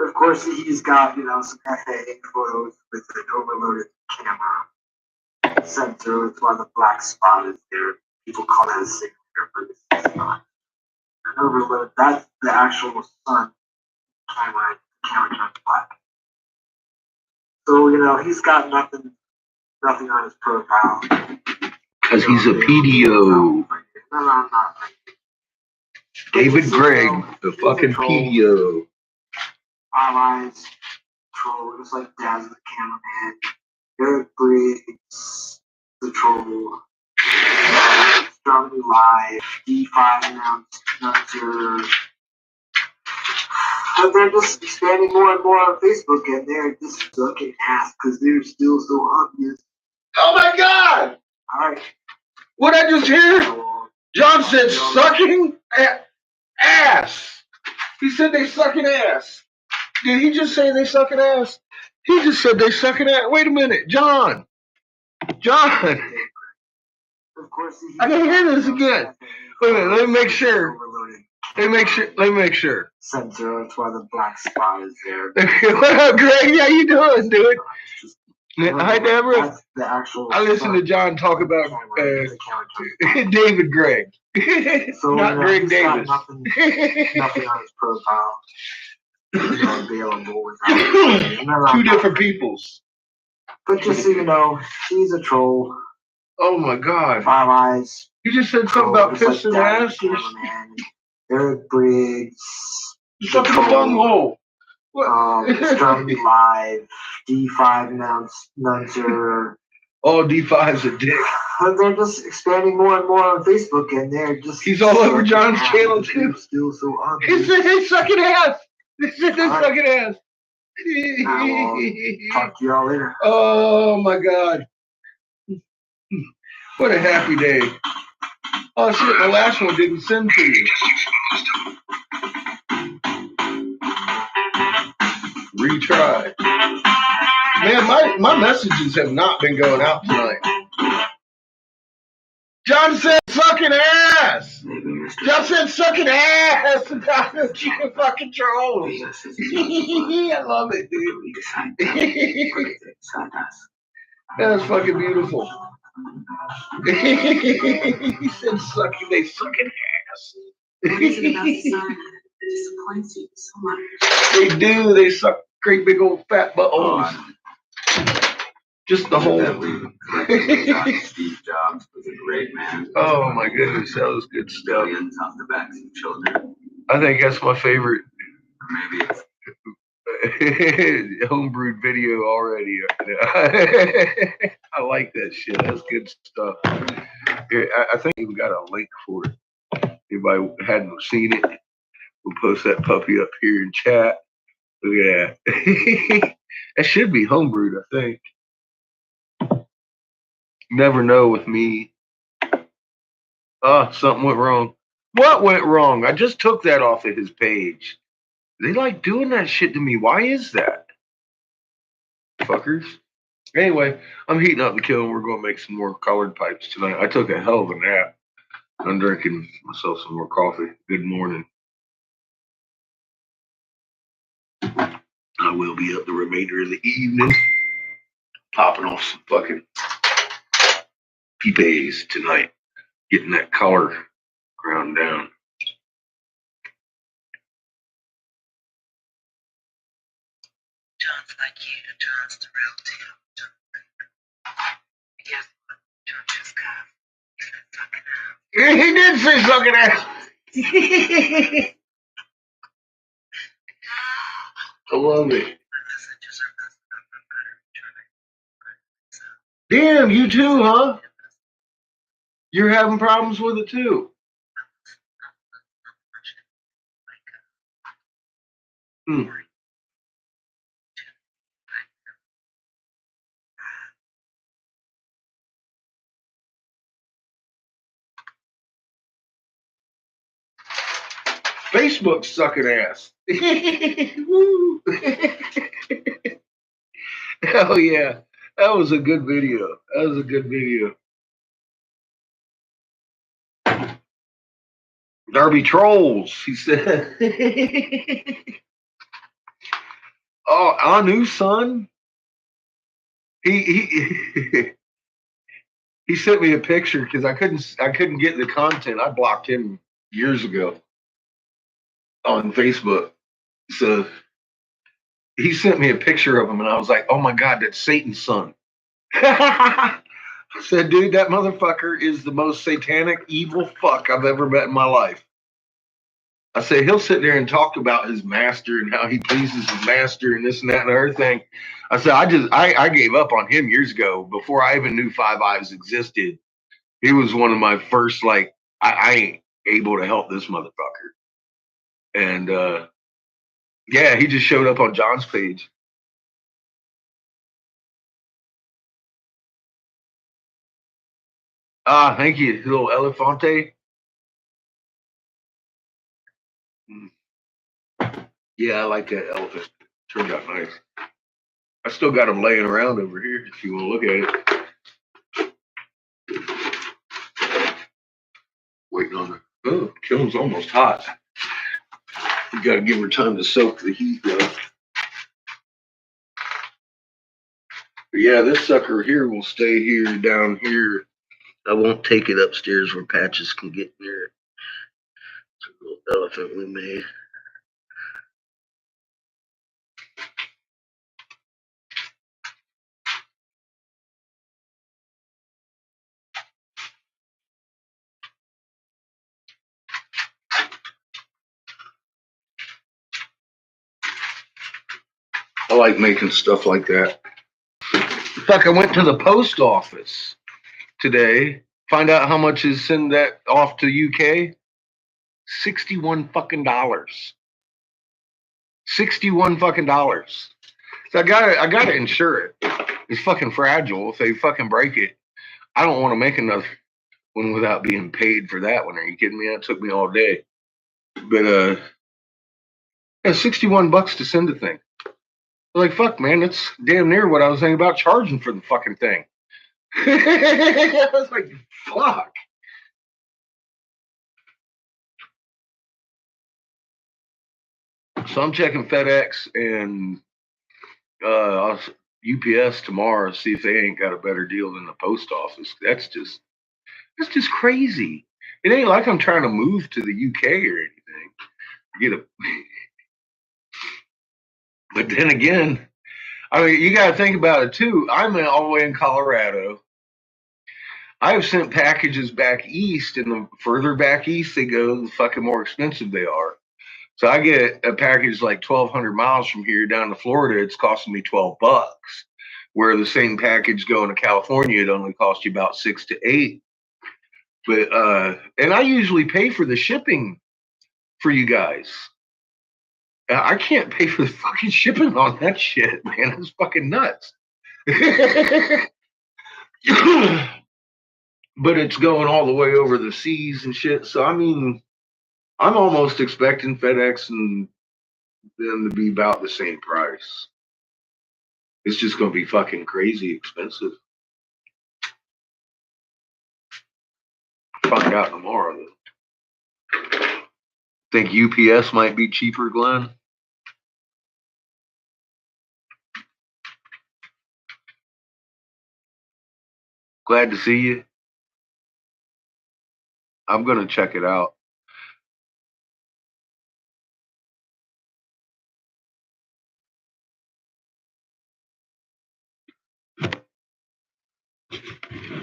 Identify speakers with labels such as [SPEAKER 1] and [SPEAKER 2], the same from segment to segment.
[SPEAKER 1] Of course, he's got, some FAA photos with an overloaded camera sensor. That's why the black spot is there. People call that a signature, but it's not. An overload, that's the actual sun camera. The camera turns black. So, he's got nothing on his profile.
[SPEAKER 2] Because he's a PDO.
[SPEAKER 1] No, I'm not.
[SPEAKER 2] David Gregg, the fucking PDO.
[SPEAKER 1] Eyes, troll, just like Daz the cameraman. Eric Briggs, the troll. Strongly Live, D5 announcer. But they're just expanding more and more on Facebook, and they're just sucking ass because they're still so obvious.
[SPEAKER 2] Oh my God!
[SPEAKER 1] All right.
[SPEAKER 2] What I just hear? John said sucking ass. He said they sucking ass. Did he just say they sucking ass? He just said they sucking ass. Wait a minute, John. John.
[SPEAKER 1] Of course,
[SPEAKER 2] I can hear this again. Wait a minute, let me make sure. Let me make sure.
[SPEAKER 1] Center, that's why the black spot is there.
[SPEAKER 2] What up, Greg? How you doing, dude? Hi, Deborah.
[SPEAKER 1] That's the actual.
[SPEAKER 2] I listened to John talk about David Gregg.
[SPEAKER 1] So,
[SPEAKER 2] not Greg Davis.
[SPEAKER 1] Nothing on his profile. Available without
[SPEAKER 2] Two different peoples.
[SPEAKER 1] But just so you know, he's a troll.
[SPEAKER 2] Oh my God.
[SPEAKER 1] 5 eyes.
[SPEAKER 2] You just said something about pissing ass.
[SPEAKER 1] Eric Briggs.
[SPEAKER 2] You sucking the bunghole.
[SPEAKER 1] Strongly Live. D5 announcer.
[SPEAKER 2] Oh, D5's a dick.
[SPEAKER 1] They're just expanding more and more on Facebook, and they're just.
[SPEAKER 2] He's all over John's channel too.
[SPEAKER 1] Still so ugly.
[SPEAKER 2] He said he's sucking ass. He said he's sucking ass.
[SPEAKER 1] Talk to y'all later.
[SPEAKER 2] Oh my God. What a happy day. Oh shit, the last one didn't send to you. Retry. Man, my messages have not been going out tonight. John said sucking ass. John said sucking ass. You fucking trolls. I love it, dude. That's fucking beautiful. He said sucking, they sucking ass.
[SPEAKER 3] What is it about the sun that disappoints you so much?
[SPEAKER 2] They do, they suck great big old fat buttholes. Just the whole.
[SPEAKER 4] Steve Jobs was a great man.
[SPEAKER 2] Oh my goodness, that was good stuff.
[SPEAKER 4] Millions off the backs of children.
[SPEAKER 2] I think that's my favorite.
[SPEAKER 4] Maybe it's
[SPEAKER 2] homebrewed video already. I like that shit. That's good stuff. I think we got a link for it. Anybody hadn't seen it, we'll post that puppy up here in chat. Look at that. That should be homebrewed, I think. Never know with me. Something went wrong. What went wrong? I just took that off of his page. They like doing that shit to me. Why is that? Fuckers. Anyway, I'm heating up the kiln. We're going to make some more colored pipes tonight. I took a hell of a nap. I'm drinking myself some more coffee. Good morning. I will be up the remainder of the evening. Popping off some fucking peepays tonight. Getting that color ground down.
[SPEAKER 3] John's like you. John's the real deal. Guess what? John just got.
[SPEAKER 2] He did say sucking ass. I love it. Damn, you too, huh? You're having problems with it too. Facebook's sucking ass. Woo. Hell yeah. That was a good video. That was a good video. Darby trolls, he said. Oh, Anu's son. He he sent me a picture because I couldn't get the content. I blocked him years ago on Facebook. So he sent me a picture of him, and I was like, "Oh my god, that's Satan's son." I said, "Dude, that motherfucker is the most satanic, evil fuck I've ever met in my life." I said, he'll sit there and talk about his master and how he pleases his master and this and that and the other thing. I said, I gave up on him years ago before I even knew Five Eyes existed. He was one of my first, like, I ain't able to help this motherfucker. And yeah, he just showed up on John's page. Ah, thank you, little elefante. Yeah, I like that elephant. Turned out nice. I still got him laying around over here if you want to look at it. Waiting on the. Oh, kiln's almost hot. You got to give her time to soak the heat, though. But yeah, this sucker here will stay here down here. I won't take it upstairs where Patches can get near it. It's a little elephant we made. I like making stuff like that. Fuck, I went to the post office today. Find out how much is send that off to UK. $61 fucking dollars. $61 fucking dollars. So I gotta insure it. It's fucking fragile. If they fucking break it, I don't want to make another one without being paid for that one. Are you kidding me? That took me all day. But yeah, $61 to send the thing. Like, fuck, man, that's damn near what I was thinking about charging for the fucking thing. I was like, fuck. So I'm checking FedEx and UPS tomorrow to see if they ain't got a better deal than the post office. That's just crazy. It ain't like I'm trying to move to the UK or anything. Get a But then again, I mean, you got to think about it too. I'm all the way in Colorado. I've sent packages back east, and the further back east they go, the fucking more expensive they are. So I get a package like 1,200 miles from here down to Florida. It's costing me $12. Where the same package going to California, it only costs you about 6 to 8. But and I usually pay for the shipping for you guys. I can't pay for the fucking shipping on that shit, man. It's fucking nuts. But it's going all the way over the seas and shit. So I mean, I'm almost expecting FedEx and them to be about the same price. It's just going to be fucking crazy expensive. Find out tomorrow. Though. Think UPS might be cheaper, Glenn? Glad to see you. I'm going to check it out.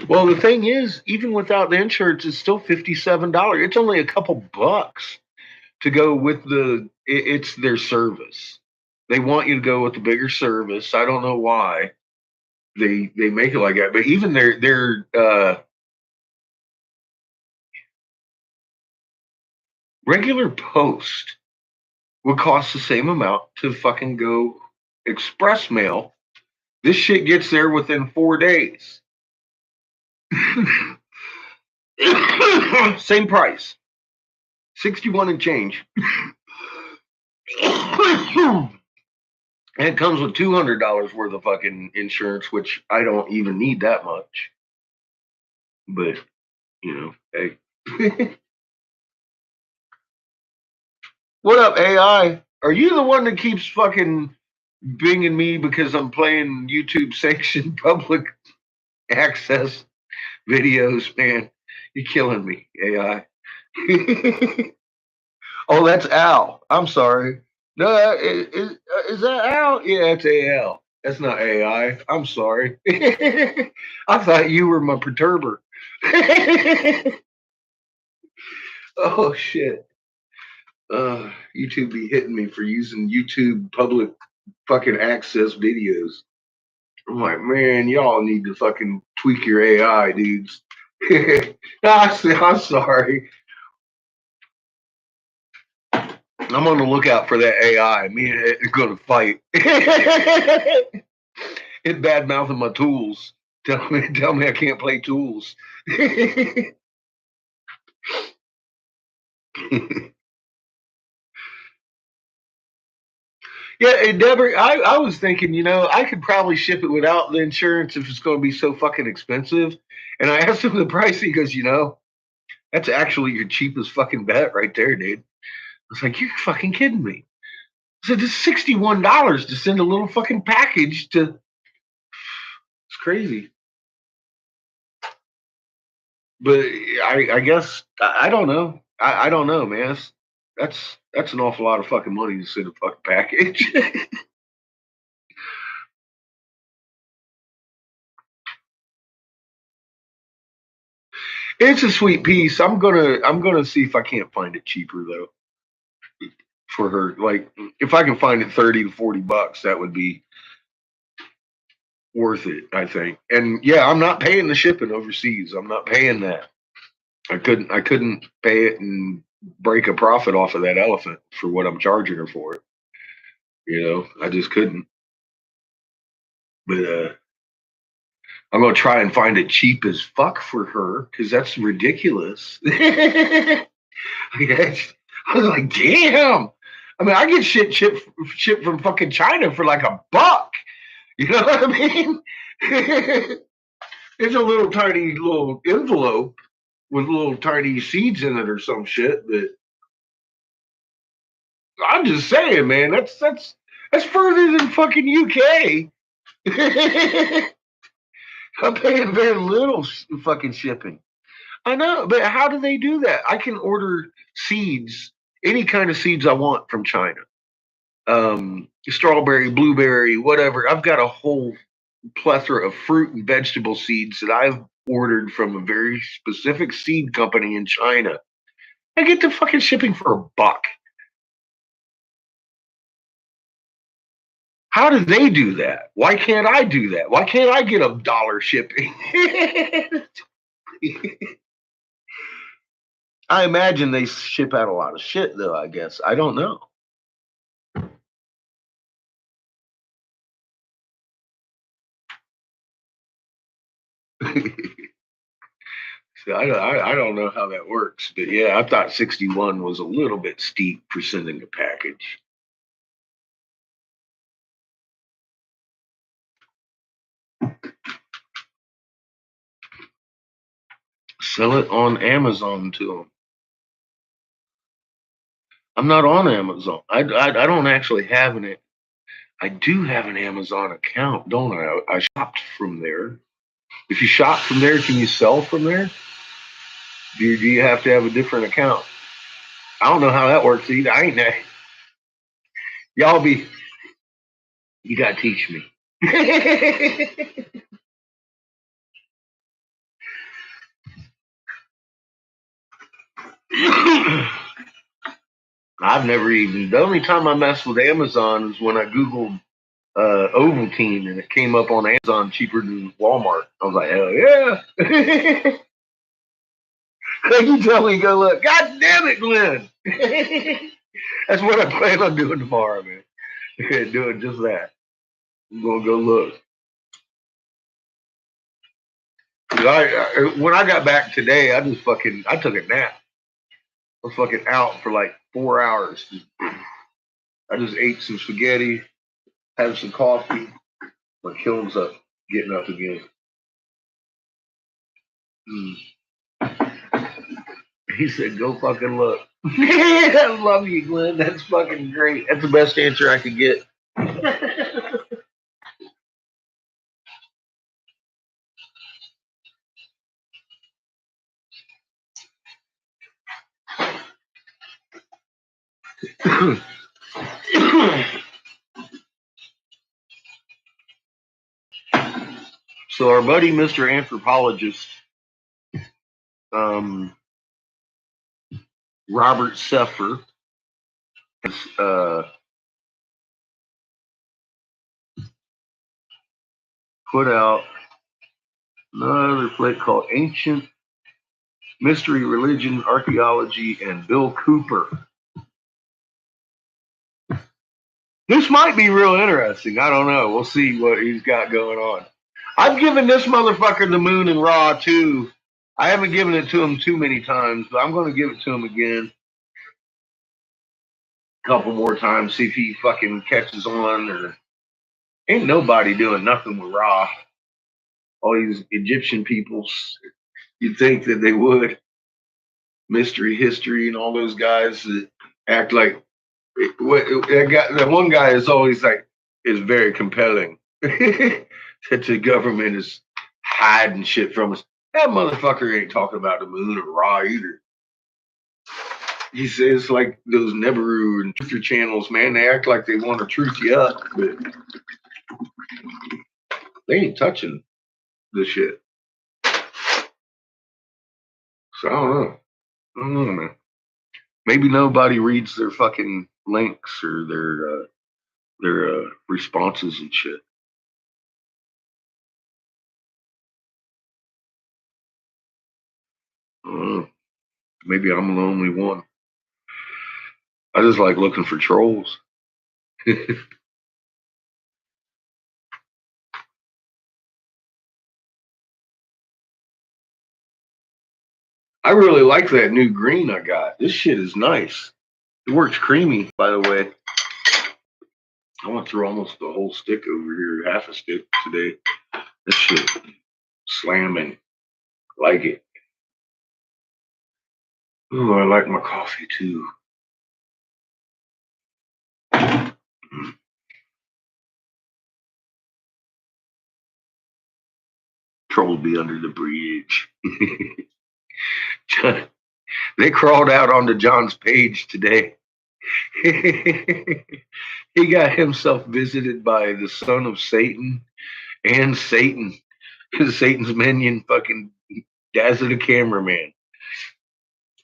[SPEAKER 2] Well, the thing is, even without the insurance, it's still $57. It's only a couple bucks to go with it's their service. They want you to go with the bigger service. I don't know why they make it like that, but even their regular post would cost the same amount to fucking go express mail. This shit gets there within 4 days. Same price. 61 and change. And it comes with $200 worth of fucking insurance, which I don't even need that much. But, you know, hey. What up, AI? Are you the one that keeps fucking binging me because I'm playing YouTube sanctioned public access videos, man. You're killing me, AI. Oh, that's Al. I'm sorry. No, is that Al? Yeah, it's AL. That's not AI. I'm sorry. I thought you were my perturber. Oh shit. YouTube be hitting me for using YouTube public fucking access videos. I'm like, man, y'all need to fucking tweak your AI, dudes. I'm sorry. I'm on the lookout for that AI. Me and it are gonna fight. It bad mouthing my tools. Tell me I can't play tools. Yeah, it never. I was thinking, I could probably ship it without the insurance if it's going to be so fucking expensive. And I asked him the price. He goes, that's actually your cheapest fucking bet right there, dude. I was like, you're fucking kidding me. I said, it's $61 to send a little fucking package to. It's crazy. But I guess I don't know. I don't know, man. That's an awful lot of fucking money to send a fucking package. It's a sweet piece. I'm gonna see if I can't find it cheaper though for her. Like if I can find it 30 to $40, that would be worth it, I think. And yeah, I'm not paying the shipping overseas. I'm not paying that. I couldn't pay it and break a profit off of that elephant for what I'm charging her for it. I just couldn't. But I'm gonna try and find it cheap as fuck for her because that's ridiculous. I was like, damn. I mean, I get shit shipped from fucking China for like $1. You know what I mean? It's a little tiny little envelope with little tiny seeds in it or some shit. But I'm just saying, man, that's further than fucking UK. I'm paying very little fucking shipping. I know, but how do they do that? I can order seeds, any kind of seeds I want from China. Strawberry, blueberry, whatever. I've got a whole plethora of fruit and vegetable seeds that I've ordered from a very specific seed company in China. I get the fucking shipping for $1. How do they do that? Why can't I do that? Why can't I get $1 shipping? I imagine they ship out a lot of shit, though. I guess I don't know. So I don't know how that works, but yeah, I thought 61 was a little bit steep for sending a package. Sell it on Amazon to them. I'm not on Amazon. I don't actually have an. I do have an Amazon account, don't I? I shopped from there. If you shop from there, can you sell from there? Do you have to have a different account? I don't know how that works either. I ain't that. Y'all be. You gotta teach me. I've never even. The only time I messed with Amazon is when I googled Ovaltine and it came up on Amazon cheaper than Walmart. I was like, hell yeah! You tell me, go look. God damn it, Glenn! That's what I plan on doing tomorrow, man. Doing just that. I'm gonna go look. When I got back today, I took a nap. I was fucking out for like 4 hours. I just ate some spaghetti, had some coffee. My kiln's up, getting up again. Mm. He said, "Go fucking look." I love you, Glenn. That's fucking great. That's the best answer I could get. So our buddy, Mr. Anthropologist, Robert Seffer, has put out another plate called Ancient Mystery, Religion, Archaeology, and Bill Cooper. This might be real interesting. I don't know. We'll see what he's got going on. I've given this motherfucker the moon and Ra too. I haven't given it to him too many times, but I'm going to give it to him again a couple more times, see if he fucking catches on. Or ain't nobody doing nothing with Ra. All these Egyptian peoples, you'd think that they would. Mystery History and all those guys that act like that one guy is always like is very compelling that the government is hiding shit from us. That motherfucker ain't talking about the moon or Ra either. He says like those Neberu and Truther channels, man, they act like they want to truth you up, but they ain't touching the shit. So I don't know, man. Maybe nobody reads their fucking links or their responses and shit. Maybe I'm the only one. I just like looking for trolls. I really like that new green I got. This shit is nice. It works creamy, by the way. I went through almost the whole stick over here, half a stick today. This shit slamming. Like it. Oh, I like my coffee too. Troll be under the bridge. They crawled out onto John's page today. He got himself visited by the son of Satan and Satan. Satan's minion, fucking Dazzle the cameraman.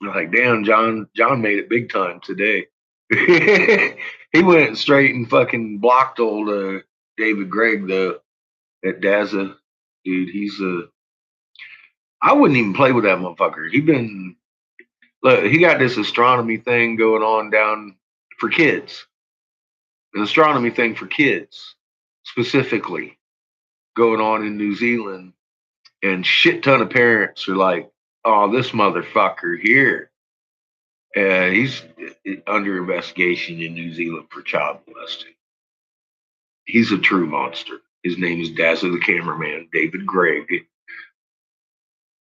[SPEAKER 2] I'm like, damn, John made it big time today. He went straight and fucking blocked old David Gregg, that Dazzle dude. He's I wouldn't even play with that motherfucker. He got this astronomy thing going on down for kids. An astronomy thing for kids, specifically, going on in New Zealand. And shit ton of parents are like, oh, this motherfucker here. He's under investigation in New Zealand for child molesting. He's a true monster. His name is Dazzle the cameraman, David Gregg.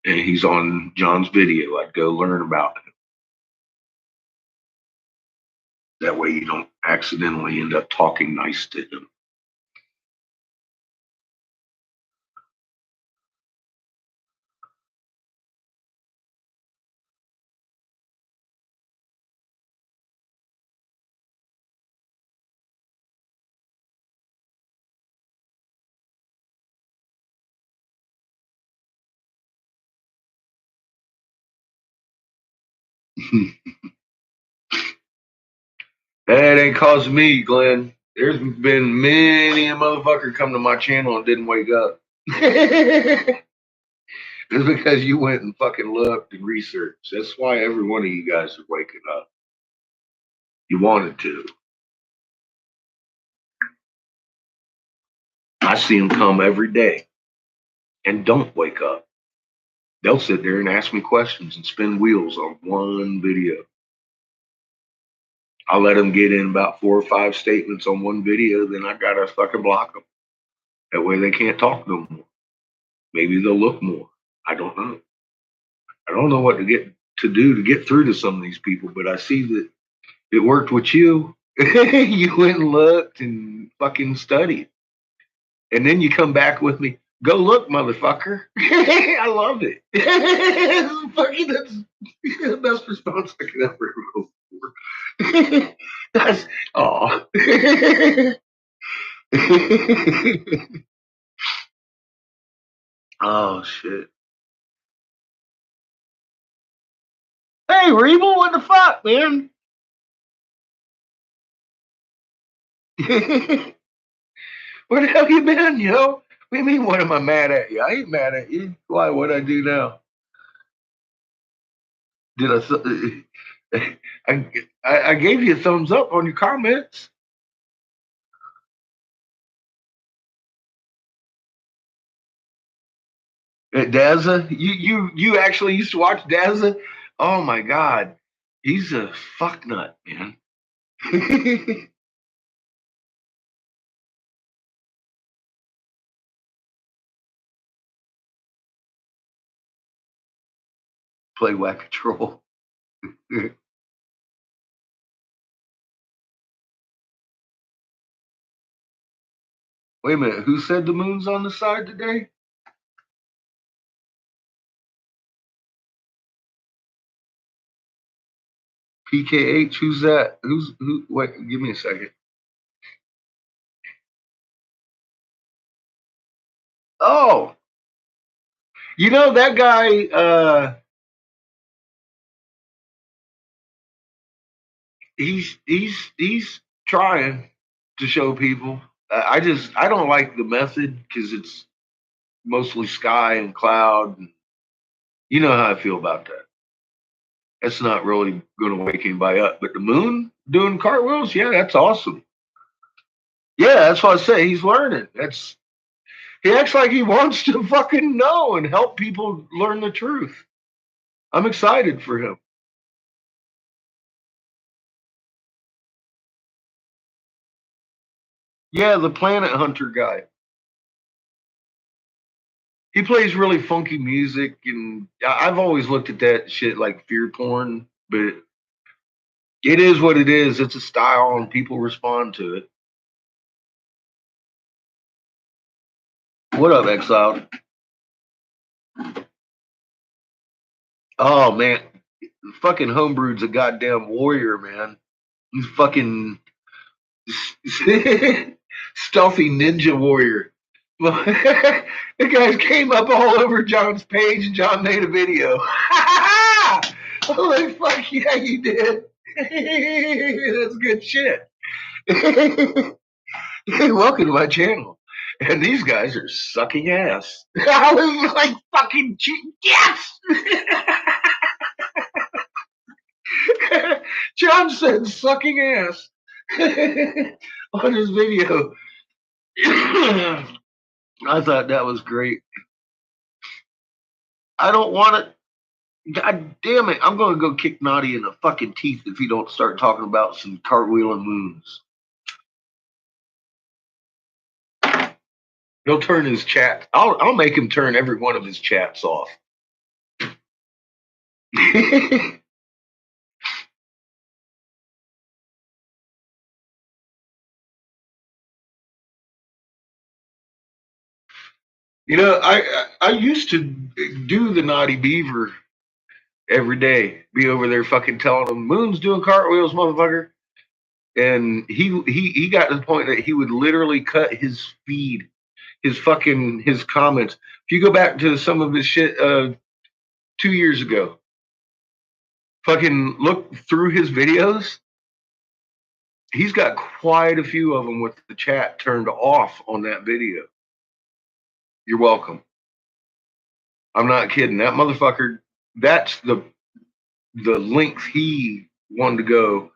[SPEAKER 2] And he's on John's video. I'd go learn about him. That way you don't accidentally end up talking nice to him. That ain't caused me, Glenn. There's been many a motherfucker come to my channel and didn't wake up. It's because you went and fucking looked and researched. That's why every one of you guys are waking up. You wanted to. I see them come every day and don't wake up. They'll sit there and ask me questions and spin wheels on one video. I'll let them get in about 4 or 5 statements on one video, then I gotta fucking block them. That way they can't talk no more. Maybe they'll look more. I don't know. I don't know what to do to get through to some of these people, but I see that it worked with you. You went and looked and fucking studied. And then you come back with me, go look, motherfucker. I love it. Fucking, that's the best response I could ever hope That's oh. Oh shit. Hey, Reeble, what the fuck, man? Where the hell you been, yo? What do you mean, what am I mad at you? I ain't mad at you. Why? What'd I do now? Did I gave you a thumbs up on your comments. Dazza, you actually used to watch Dazza? Oh my god, he's a fuck nut, man. Play whack control. Wait a minute, who said the moon's on the side today? PKH, who's that? Who? Wait, give me a second. Oh, you know that guy. He's trying to show people. I don't like the method because it's mostly sky and cloud. And you know how I feel about that. That's not really going to wake anybody up. But the moon doing cartwheels, yeah, that's awesome. Yeah, that's what I say. He's learning. He acts like he wants to fucking know and help people learn the truth. I'm excited for him. Yeah, the Planet Hunter guy. He plays really funky music, and I've always looked at that shit like fear porn, but it is what it is. It's a style, and people respond to it. What up, Exiled? Oh man, fucking Homebrew's a goddamn warrior, man. He's fucking stealthy ninja warrior. Well, the guys came up all over John's page, and John made a video. Holy fuck, yeah, you did. That's good shit. Welcome to my channel. And these guys are sucking ass. I was like fucking yes. John said sucking ass on his video. I thought that was great. I don't want it. God damn it. I'm going to go kick Naughty in the fucking teeth if he don't start talking about some cartwheeling moons. He'll turn his chat. I'll make him turn every one of his chats off. You know, I used to do the Naughty Beaver every day. Be over there fucking telling him Moon's doing cartwheels, motherfucker. And he got to the point that he would literally cut his feed, his comments. If you go back to some of his shit 2 years ago, fucking look through his videos. He's got quite a few of them with the chat turned off on that video. You're welcome. I'm not kidding. That motherfucker, that's the length he wanted to go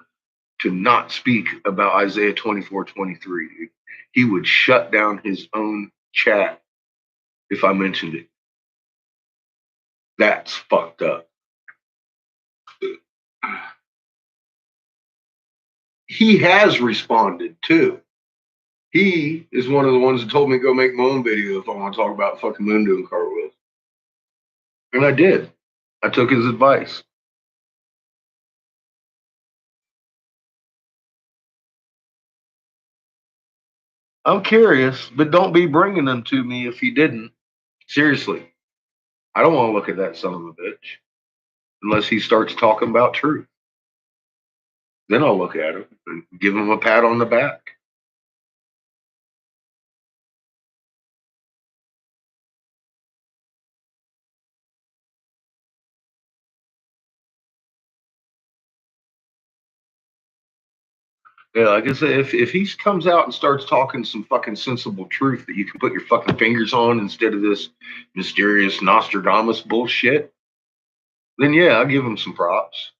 [SPEAKER 2] to not speak about Isaiah 24:23. He would shut down his own chat if I mentioned it. That's fucked up. He has responded too. He is one of the ones that told me to go make my own video if I want to talk about fucking moon doing cartwheels. And I did. I took his advice. I'm curious, but don't be bringing them to me if you didn't. Seriously. I don't want to look at that son of a bitch unless he starts talking about truth. Then I'll look at him and give him a pat on the back. Yeah, like I said, if he comes out and starts talking some fucking sensible truth that you can put your fucking fingers on instead of this mysterious Nostradamus bullshit, then yeah, I'll give him some props.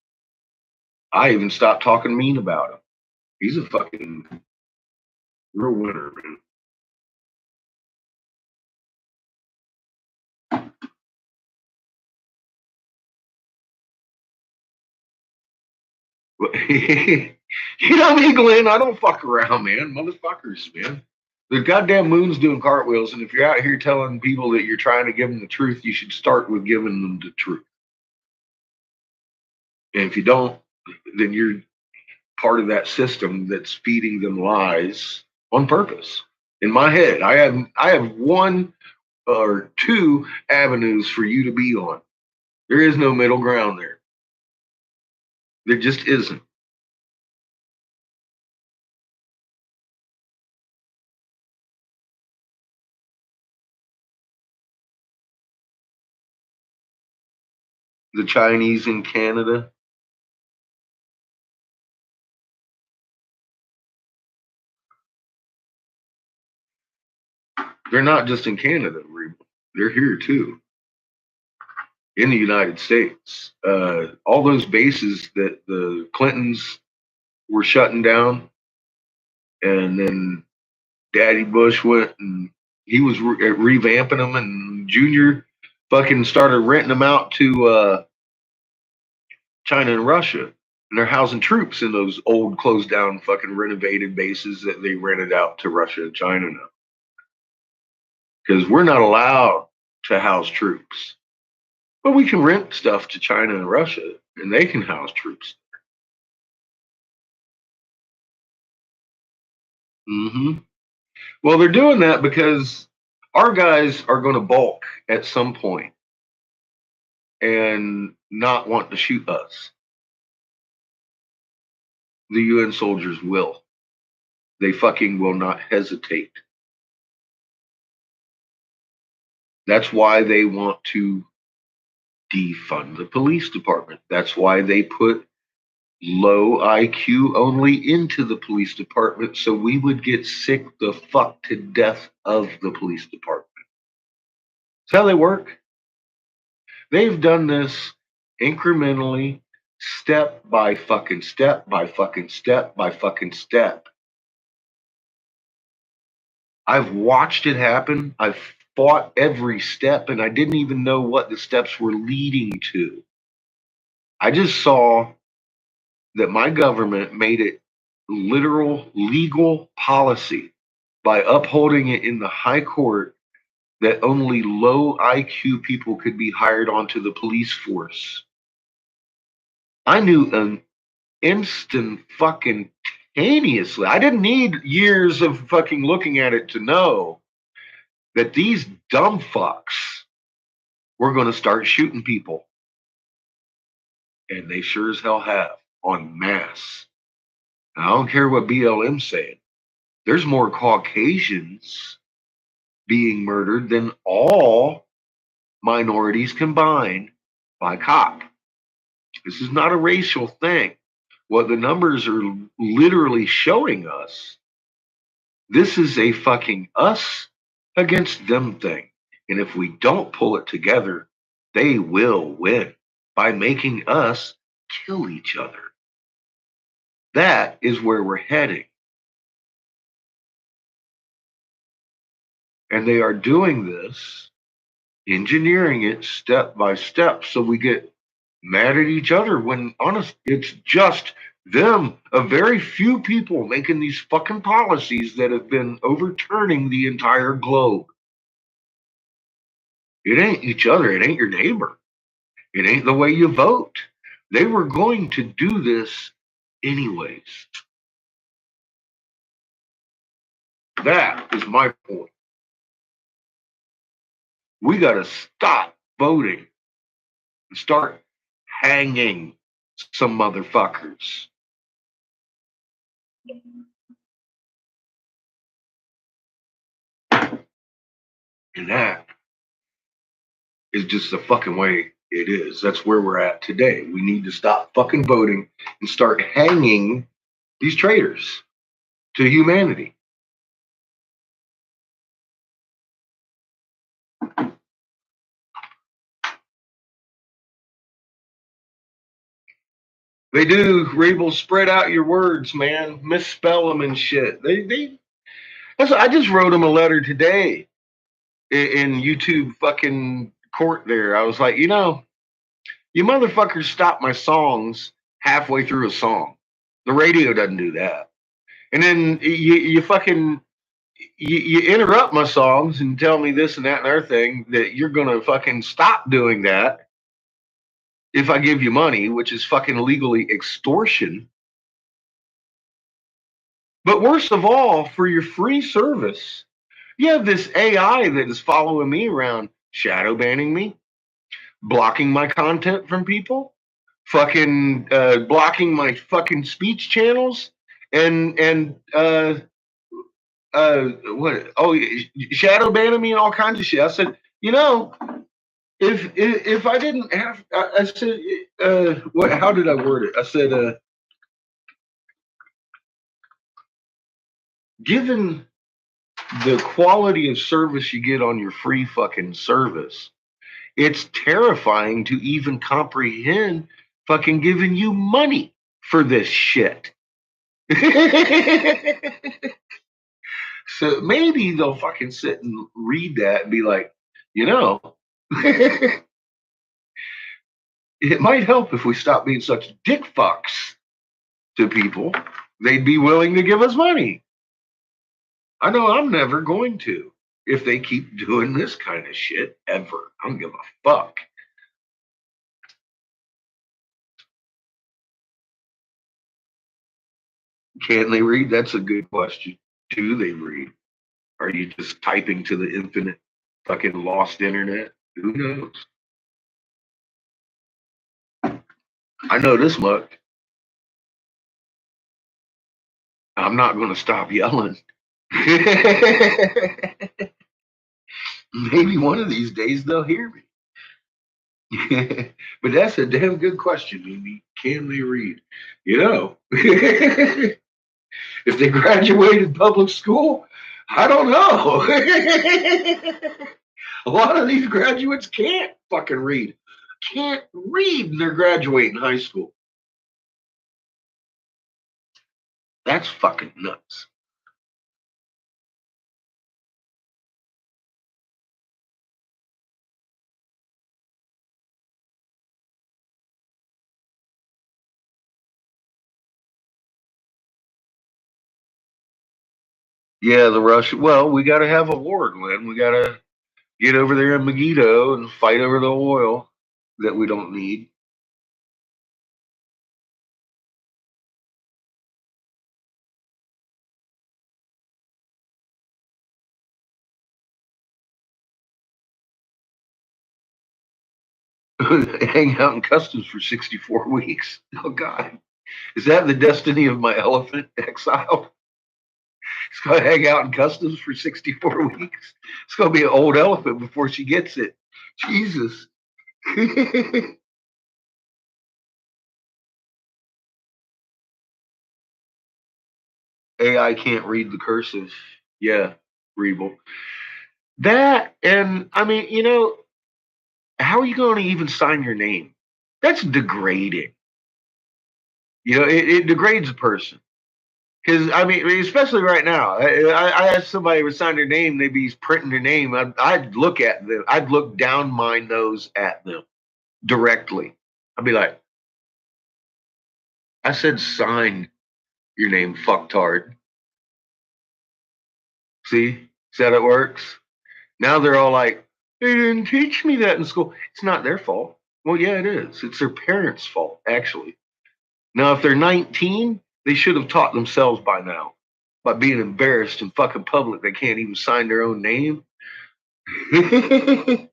[SPEAKER 2] I even stopped talking mean about him. He's a fucking real winner, man. You know me, Glenn. I don't fuck around, man. Motherfuckers, man. The goddamn moon's doing cartwheels, and if you're out here telling people that you're trying to give them the truth, you should start with giving them the truth. And if you don't, then you're part of that system that's feeding them lies on purpose. In my head, I have one or two avenues for you to be on. There is no middle ground there. There just isn't. The Chinese in Canada, they're not just in Canada, they're here too, in the United States. All those bases that the Clintons were shutting down, and then Daddy Bush went and he was revamping them, and Junior fucking started renting them out to China and Russia. And they're housing troops in those old, closed down, fucking renovated bases that they rented out to Russia and China now. Because we're not allowed to house troops. But we can rent stuff to China and Russia, and they can house troops. Mm-hmm. Well, they're doing that because our guys are going to bulk at some point and not want to shoot us. The UN soldiers will. They fucking will not hesitate. That's why they want to defund the police department. That's why they put low IQ only into the police department so we would get sick the fuck to death of the police department. That's how they work. They've done this incrementally, step by fucking step by fucking step by fucking step. I've watched it happen. I've fought every step, and I didn't even know what the steps were leading to. I just saw that my government made it literal legal policy by upholding it in the high court that only low IQ people could be hired onto the police force. I knew an instant fucking taneously. I didn't need years of fucking looking at it to know that these dumb fucks were going to start shooting people. And they sure as hell have en masse. I don't care what BLM's saying. There's more Caucasians being murdered than all minorities combined by cop. This is not a racial thing. What the numbers are literally showing us, this is a fucking us against them thing. And if we don't pull it together, they will win by making us kill each other. That is where we're heading. And they are doing this, engineering it step by step, so we get mad at each other when honest it's just them, a very few people making these fucking policies that have been overturning the entire globe. It ain't each other, it ain't your neighbor, it ain't the way you vote. They were going to do this anyways. That is my point. We got to stop voting and start hanging some motherfuckers. And that is just the fucking way it is. That's where we're at today. We need to stop fucking voting and start hanging these traitors to humanity. They do. Rabel, spread out your words, man. Misspell them and shit. I just wrote them a letter today in YouTube fucking court there. I was like, you motherfuckers stop my songs halfway through a song. The radio doesn't do that. And then you fucking you interrupt my songs and tell me this and that and other thing that you're gonna fucking stop doing that if I give you money, which is fucking legally extortion. But worst of all, for your free service, you have this AI that is following me around, shadow banning me, blocking my content from people, fucking blocking my fucking speech channels, and what? Oh, shadow banning me and all kinds of shit. I said, if I didn't have, I said, what? How did I word it? I said, given the quality of service you get on your free fucking service, it's terrifying to even comprehend fucking giving you money for this shit. So maybe they'll fucking sit and read that and be like, it might help if we stop being such dick fucks to people. They'd be willing to give us money. I know I'm never going to if they keep doing this kind of shit ever. I don't give a fuck. Can they read? That's a good question. Do they read? Are you just typing to the infinite fucking lost internet? Who knows? I know this much. I'm not going to stop yelling. Maybe one of these days they'll hear me. But that's a damn good question, Mimi. Can they read? If they graduated public school, I don't know. A lot of these graduates can't fucking read. Can't read and they're graduating high school. That's fucking nuts. Yeah, the Russian. Well, we got to have a war, Glenn. We got to get over there in Megiddo and fight over the oil that we don't need. Hang out in customs for 64 weeks. Oh, God. Is that the destiny of my elephant exile? It's going to hang out in customs for 64 weeks. It's going to be an old elephant before she gets it. Jesus. AI can't read the cursive. Yeah, Rebel. That, and I mean, how are you going to even sign your name? That's degrading. It degrades a person. Because, I mean, especially right now, I asked somebody to sign their name, they'd be printing their name. I'd look at them. I'd look down my nose at them directly. I'd be like, I said sign your name, fucktard. See how that works? Now they're all like, they didn't teach me that in school. It's not their fault. Well, yeah, it is. It's their parents' fault, actually. Now, if they're 19, they should have taught themselves by now. By being embarrassed in fucking public, they can't even sign their own name. With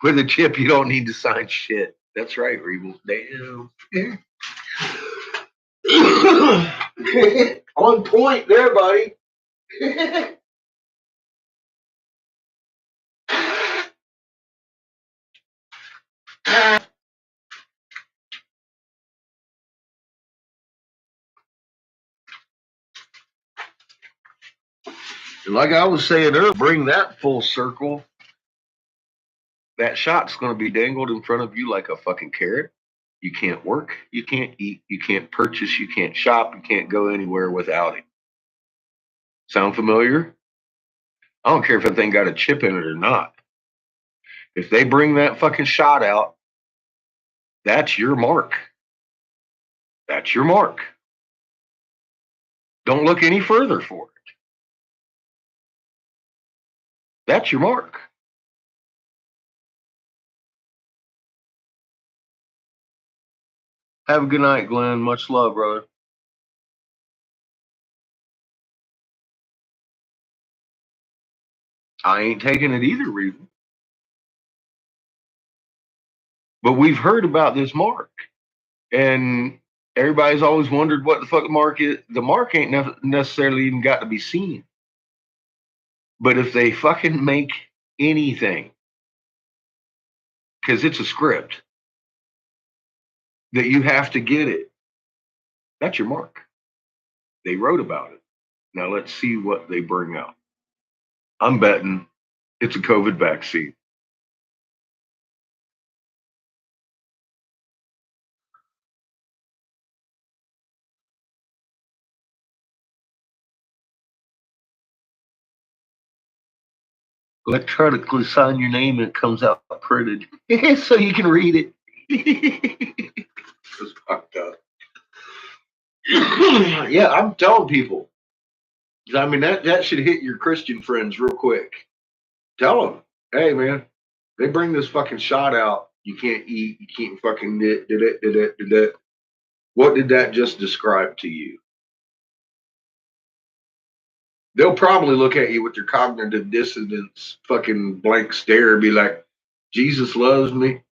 [SPEAKER 2] a chip, you don't need to sign shit. That's right, Rebel. Damn. On point there, buddy. Like I was saying earlier, bring that full circle. That shot's going to be dangled in front of you like a fucking carrot. You can't work, you can't eat, you can't purchase, you can't shop, you can't go anywhere without it. Sound familiar? I don't care if that thing got a chip in it or not. If they bring that fucking shot out, that's your mark. That's your mark. Don't look any further for it. That's your mark. Have a good night, Glenn. Much love, brother. I ain't taking it either, Reason. But we've heard about this mark. And everybody's always wondered what the fuck the mark is. The mark ain't necessarily even got to be seen. But if they fucking make anything, because it's a script, that you have to get it, that's your mark. They wrote about it. Now let's see what they bring out. I'm betting it's a COVID vaccine. Electronically sign your name and it comes out printed so you can read it. It's fucked up. Yeah, I'm telling people. I mean, that should hit your Christian friends real quick. Tell them, hey, man, they bring this fucking shot out. You can't eat. You can't fucking did it. What did that just describe to you? They'll probably look at you with your cognitive dissonance, fucking blank stare, and be like, Jesus loves me.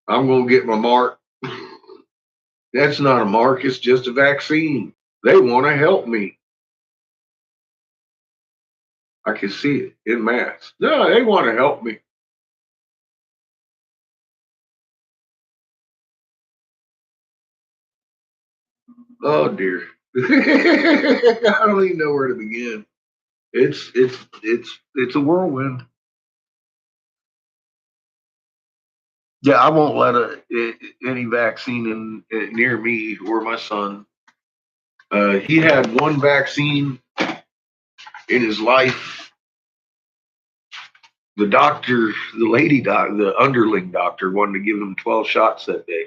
[SPEAKER 2] I'm going to get my mark. That's not a mark. It's just a vaccine. They want to help me. I can see it in mass. No, they want to help me. Oh dear. I don't even know where to begin. It's a whirlwind. Yeah, I won't let any vaccine near me or my son. He had one vaccine in his life. The doctor, the underling doctor, wanted to give him 12 shots that day.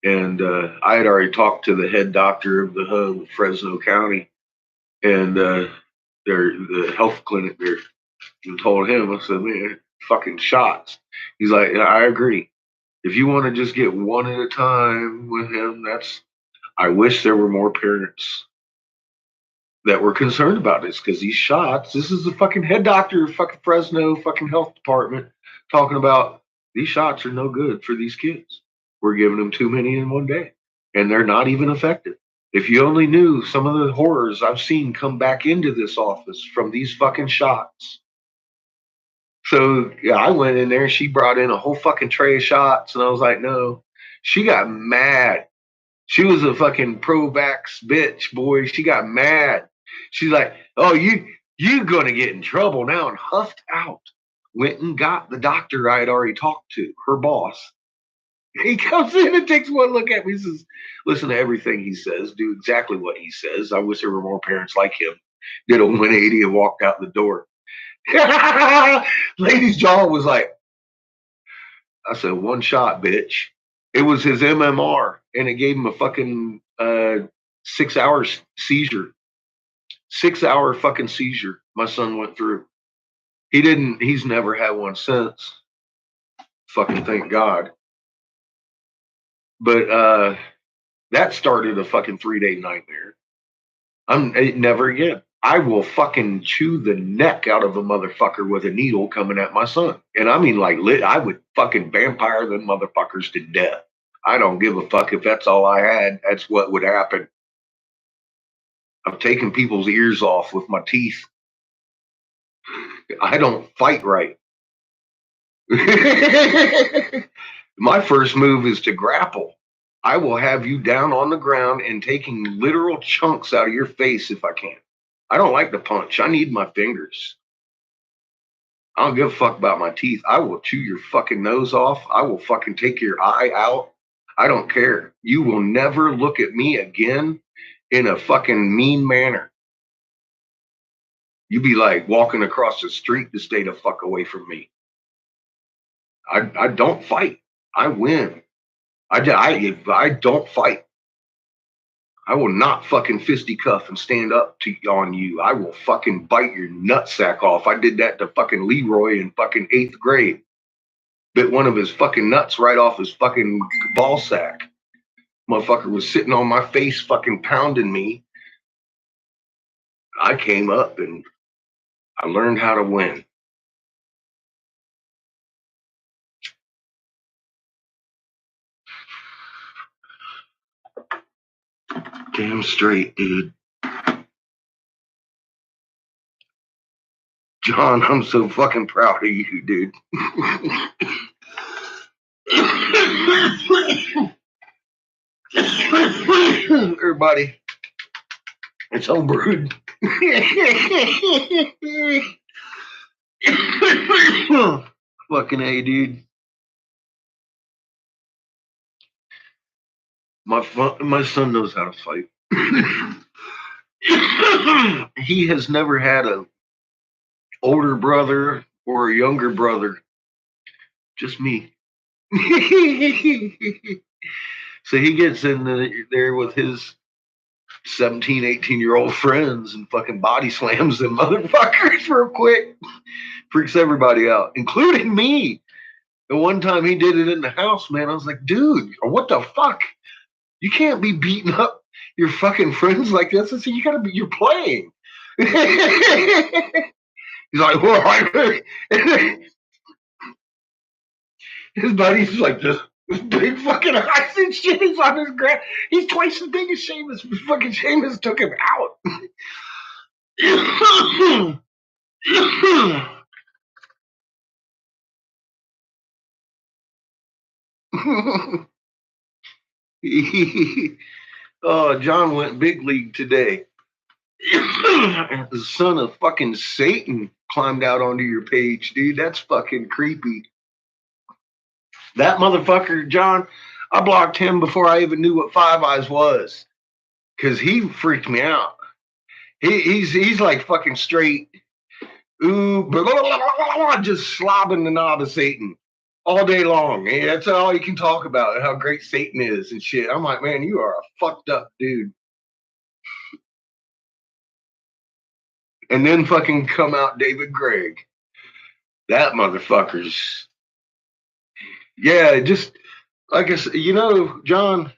[SPEAKER 2] And I had already talked to the head doctor of the hub of Fresno County and the health clinic there, and told him, I said, man, fucking shots. He's like, yeah, I agree. If you want to just get one at a time with him, I wish there were more parents that were concerned about this, because these shots, this is the fucking head doctor of fucking Fresno fucking health department talking about these shots are no good for these kids. We're giving them too many in one day, and they're not even effective. If you only knew some of the horrors I've seen come back into this office from these fucking shots. So yeah, I went in there. She brought in a whole fucking tray of shots, and I was like, no. She got mad. She was a fucking pro-vax bitch, boy. She got mad. She's like, oh, you gonna get in trouble now, and huffed out. Went and got the doctor I had already talked to, her boss. He comes in and takes one look at me and says, listen to everything he says, do exactly what he says. I wish there were more parents like him. Did a 180 and walked out the door. Lady's jaw was like, I said, one shot, bitch. It was his MMR, and it gave him a fucking 6 hours seizure. 6 hour fucking seizure my son went through. He's never had one since. Fucking thank God. But that started a fucking 3-day nightmare. Never again. I will fucking chew the neck out of a motherfucker with a needle coming at my son. And I mean, like, I would fucking vampire them motherfuckers to death. I don't give a fuck if that's all I had. That's what would happen. I've taken people's ears off with my teeth. I don't fight right. My first move is to grapple. I will have you down on the ground and taking literal chunks out of your face if I can. I don't like to punch. I need my fingers. I don't give a fuck about my teeth. I will chew your fucking nose off. I will fucking take your eye out. I don't care. You will never look at me again in a fucking mean manner. You be like walking across the street to stay the fuck away from me. I don't fight. I win. I don't fight. I will not fucking fisticuff and stand up on you. I will fucking bite your nutsack off. I did that to fucking Leroy in fucking 8th grade. Bit one of his fucking nuts right off his fucking ball sack. Motherfucker was sitting on my face fucking pounding me. I came up and I learned how to win. Damn straight, dude. John, I'm so fucking proud of you, dude. Everybody, it's home brewed. Fucking A, dude. My son knows how to fight. He has never had a older brother or a younger brother. Just me. So he gets in there with his 17, 18-year-old friends and fucking body slams them motherfuckers real quick. Freaks everybody out, including me. The one time he did it in the house, man, I was like, dude, what the fuck? You can't be beating up your fucking friends like this. I said, you're playing. He's like, well, his buddy's like this big fucking eyes and shit. He's on his ground. He's twice as big as Seamus. Fucking Seamus took him out. Oh, John went big league today. The son of fucking Satan climbed out onto your page, dude. That's fucking creepy. That motherfucker, John, I blocked him before I even knew what Five Eyes was. Cause he freaked me out. He's like fucking straight, ooh, blah, blah, blah, blah, blah, just slobbing the knob of Satan all day long. And that's all you can talk about, how great Satan is and shit. I'm like, man, you are a fucked up dude. And then fucking come out David Gregg. That motherfucker's, yeah, just like I said, John,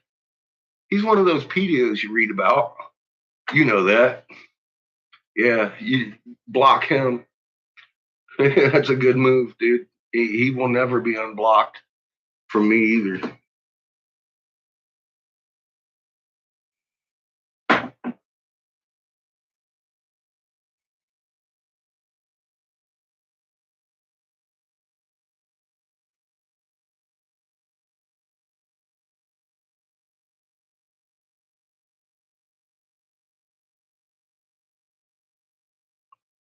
[SPEAKER 2] he's one of those pedos you read about. You know that. Yeah, you block him. That's a good move, dude. He will never be unblocked from me either.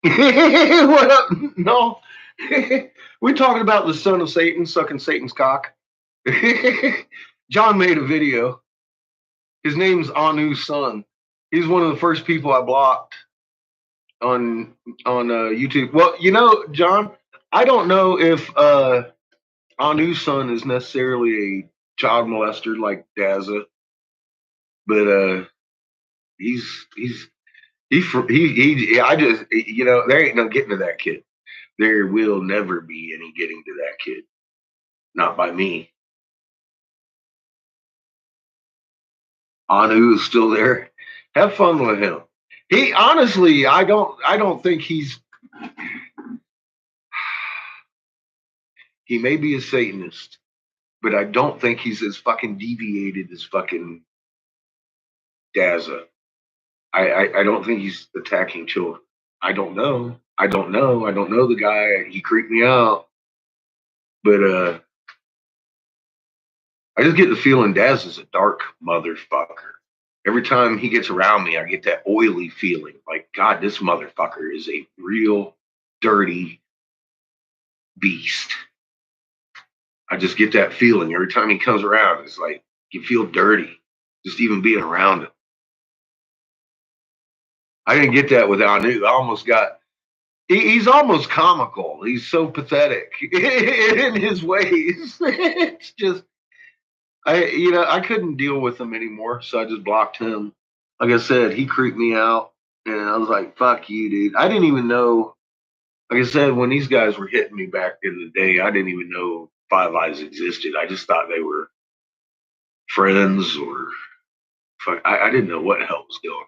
[SPEAKER 2] What up? No. We're talking about the son of Satan sucking Satan's cock. John made a video. His name's Anu's son. He's one of the first people I blocked on YouTube. Well, John, I don't know if Anu's son is necessarily a child molester like Daza, but I just there ain't no getting to that kid. There will never be any getting to that kid. Not by me. Anu is still there. Have fun with him. He honestly, I don't think he may be a Satanist, but I don't think he's as fucking deviated as fucking Daza. I don't think he's attacking children. I don't know. I don't know. I don't know the guy. He creeped me out. But I just get the feeling Daz is a dark motherfucker. Every time he gets around me, I get that oily feeling. Like, God, this motherfucker is a real dirty beast. I just get that feeling every time he comes around. It's like you feel dirty just even being around him. I didn't get that with Anu. I almost got. He's almost comical. He's so pathetic in his ways. It's just I couldn't deal with him anymore, so I just blocked him. Like I said, he creeped me out, and I was like, "Fuck you, dude." I didn't even know. Like I said, when these guys were hitting me back in the day, I didn't even know Five Eyes existed. I just thought they were friends or fuck. I didn't know what the hell was going on.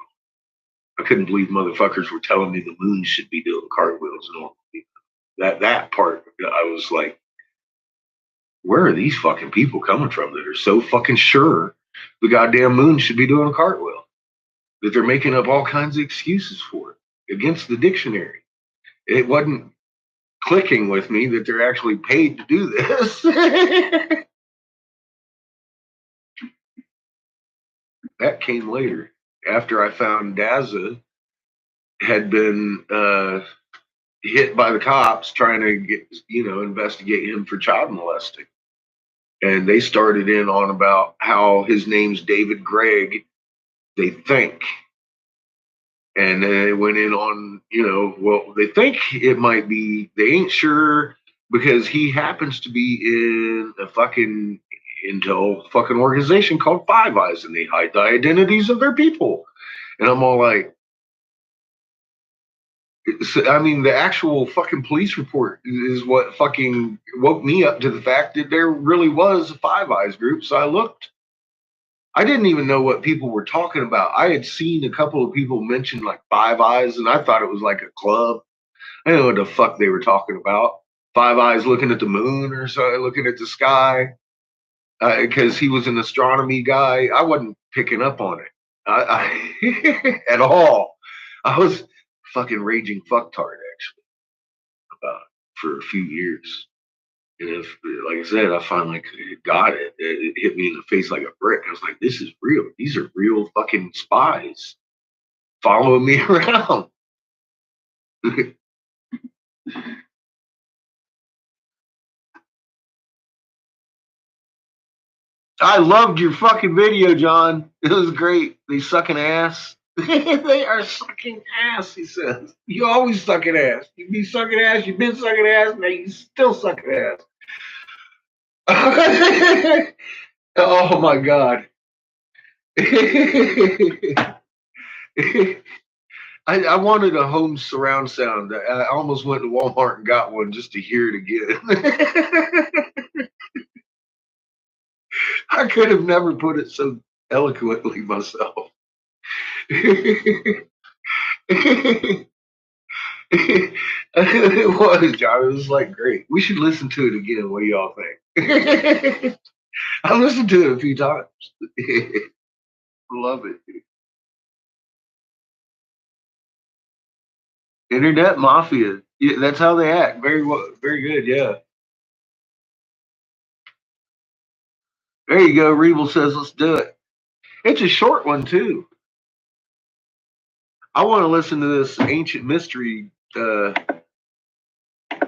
[SPEAKER 2] I couldn't believe motherfuckers were telling me the moon should be doing cartwheels normally. That part, I was like, where are these fucking people coming from that are so fucking sure the goddamn moon should be doing a cartwheel? That they're making up all kinds of excuses for it against the dictionary. It wasn't clicking with me that they're actually paid to do this. That came later after I found Daza had been hit by the cops trying to investigate him for child molesting. And they started in on about how his name's David Gregg, they think. And then they went in on, well, they think it might be, they ain't sure because he happens to be in a fucking intel fucking organization called Five Eyes and they hide the identities of their people. And I'm all like, I mean, the actual fucking police report is what fucking woke me up to the fact that there really was a Five Eyes group. So I looked. I didn't even know what people were talking about. I had seen a couple of people mention like Five Eyes, and I thought it was like a club. I didn't know what the fuck they were talking about. Five Eyes looking at the moon or so, looking at the sky, because he was an astronomy guy. I wasn't picking up on it at all. I was fucking raging fucktard actually for a few years. And if, like I said, I finally got it. It hit me in the face like a brick. I was like, this is real. These are real fucking spies following me around. I loved your fucking video, John. It was great. They sucking ass. They are sucking ass, he says. You always sucking ass. You be sucking ass, you've been sucking ass, now you still sucking ass. Oh my God. I wanted a home surround sound. I almost went to Walmart and got one just to hear it again. I could have never put it so eloquently myself. It was, John. It was like great. We should listen to it again. What do y'all think? I listened to it a few times. Love it. Internet mafia. Yeah, that's how they act. Very well, very good. Yeah. There you go. Rebel says, "Let's do it." It's a short one too. I want to listen to this ancient mystery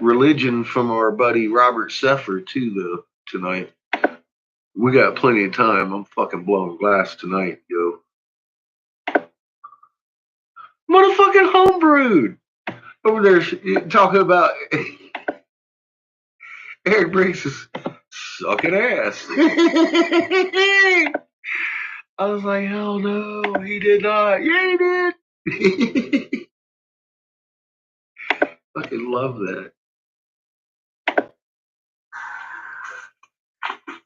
[SPEAKER 2] religion from our buddy Robert Seffer too, though, tonight. We got plenty of time. I'm fucking blowing glass tonight, yo. Motherfucking homebrewed over there talking about Eric Briggs is sucking ass. I was like, hell no, he did not. Yeah, he did. Fucking love that.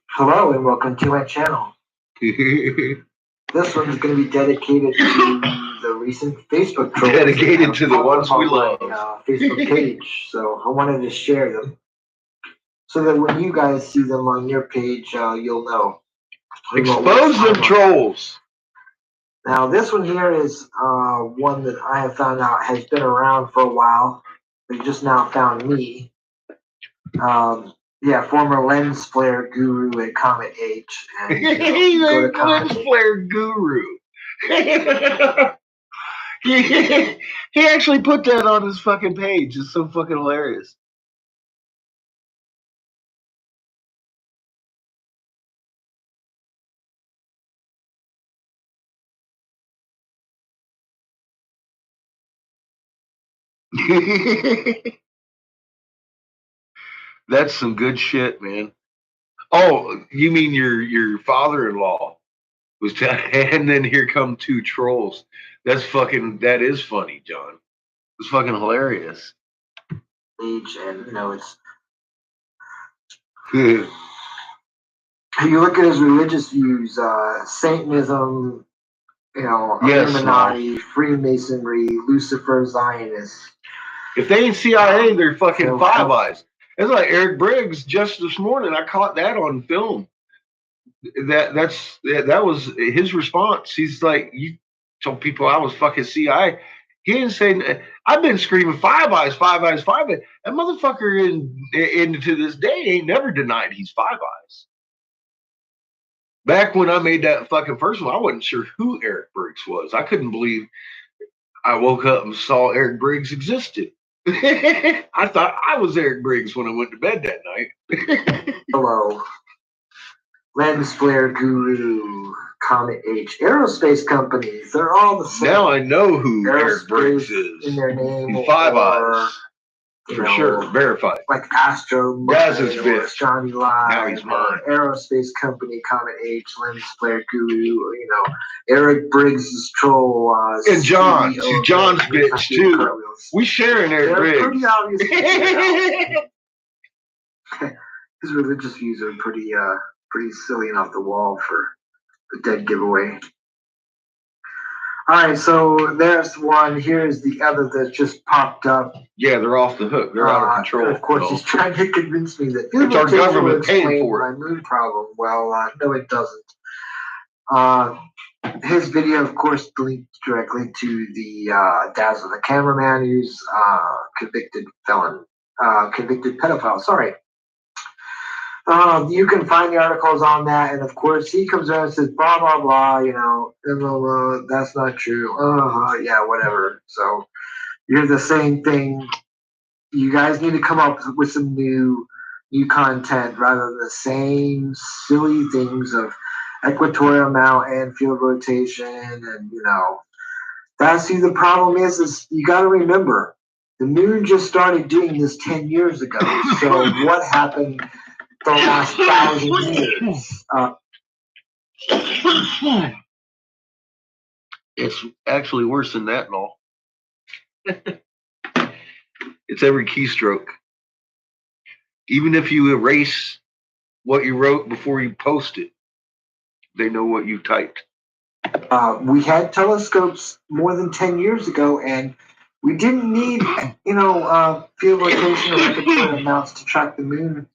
[SPEAKER 1] Hello and welcome to my channel. This one's going to be dedicated to the recent Facebook trolls.
[SPEAKER 2] Dedicated to the ones we love.
[SPEAKER 1] Facebook page, so I wanted to share them. so that when you guys see them on your page, you'll know.
[SPEAKER 2] Expose them trolls.
[SPEAKER 1] Now, this one here is one that I have found out has been around for a while. They just now found me. Yeah, former lens flare guru at Comet H. And,
[SPEAKER 2] He's
[SPEAKER 1] go
[SPEAKER 2] a
[SPEAKER 1] to Comet
[SPEAKER 2] lens
[SPEAKER 1] H.
[SPEAKER 2] flare guru. he actually put that on his fucking page. It's so fucking hilarious. That's some good shit, man. Oh, you mean your father-in-law was and then here come two trolls. That is funny, John. It's fucking hilarious.
[SPEAKER 1] Page, and it's you look at his religious views, Satanism,
[SPEAKER 2] Yes,
[SPEAKER 1] Illuminati, Freemasonry, Lucifer, Zionist.
[SPEAKER 2] If they ain't CIA, they're fucking Five
[SPEAKER 1] so-
[SPEAKER 2] Eyes. It's like Eric Briggs just this morning. I caught that on film. That was his response. He's like, you told people I was fucking CIA. He didn't say. I've been screaming Five Eyes, Five Eyes, Five Eyes. That motherfucker to this day ain't never denied he's Five Eyes. Back when I made that fucking first one, I wasn't sure who Eric Briggs was. I couldn't believe I woke up and saw Eric Briggs existed. I thought I was Eric Briggs when I went to bed that night.
[SPEAKER 1] Hello. Lens flare guru, Comet H, aerospace companies. They're all the same.
[SPEAKER 2] Now I know who Eric Briggs
[SPEAKER 1] in
[SPEAKER 2] is.
[SPEAKER 1] their name.
[SPEAKER 2] He's Five Eyes. For sure. Verified.
[SPEAKER 1] Like Astro,
[SPEAKER 2] That's his bitch.
[SPEAKER 1] Johnny Live.
[SPEAKER 2] Now he's mine.
[SPEAKER 1] Aerospace company, Comet H, lens flare guru. Eric Briggs' troll.
[SPEAKER 2] And John.
[SPEAKER 1] CEO
[SPEAKER 2] She's John's bitch too. We sharing Eric Briggs.
[SPEAKER 1] Pretty obvious. His religious views are pretty silly and off the wall for the dead giveaway. All right, so there's one. Here's the other that just popped up.
[SPEAKER 2] Yeah, they're off the hook. They're out of control.
[SPEAKER 1] Of course, he's trying to convince me that
[SPEAKER 2] it's our government paying for
[SPEAKER 1] it. My moon problem. Well, no, it doesn't. His video, of course, linked directly to the Dazzle, the cameraman who's convicted felon, convicted pedophile. Sorry. You can find the articles on that, and of course, he comes out and says, blah, blah, blah, that's not true. Yeah, whatever. So, you're the same thing. You guys need to come up with some new content rather than the same silly things of equatorial mount and field rotation, and, that's the problem is you got to remember, the moon just started doing this 10 years ago. So, what happened the last 1,000 years?
[SPEAKER 2] It's actually worse than that and all. It's every keystroke. Even if you erase what you wrote before you post it, they know what you typed.
[SPEAKER 1] We had telescopes more than 10 years ago, and we didn't need, field rotation or equatorial mounts to track the moon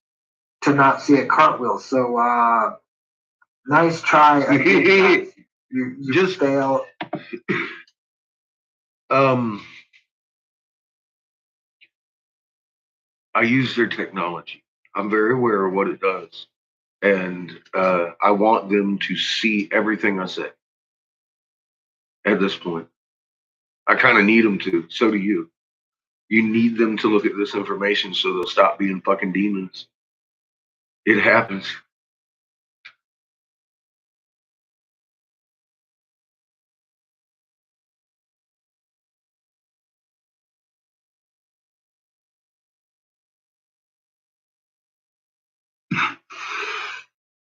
[SPEAKER 1] to not see a cartwheel. So, nice try. Again, you just fail.
[SPEAKER 2] I use their technology. I'm very aware of what it does. And I want them to see everything I say at this point. I kind of need them to. So do you. You need them to look at this information so they'll stop being fucking demons. It happens.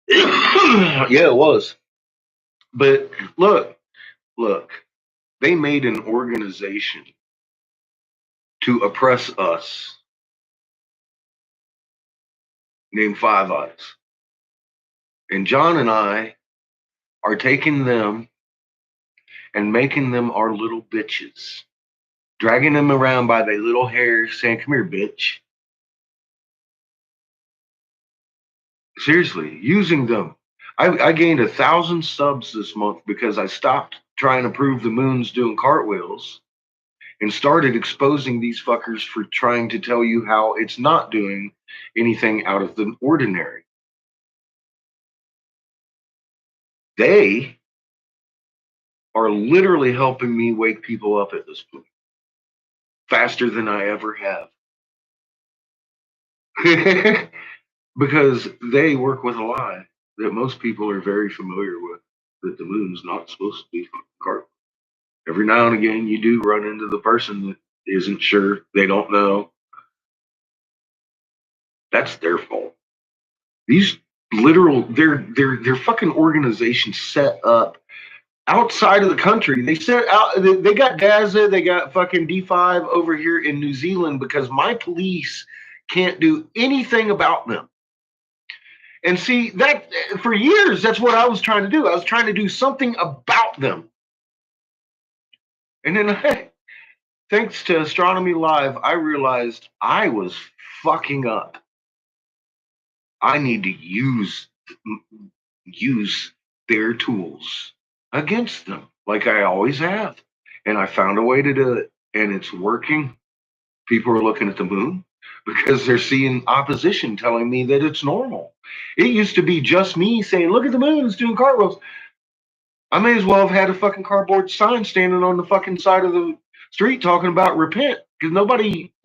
[SPEAKER 2] Yeah, it was. But look, they made an organization to oppress us named Five Eyes. And John and I are taking them and making them our little bitches, dragging them around by their little hair, saying, come here, bitch. Seriously, using them. I gained 1,000 subs this month because I stopped trying to prove the moon's doing cartwheels and started exposing these fuckers for trying to tell you how it's not doing anything out of the ordinary. They are literally helping me wake people up at this point faster than I ever have. Because they work with a lie that most people are very familiar with, that the moon's not supposed to be cartwheels. Every now and again, you do run into the person that isn't sure, they don't know. That's their fault. These literal, they're fucking organizations set up outside of the country. They set out, they got Gaza, they got fucking D5 over here in New Zealand because my police can't do anything about them. And see, that for years, that's what I was trying to do. I was trying to do something about them. And then, thanks to Astronomy Live, I realized I was fucking up. I need to use their tools against them, like I always have. And I found a way to do it, and it's working. People are looking at the moon because they're seeing opposition telling me that it's normal. It used to be just me saying, look at the moon, it's doing cartwheels. I may as well have had a fucking cardboard sign standing on the fucking side of the street talking about repent, because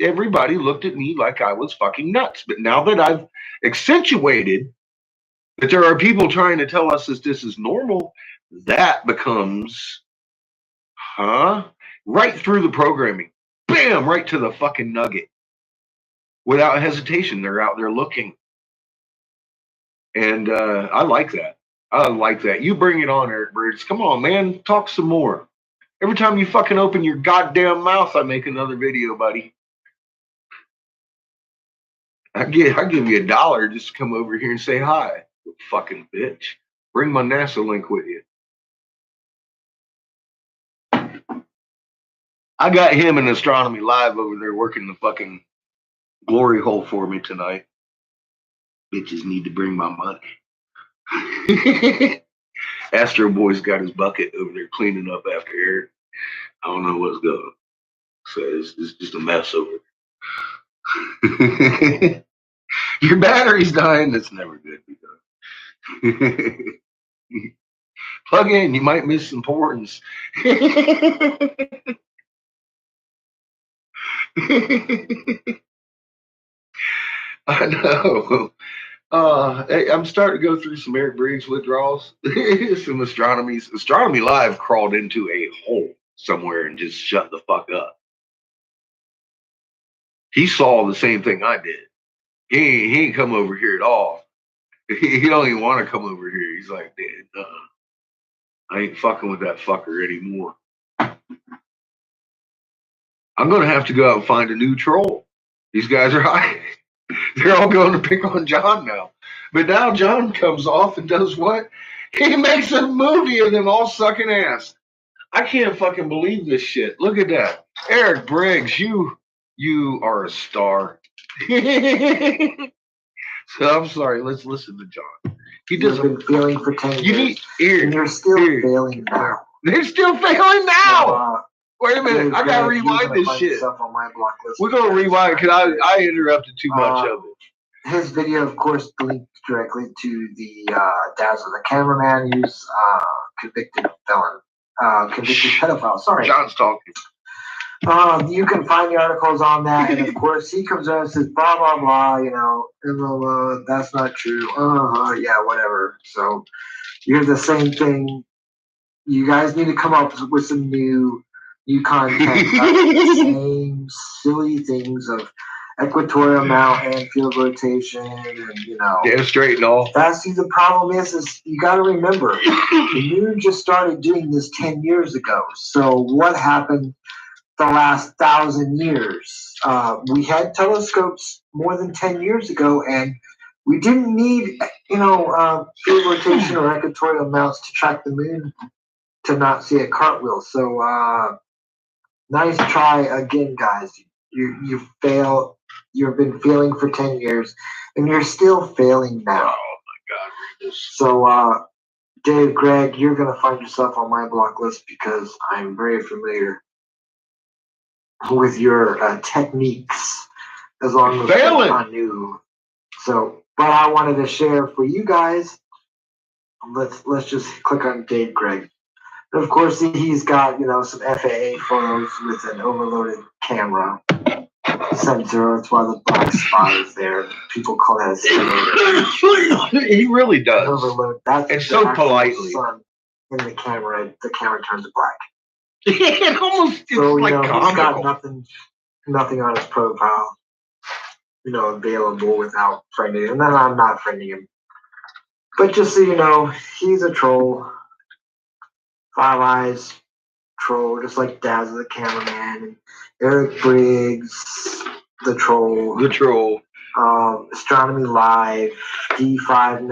[SPEAKER 2] everybody looked at me like I was fucking nuts. But now that I've accentuated that there are people trying to tell us that this is normal, that becomes, right through the programming. Bam, right to the fucking nugget. Without hesitation, they're out there looking. And I like that. I like that. You bring it on, Eric Birds. Come on, man. Talk some more. Every time you fucking open your goddamn mouth, I make another video, buddy. I give you $1 just to come over here and say hi. Fucking bitch. Bring my NASA link with you. I got him in Astronomy Live over there working the fucking glory hole for me tonight. Bitches need to bring my money. Astro Boy's got his bucket over there cleaning up after Eric. I don't know what's going on. So it's just a mess over there. Your battery's dying. That's never good. Plug in. You might miss some portents. I know. I'm starting to go through some Eric Briggs withdrawals. Some Astronomy Live crawled into a hole somewhere and just shut the fuck up. He saw the same thing I did. He ain't come over here at all. He don't even want to come over here. He's like, I ain't fucking with that fucker anymore. I'm gonna have to go out and find a new troll. These guys are high. They're all going to pick on John now. But now John comes off and does what? He makes a movie of them all sucking ass. I can't fucking believe this shit. Look at that. Eric Briggs, you are a star. So I'm sorry. Let's listen to John. He
[SPEAKER 1] You've been failing for 10 years. And you're still failing now.
[SPEAKER 2] They're still failing now. Wait a minute. I gotta rewind this shit. We're gonna rewind because I interrupted too much of it.
[SPEAKER 1] His video, of course, linked directly to the Dazzler, the cameraman who's convicted felon, convicted pedophile. Sorry,
[SPEAKER 2] John's talking.
[SPEAKER 1] You can find the articles on that, and of course, he comes out and says, blah blah blah. You know, that's not true. Yeah, whatever. So you're the same thing. You guys need to come up with some new content. The same silly things of equatorial mount and field rotation, and
[SPEAKER 2] damn straight and all.
[SPEAKER 1] The problem is you got to remember the moon just started doing this 10 years ago. So what happened the last 1,000 years? We had telescopes more than 10 years ago, and we didn't need field rotation or equatorial mounts to track the moon to not see a cartwheel. So nice try again, guys. You failed. You've been failing for 10 years, and you're still failing now.
[SPEAKER 2] Oh
[SPEAKER 1] So, Dave, Greg, you're gonna find yourself on my block list because I'm very familiar with your techniques, as long as they're
[SPEAKER 2] Failing.
[SPEAKER 1] not new. So, but I wanted to share for you guys. Let's just click on Dave Greg. And of course, he's got some FAA photos with an overloaded camera sensor. That's why the black spot is there. People call that a simulator.
[SPEAKER 2] He really does.
[SPEAKER 1] Overload. That's
[SPEAKER 2] And
[SPEAKER 1] the
[SPEAKER 2] so
[SPEAKER 1] actual
[SPEAKER 2] politely.
[SPEAKER 1] sun in the camera. The camera turns black.
[SPEAKER 2] It almost it's
[SPEAKER 1] So
[SPEAKER 2] like
[SPEAKER 1] he's
[SPEAKER 2] comical.
[SPEAKER 1] got nothing on his profile, available without friending him. And I'm not friending him. But just so you know, he's a troll. Five Eyes troll, just like Daz the cameraman, and Eric Briggs, the troll.
[SPEAKER 2] The troll.
[SPEAKER 1] Astronomy Live, D5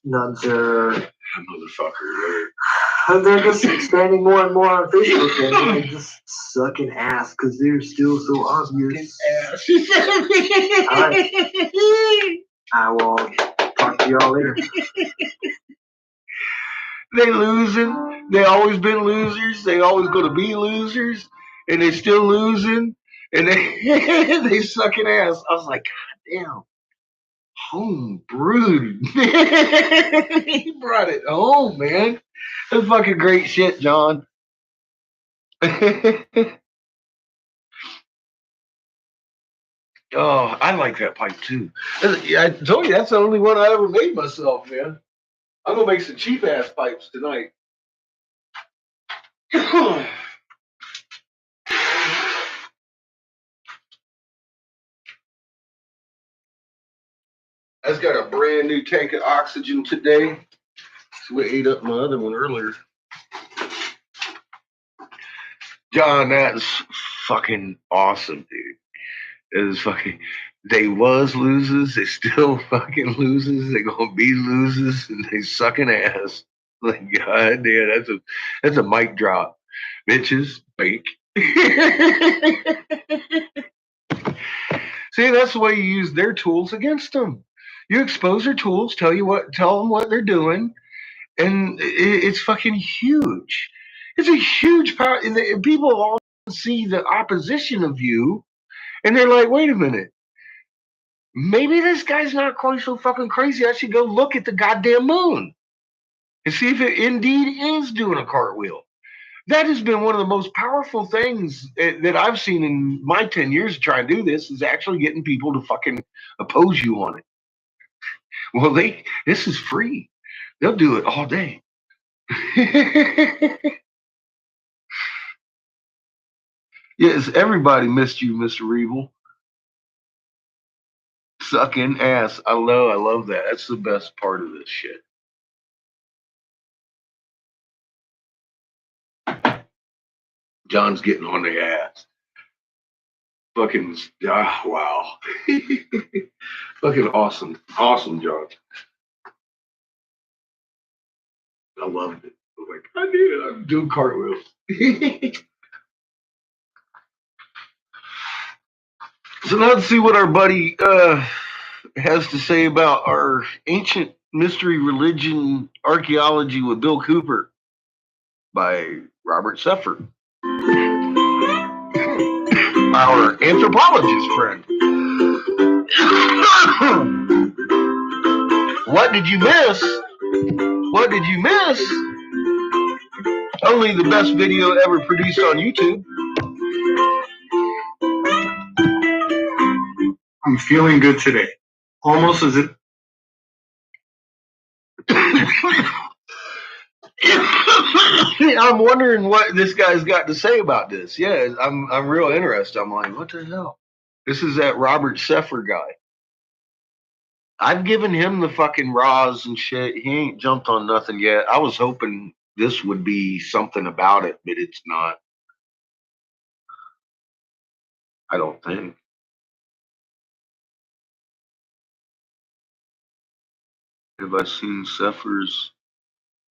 [SPEAKER 1] Nunzer.
[SPEAKER 2] That motherfucker.
[SPEAKER 1] They're just expanding more and more on Facebook, and they're just sucking ass because they're still so obvious. All right. I will talk to y'all later.
[SPEAKER 2] They losing. They always been losers. They always going to be losers, and they still losing. And they they sucking ass. I was like, God damn, home brewed. He brought it home, man. That's fucking great shit, John. Oh, I like that pipe too. I told you that's the only one I ever made myself, man. I'm gonna make some cheap ass pipes tonight. I just got a brand new tank of oxygen today. So we ate up my other one earlier. John, that's fucking awesome, dude. It was fucking. They was losers. They still fucking losers. They gonna be losers, and they sucking ass. Like God damn, that's a mic drop, bitches. Fake. See, that's the way you use their tools against them. You expose their tools, tell them what they're doing, and it's fucking huge. It's a huge power. And people all see the opposition of you, and they're like, "Wait a minute, maybe this guy's not quite so fucking crazy. I should go look at the goddamn moon and see if it indeed is doing a cartwheel." That has been one of the most powerful things that I've seen in my 10 years of trying to do this is actually getting people to fucking oppose you on it. Well, this is free. They'll do it all day. Yes, everybody missed you, Mr. Reeble. Sucking ass. I love that. That's the best part of this shit. John's getting on the ass. Fucking wow. Fucking awesome. Awesome, John. I loved it. I was like, I did it. I'm doing cartwheels. So now let's see what our buddy has to say about our ancient mystery religion archaeology with Bill Cooper by Robert Sefford, our anthropologist friend. What did you miss? What did you miss? Only the best video ever produced on YouTube.
[SPEAKER 5] I'm feeling good today. Almost as if
[SPEAKER 2] I'm wondering what this guy's got to say about this. Yeah, I'm real interested. I'm like, what the hell? This is that Robert Seffer guy. I've given him the fucking raws and shit. He ain't jumped on nothing yet. I was hoping this would be something about it, but it's not. I don't think. Have I seen Seffer's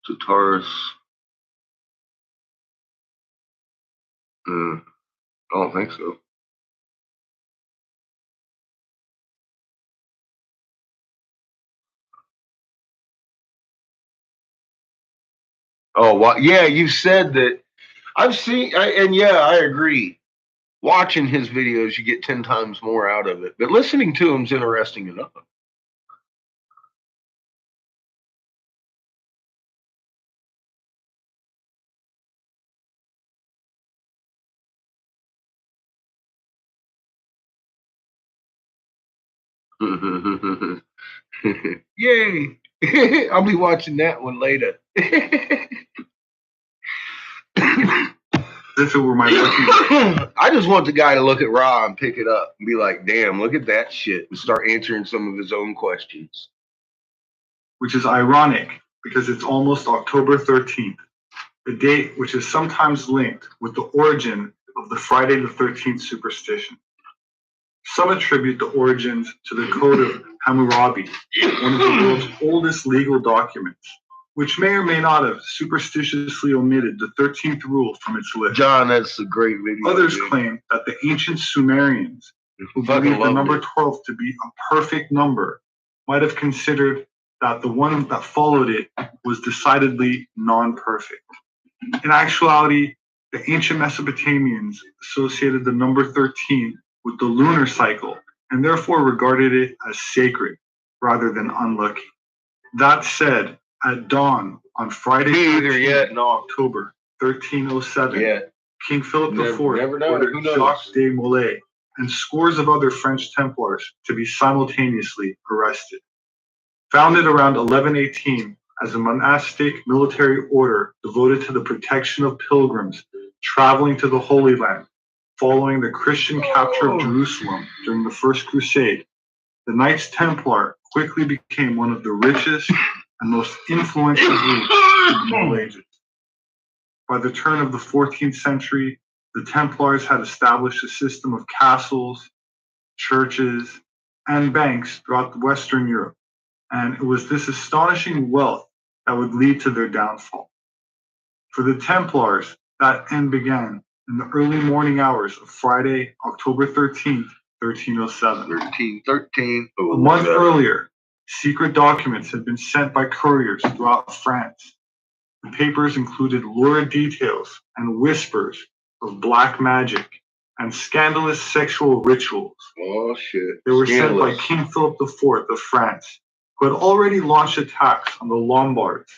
[SPEAKER 2] Tataris? I don't think so. Oh, yeah, you said that. I've seen, and yeah, I agree. Watching his videos, you get 10 times more out of it. But listening to him's interesting enough. Yay! I'll be watching that one later.
[SPEAKER 5] As if it were my lucky.
[SPEAKER 2] I just want the guy to look at Raw and pick it up and be like, damn, look at that shit, and start answering some of his own questions.
[SPEAKER 5] Which is ironic because it's almost October 13th, a date which is sometimes linked with the origin of the Friday the 13th superstition. Some attribute the origins to the Code of Hammurabi, one of the world's oldest legal documents, which may or may not have superstitiously omitted the 13th rule from its list.
[SPEAKER 2] John, that's a great video.
[SPEAKER 5] Others claim that the ancient Sumerians, who believed the number 12 to be a perfect number, might have considered that the one that followed it was decidedly non-perfect. In actuality, the ancient Mesopotamians associated the number 13 with the lunar cycle and therefore regarded it as sacred rather than unlucky. That said, at dawn on Friday, October 1307, King Philip IV ordered Jacques de Molay and scores of other French Templars to be simultaneously arrested. Founded around 1118 as a monastic military order devoted to the protection of pilgrims traveling to the Holy Land following the Christian capture of Jerusalem during the First Crusade, the Knights Templar quickly became one of the richest and most influential groups in the Middle Ages. By the turn of the 14th century, the Templars had established a system of castles, churches, and banks throughout Western Europe, and it was this astonishing wealth that would lead to their downfall. For the Templars, that end began in the early morning hours of Friday, October 13th, 1307.
[SPEAKER 2] 1313.
[SPEAKER 5] A month earlier, secret documents had been sent by couriers throughout France. The papers included lurid details and whispers of black magic and scandalous sexual rituals.
[SPEAKER 2] Oh, shit.
[SPEAKER 5] They were sent by King Philip IV of France, who had already launched attacks on the Lombards,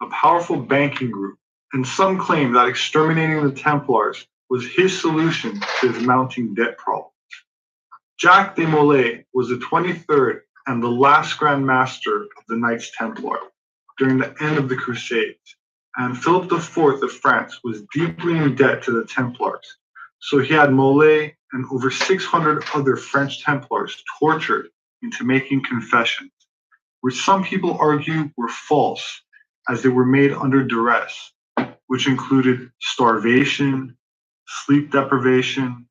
[SPEAKER 5] a powerful banking group, and some claim that exterminating the Templars was his solution to his mounting debt problems. Jacques de Molay was the 23rd and the last Grand Master of the Knights Templar during the end of the Crusades, and Philip IV of France was deeply in debt to the Templars, so he had Molay and over 600 other French Templars tortured into making confessions, which some people argue were false, as they were made under duress, which included starvation, sleep deprivation,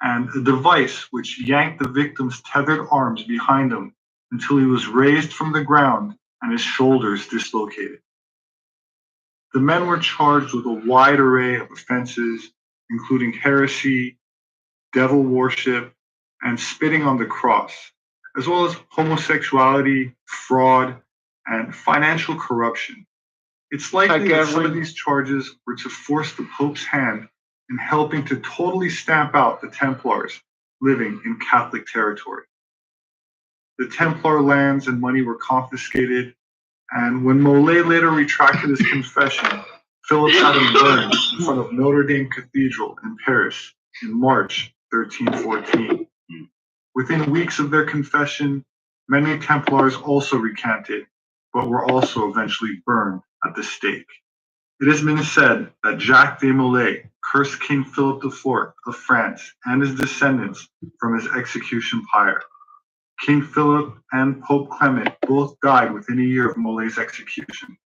[SPEAKER 5] and a device which yanked the victim's tethered arms behind him until he was raised from the ground and his shoulders dislocated. The men were charged with a wide array of offenses, including heresy, devil worship, and spitting on the cross, as well as homosexuality, fraud, and financial corruption. It's likely that some of these charges were to force the Pope's hand in helping to totally stamp out the Templars living in Catholic territory. The Templar lands and money were confiscated, and when Molay later retracted his confession, Philip had him burned in front of Notre Dame Cathedral in Paris in March 1314. Within weeks of their confession, many Templars also recanted, but were also eventually burned at the stake. It has been said that Jacques de Molay cursed King Philip IV of France and his descendants from his execution pyre. King Philip and Pope Clement both died within a year of Molay's execution.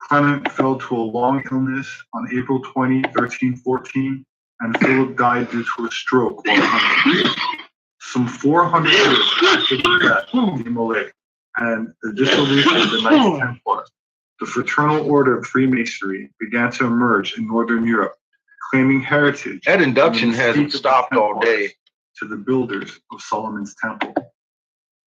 [SPEAKER 5] Clement fell to a long illness on April 20, 1314, and Philip died due to a stroke while hunting. Some 400 years after the death of de Molay and the dissolution of the Knights Templar, the fraternal order of Freemasonry began to emerge in Northern Europe, claiming heritage.
[SPEAKER 2] That induction hasn't stopped all day.
[SPEAKER 5] To the builders of Solomon's Temple.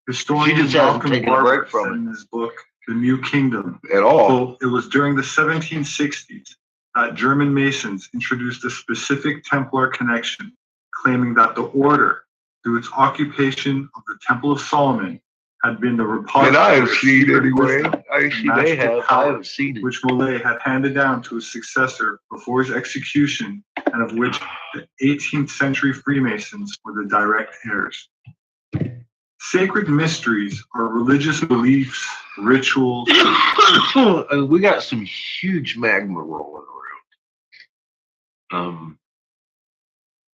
[SPEAKER 5] Historian
[SPEAKER 2] She just hasn't
[SPEAKER 5] Malcolm
[SPEAKER 2] taken a
[SPEAKER 5] Barber
[SPEAKER 2] break from
[SPEAKER 5] said
[SPEAKER 2] it.
[SPEAKER 5] in his book, the New Kingdom.
[SPEAKER 2] at all.
[SPEAKER 5] Quote, it was during the 1760s that German Masons introduced a specific Templar connection, claiming that the order, through its occupation of the Temple of Solomon, had been the
[SPEAKER 2] And
[SPEAKER 5] repository
[SPEAKER 2] I have
[SPEAKER 5] of
[SPEAKER 2] seen
[SPEAKER 5] secret
[SPEAKER 2] anyway.
[SPEAKER 5] wisdom
[SPEAKER 2] I
[SPEAKER 5] and
[SPEAKER 2] see they
[SPEAKER 5] magical
[SPEAKER 2] have. I
[SPEAKER 5] power,
[SPEAKER 2] haven't seen it.
[SPEAKER 5] which Molay had handed down to his successor before his execution, and of which the 18th century Freemasons were the direct heirs. Sacred mysteries are religious beliefs, rituals.
[SPEAKER 2] We got some huge magma rolling around.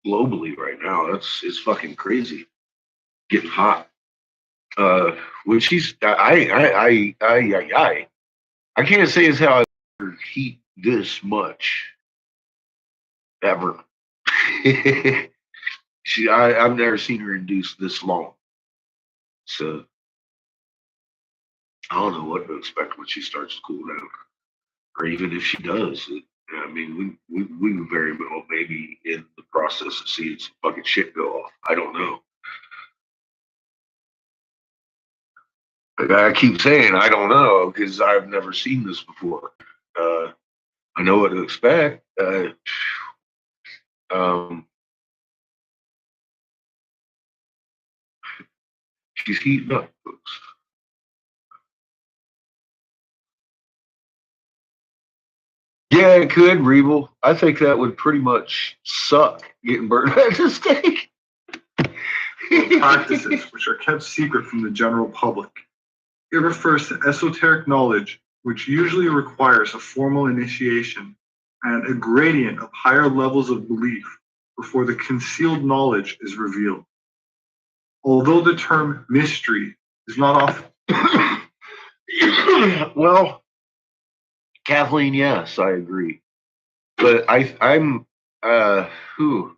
[SPEAKER 2] Globally right now. It's fucking crazy. Getting hot. Which he's I can't say as how I ever heat this much ever. I've never seen her induce this long. So I don't know what to expect when she starts to cool down, or even if she does. I mean, we very well maybe in the process of seeing some fucking shit go off. I don't know. Like I keep saying, I don't know because I've never seen this before. I know what to expect. Um, she's heating up, folks. Yeah, it could, Reeble. I think that would pretty much suck getting burned at the stake.
[SPEAKER 5] Practices which are kept secret from the general public. It refers to esoteric knowledge, which usually requires a formal initiation and a gradient of higher levels of belief before the concealed knowledge is revealed. Although the term mystery is not often.
[SPEAKER 2] Well, Kathleen, yes, I agree. But who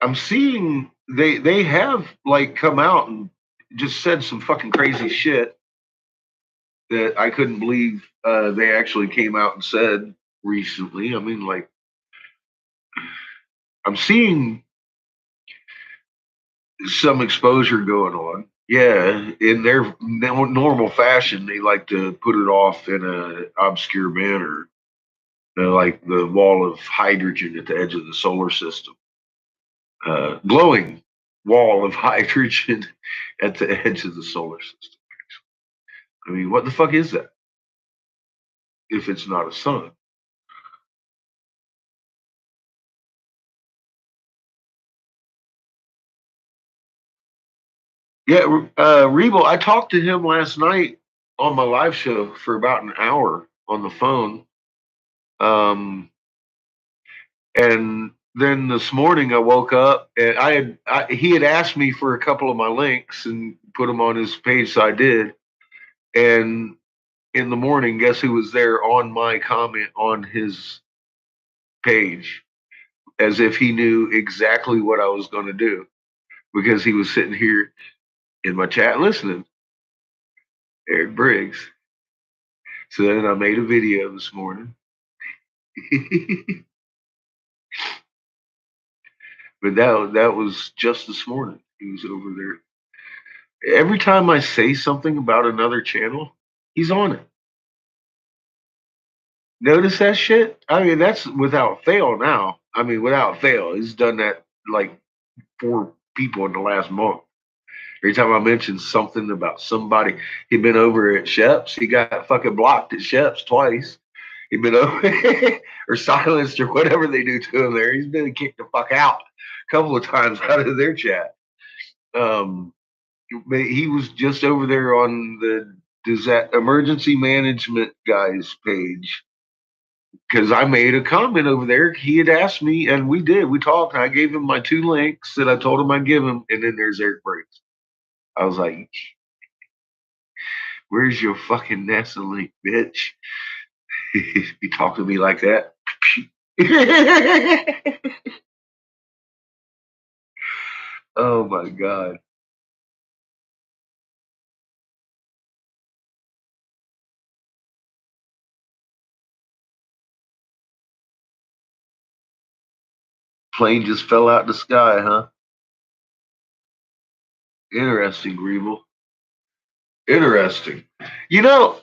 [SPEAKER 2] I'm seeing they have like come out and just said some fucking crazy shit that I couldn't believe they actually came out and said recently. I mean, like I'm seeing some exposure going on. Yeah, in their normal fashion, they like to put it off in a obscure manner, like the wall of hydrogen at the edge of the solar system, glowing wall of hydrogen at the edge of the solar system. I mean, what the fuck is that? If it's not a sun. Yeah, Rebo, I talked to him last night on my live show for about an hour on the phone. And then this morning I woke up and he had asked me for a couple of my links and put them on his page, so I did. And in the morning, guess who was there on my comment on his page, as if he knew exactly what I was going to do, because he was sitting here in my chat listening. Eric Briggs. So then I made a video this morning. But that was just this morning. He was over there. Every time I say something about another channel, he's on it. Notice that shit? I mean, that's without fail now. I mean, without fail. He's done that like 4 people in the last month. Every time I mention something about somebody, he'd been over at Shep's. He got fucking blocked at Shep's twice. He'd been over or silenced or whatever they do to him there. He's been kicked the fuck out a couple of times out of their chat. He was just over there on the emergency management guy's page because I made a comment over there. He had asked me, and we did. We talked. And I gave him my 2 links that I told him I'd give him, and then there's Eric Briggs. I was like, "Where's your fucking NASA link, bitch?" He talked to me like that. Oh my god. Plane just fell out the sky, huh? Interesting, Griebel. Interesting. You know,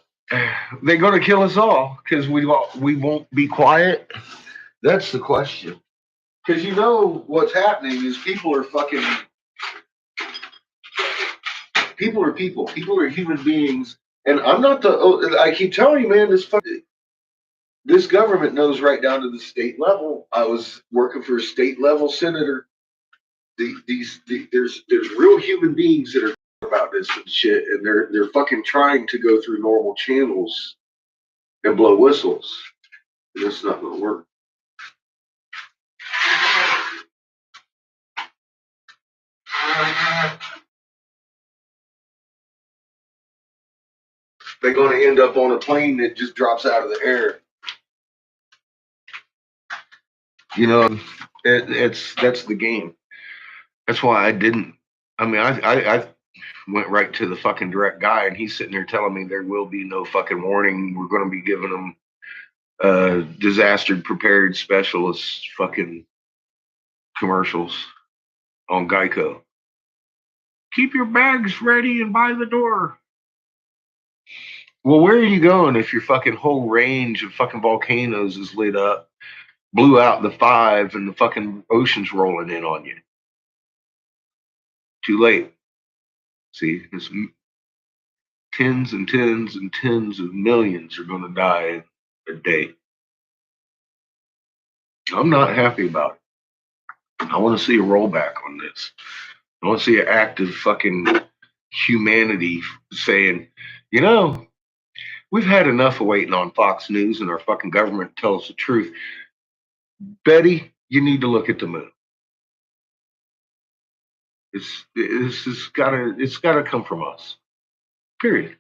[SPEAKER 2] they're going to kill us all because we won't be quiet. That's the question. Because you know what's happening is people are people. People are human beings. And I'm not I keep telling you, man, this government knows right down to the state level. I was working for a state level senator. There's real human beings that are about this and shit, and they're fucking trying to go through normal channels and blow whistles. And it's not going to work. They're going to end up on a plane that just drops out of the air. You know, that's the game. That's why I didn't. I mean, I went right to the fucking direct guy, and he's sitting there telling me there will be no fucking warning. We're going to be giving them disaster prepared specialists fucking commercials on Geico. Keep your bags ready and by the door. Well, where are you going if your fucking whole range of fucking volcanoes is lit up, blew out the five, and the fucking ocean's rolling in on you? Too late. See, it's tens and tens and tens of millions are going to die a day. I'm not happy about it. I want to see a rollback on this. I want to see an act of fucking humanity saying, you know, we've had enough of waiting on Fox News and our fucking government to tell us the truth. Betty, you need to look at the moon. It's gotta come from us. Period.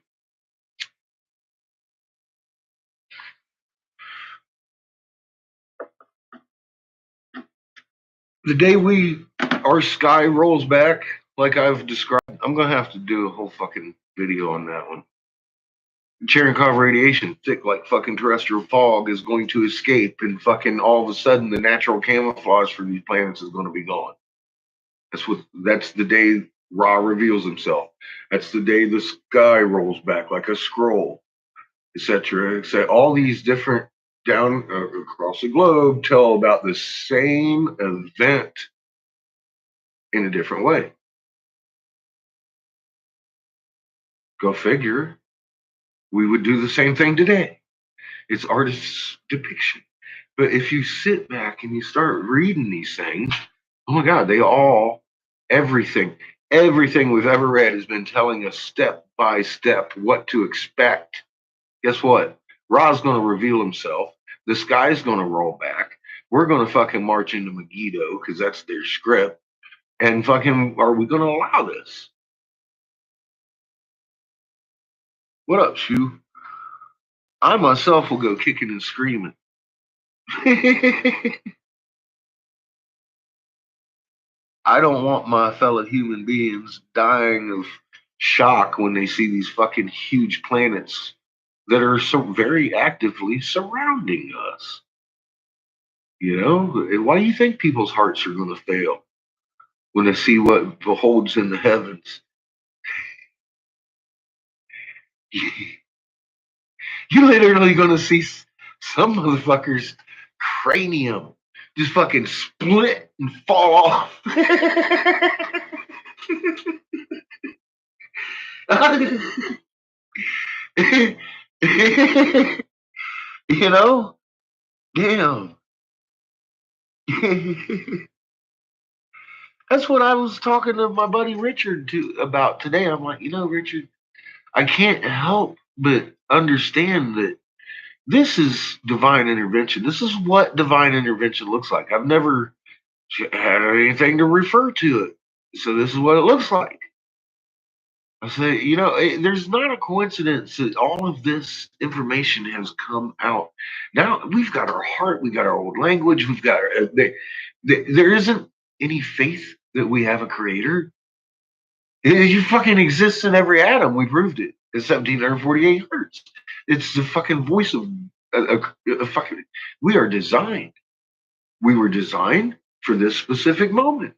[SPEAKER 2] The day our sky rolls back, like I've described, I'm gonna have to do a whole fucking video on that one. Cherenkov radiation, thick like fucking terrestrial fog, is going to escape, and fucking all of a sudden the natural camouflage for these planets is going to be gone. That's the day Ra reveals himself. That's the day the sky rolls back like a scroll, etc. All these different down across the globe tell about the same event in a different way. Go figure. We would do the same thing today. It's artist's depiction. But if you sit back and you start reading these things, oh my God, everything we've ever read has been telling us step by step what to expect. Guess what? Ra's going to reveal himself. The sky's going to roll back. We're going to fucking march into Megiddo because that's their script. And fucking, are we going to allow this? What up, Shu? I myself will go kicking and screaming. I don't want my fellow human beings dying of shock when they see these fucking huge planets that are so very actively surrounding us. You know, why do you think people's hearts are going to fail when they see what beholds in the heavens? You're literally going to see some motherfuckers' cranium just fucking split and fall off. You know? Damn. That's what I was talking to my buddy Richard about today. I'm like, Richard, I can't help but understand that this is divine intervention. This is what divine intervention looks like. I've never had anything to refer to it. So this is what it looks like. I say, there's not a coincidence that all of this information has come out. Now we've got our heart, we got our old language, we've got there isn't any faith that we have a creator. You fucking exists in every atom. We proved it at 1748 hertz. It's the fucking voice of a fucking. We are designed. We were designed for this specific moment.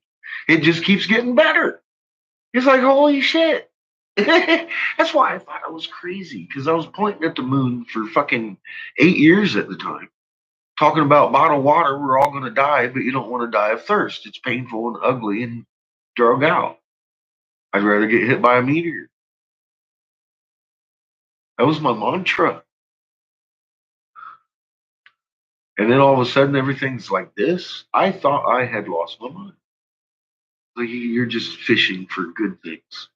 [SPEAKER 2] It just keeps getting better. It's like, holy shit. That's why I thought I was crazy, because I was pointing at the moon for fucking 8 years at the time, talking about bottled water. We're all going to die, but you don't want to die of thirst. It's painful and ugly and drug out. I'd rather get hit by a meteor. That was my mantra. And then all of a sudden, everything's like this. I thought I had lost my mind. Like, you're just fishing for good things.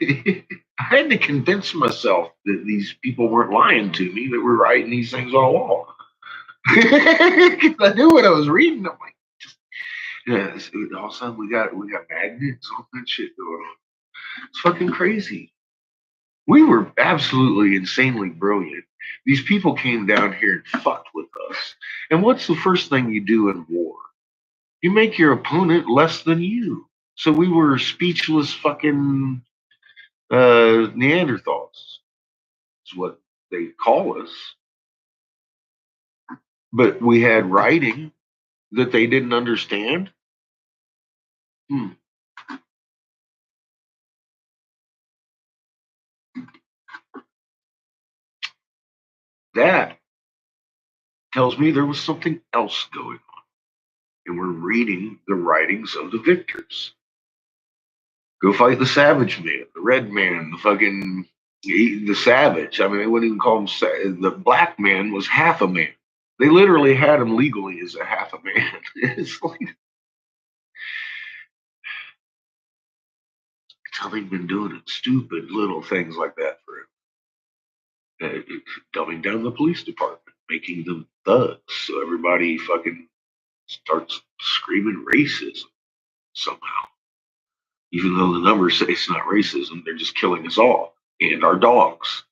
[SPEAKER 2] I had to convince myself that these people weren't lying to me, that were writing these things on a wall. I knew what I was reading. I'm like, yeah, all of a sudden we got magnets, all that shit going on. It's fucking crazy. We were absolutely insanely brilliant. These people came down here and fucked with us. And what's the first thing you do in war? You make your opponent less than you. So we were speechless fucking Neanderthals, is what they call us. But we had writing that they didn't understand. Hmm. That tells me there was something else going on. And we're reading the writings of the victors. Go fight the savage man, the red man, the savage. I mean, they wouldn't even call him the black man was half a man. They literally had him legally as a half a man. It's like, it's how they've been doing it. Stupid little things like that for him. Dumbing down the police department, making them thugs, so everybody fucking starts screaming racism somehow. Even though the numbers say it's not racism, they're just killing us all and our dogs.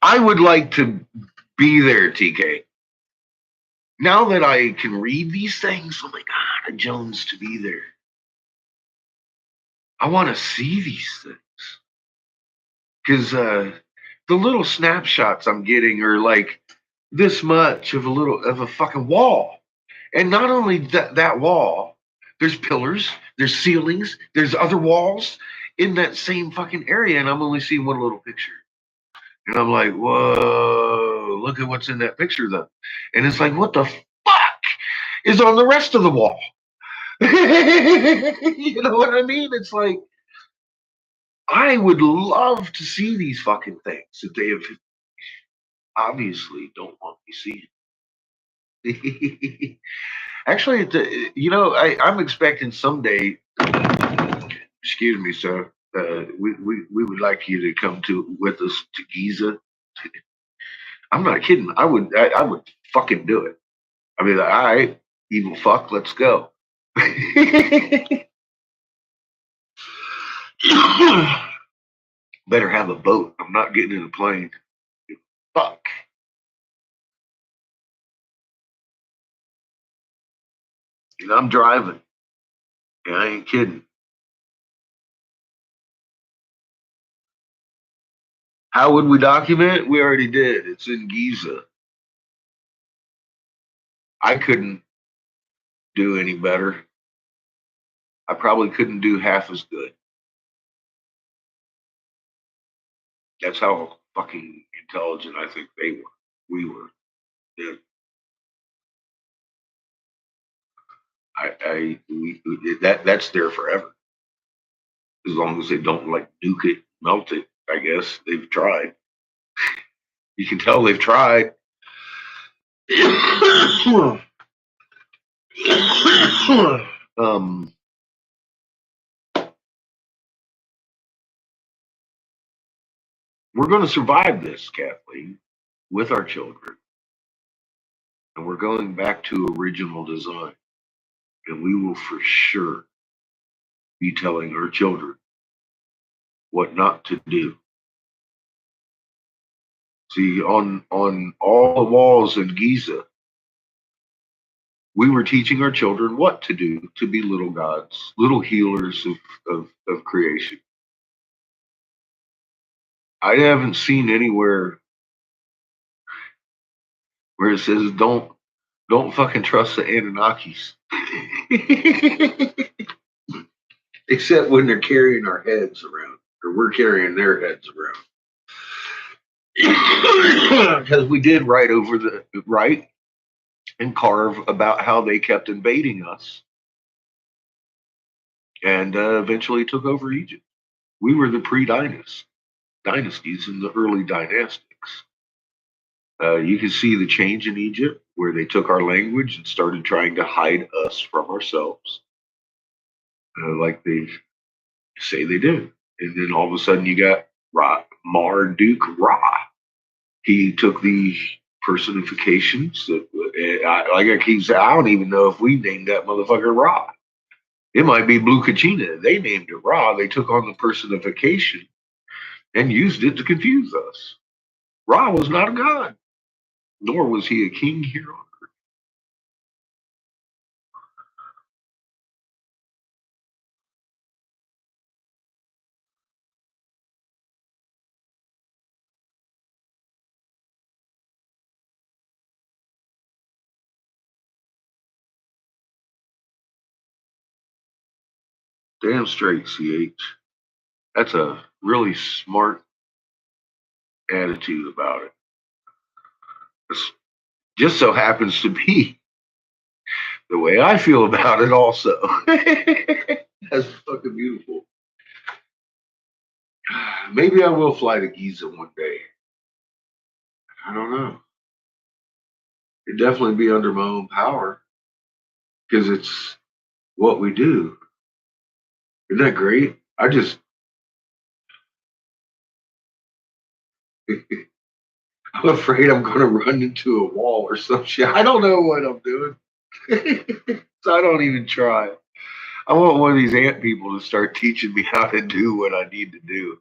[SPEAKER 2] I would like to be there, TK. Now that I can read these things, oh my God, I Jones to be there. I want to see these things. Because the little snapshots I'm getting are like this much of a fucking wall. And not only that wall, there's pillars, there's ceilings, there's other walls in that same fucking area, and I'm only seeing one little picture. And I'm like, whoa, look at what's in that picture though. And it's like, what the fuck is on the rest of the wall? You know what I mean? It's like, I would love to see these fucking things that they have obviously don't want me seeing. Actually, I'm expecting someday. Excuse me, sir. We would like you to come with us to Giza. I'm not kidding. I would fucking do it. I mean, all right, evil fuck, let's go. Better have a boat. I'm not getting in a plane. Fuck. And I'm driving. And I ain't kidding. How would we document it? We already did. It's in Giza. I couldn't do any better. I probably couldn't do half as good. That's how fucking intelligent I think they were. We were. Yeah. That's there forever. As long as they don't like nuke it, melt it. I guess they've tried. You can tell they've tried. um, we're going to survive this, Kathleen, with our children, and we're going back to original design, and we will for sure be telling our children what not to do. See, on all the walls in Giza, we were teaching our children what to do to be little gods, little healers of creation. I haven't seen anywhere where it says don't fucking trust the Anunnakis. Except when they're carrying our heads around, or we're carrying their heads around. Because we did write and carve about how they kept invading us and eventually took over Egypt. We were the dynasties in the early dynastics. You can see the change in Egypt where they took our language and started trying to hide us from ourselves, like they say they did. And then all of a sudden you got Marduk Ra. He took the personifications that, like I keep saying, I don't even know if we named that motherfucker Ra. It might be Blue Kachina. They named it Ra. They took on the personification and used it to confuse us. Ra was not a god, nor was he a king here on earth. Damn straight, CH. That's a really smart attitude about it. It just so happens to be the way I feel about it, also. That's fucking beautiful. Maybe I will fly to Giza one day. I don't know. It'd definitely be under my own power because it's what we do. Isn't that great? I'm afraid I'm going to run into a wall or some shit. I don't know what I'm doing. So I don't even try. I want one of these ant people to start teaching me how to do what I need to do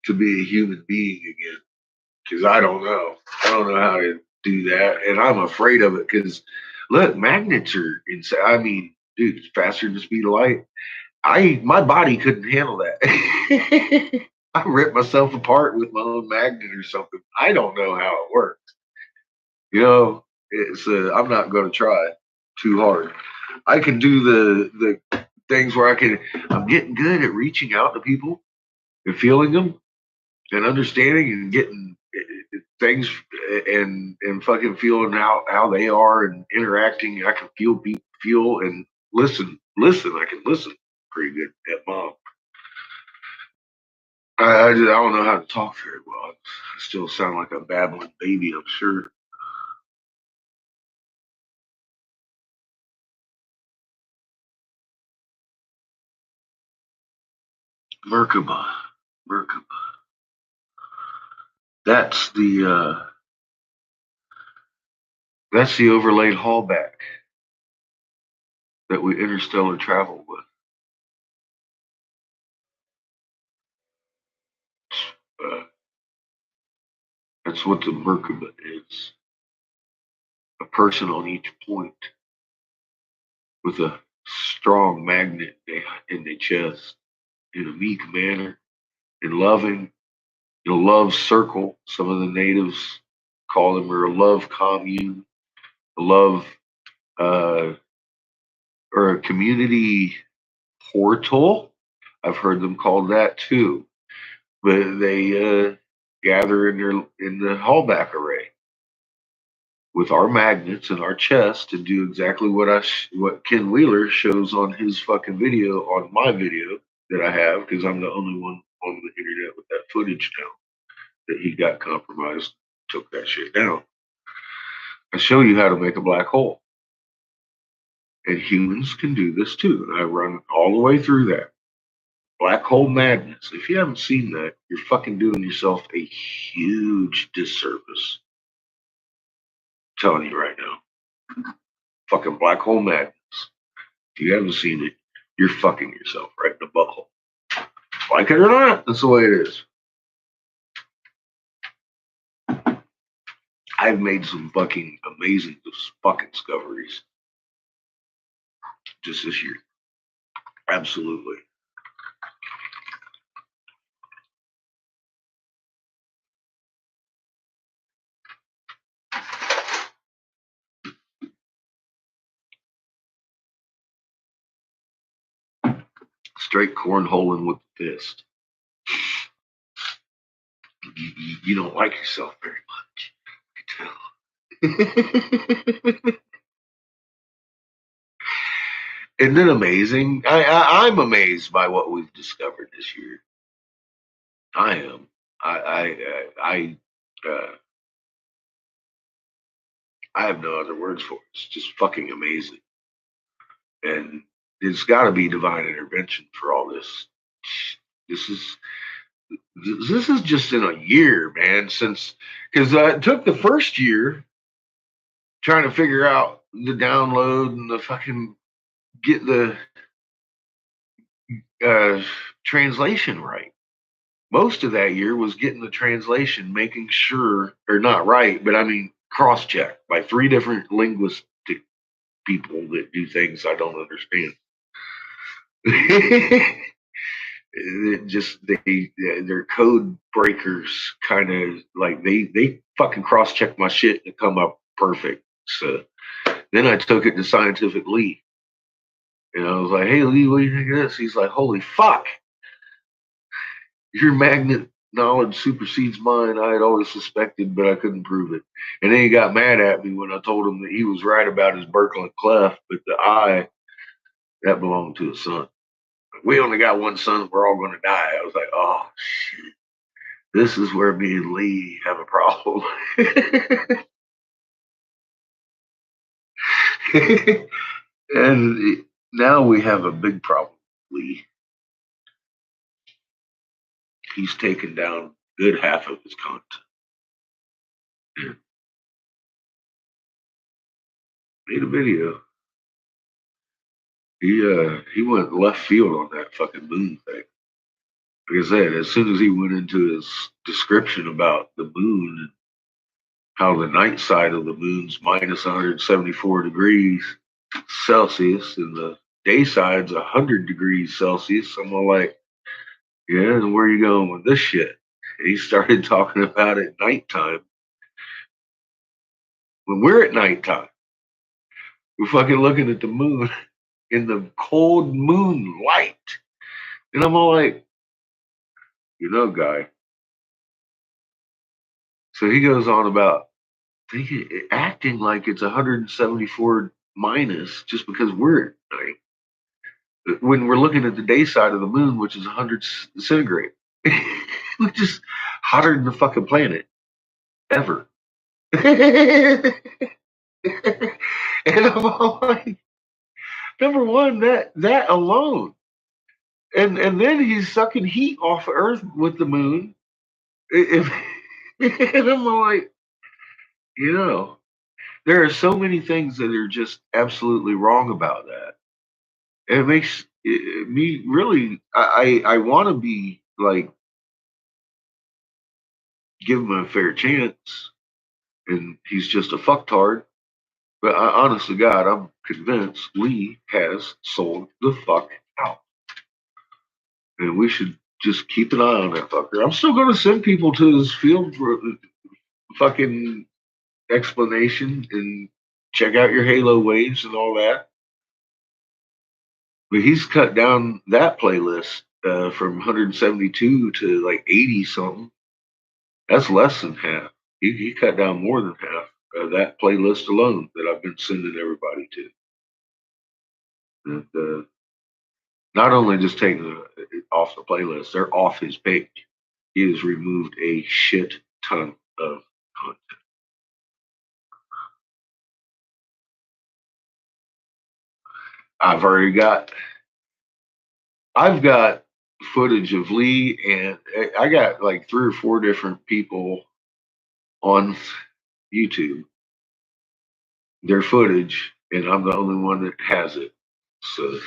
[SPEAKER 2] to be a human being again. Because I don't know. I don't know how to do that. And I'm afraid of it because, look, magnets are insane. I mean, dude, it's faster than the speed of light. My body couldn't handle that. I ripped myself apart with my own magnet or something. I don't know how it works. You know, it's I'm not going to try too hard. I can do the things where I'm getting good at reaching out to people and feeling them and understanding and getting things and fucking feeling how they are and interacting. I can feel and listen. I can listen pretty good at mom. I don't know how to talk very well. I still sound like a babbling baby, I'm sure. Merkaba. Merkaba. That's the overlaid hallback that we interstellar travel with. Uh, that's what the Merkaba is. A person on each point with a strong magnet in their chest in a meek manner and loving. A love circle. Some of the natives call them, or a love commune, a love uh, or a community portal. I've heard them called that too. But they gather in the hallback array with our magnets in our chest and do exactly what Ken Wheeler shows on his fucking video on my video that I have because I'm the only one on the internet with that footage now that he got compromised, took that shit down. I show you how to make a black hole. And humans can do this too. And I run all the way through that. Black hole madness. If you haven't seen that, you're fucking doing yourself a huge disservice. I'm telling you right now. Fucking black hole madness. If you haven't seen it, you're fucking yourself right in the butthole. Like it or not, that's the way it is. I've made some fucking amazing fucking discoveries just this year. Absolutely. Straight cornholing with the fist. You don't like yourself very much. I can tell. Isn't it amazing? I'm amazed by what we've discovered this year. I am. Uh, I have no other words for it. It's just fucking amazing. And it's got to be divine intervention for all this. This is this is just in a year, man. Since because it took the first year trying to figure out the download and the fucking get the uh, translation right. Most of that year was getting the translation, making sure, or not right, but I mean cross check by 3 different linguistic people that do things I don't understand. It just they're code breakers, kind of like they fucking cross check my shit to come up perfect. So then I took it to Scientific Lee, and I was like, "Hey Lee, what do you think of this?" He's like, "Holy fuck, your magnet knowledge supersedes mine. I had always suspected, but I couldn't prove it." And then he got mad at me when I told him that he was right about his Birkeland clef, but the I that belonged to his son. We only got one son. We're all going to die. I was like, oh shit. This is where me and Lee have a problem. And now we have a big problem, Lee. He's taken down a good half of his content. Yeah. Made a video. He went left field on that fucking moon thing. Like I said, as soon as he went into his description about the moon and how the night side of the moon's minus 174 degrees Celsius and the day side's 100 degrees Celsius, I'm all like, yeah, and where are you going with this shit? And he started talking about it nighttime. When we're at nighttime, we're fucking looking at the moon in the cold moonlight. And I'm all like, guy. So he goes on about acting like it's 174 minus just because we're at night. When we're looking at the day side of the moon, which is 100 centigrade, which is hotter than the fucking planet ever. And I'm all like, number one, that alone, and then he's sucking heat off of Earth with the moon. And I'm all like, there are so many things that are just absolutely wrong about that. It makes me really. I want to be like give him a fair chance, and he's just a fucktard. But honest to God, I'm convinced Lee has sold the fuck out, and we should just keep an eye on that fucker. I'm still going to send people to his field for fucking explanation and check out your Halo waves and all that. But he's cut down that playlist from 172 to like 80 something. That's less than half. He cut down more than half that playlist alone that I've been sending everybody to. And not only just taking it off the playlist, they're off his page. He has removed a shit ton of content. I've got footage of Lee, and I got like 3 or 4 different people on YouTube, their footage, and I'm the only one that has it. So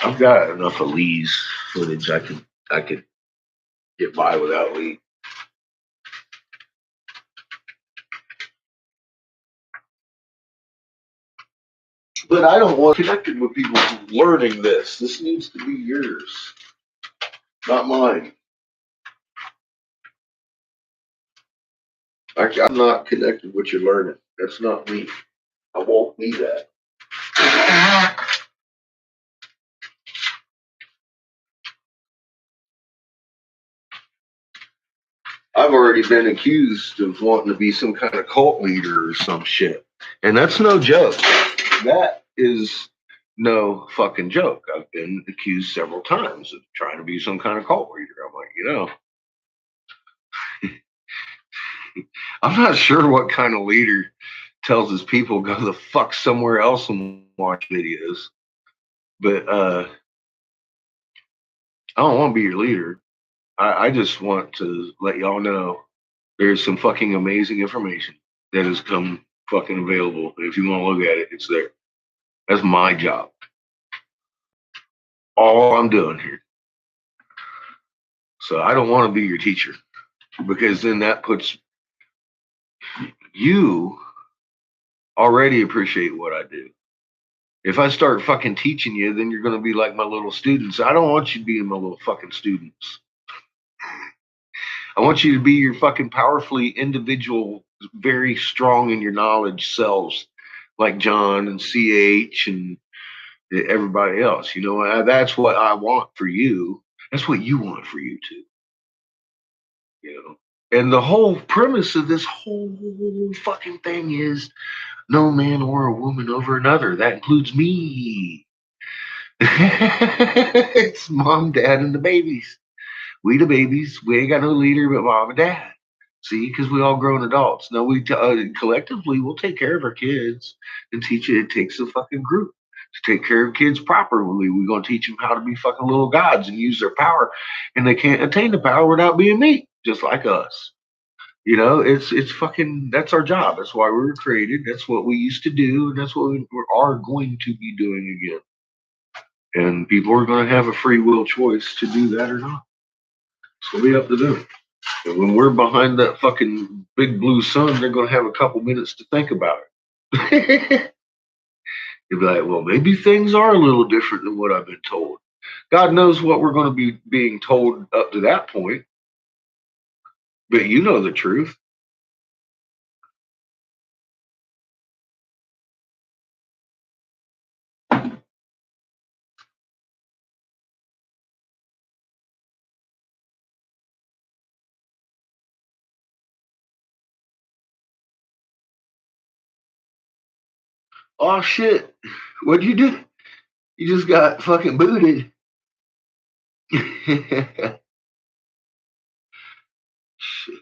[SPEAKER 2] I've got enough of Lee's footage. I could get by without Lee. But I don't want connected with people learning this. This needs to be yours, not mine. I'm not connected with your learning. That's not me. I won't be that. I've already been accused of wanting to be some kind of cult leader or some shit. And that's no joke. That is no fucking joke. I've been accused several times of trying to be some kind of cult leader. I'm like, I'm not sure what kind of leader tells his people go the fuck somewhere else and watch videos. But I don't want to be your leader. I just want to let y'all know there's some fucking amazing information that has come fucking available. If you want to look at it, it's there. That's my job. All I'm doing here. So I don't want to be your teacher because then that puts you already appreciate what I do. If I start fucking teaching you, then you're going to be like my little students. I don't want you being my little fucking students. I want you to be your fucking powerfully individual, very strong in your knowledge selves, like John and CH and everybody else. That's what I want for you. That's what you want for you too. And the whole premise of this whole fucking thing is no man or a woman over another. That includes me. It's mom, dad, and the babies. We the babies. We ain't got no leader but mom and dad. See, because we all grown adults. Now we collectively we'll take care of our kids and teach it. It takes a fucking group to take care of kids properly. We're gonna teach them how to be fucking little gods and use their power, and they can't attain the power without being meek, just like us. It's fucking. That's our job. That's why we were created. That's what we used to do, and that's what we are going to be doing again. And people are going to have a free will choice to do that or not. So it'll be up to them. And when we're behind that fucking big blue sun, they're going to have a couple minutes to think about it. You'll be like, well, maybe things are a little different than what I've been told. God knows what we're going to be being told up to that point. But you know the truth. Oh shit. What'd you do? You just got fucking booted. Shit.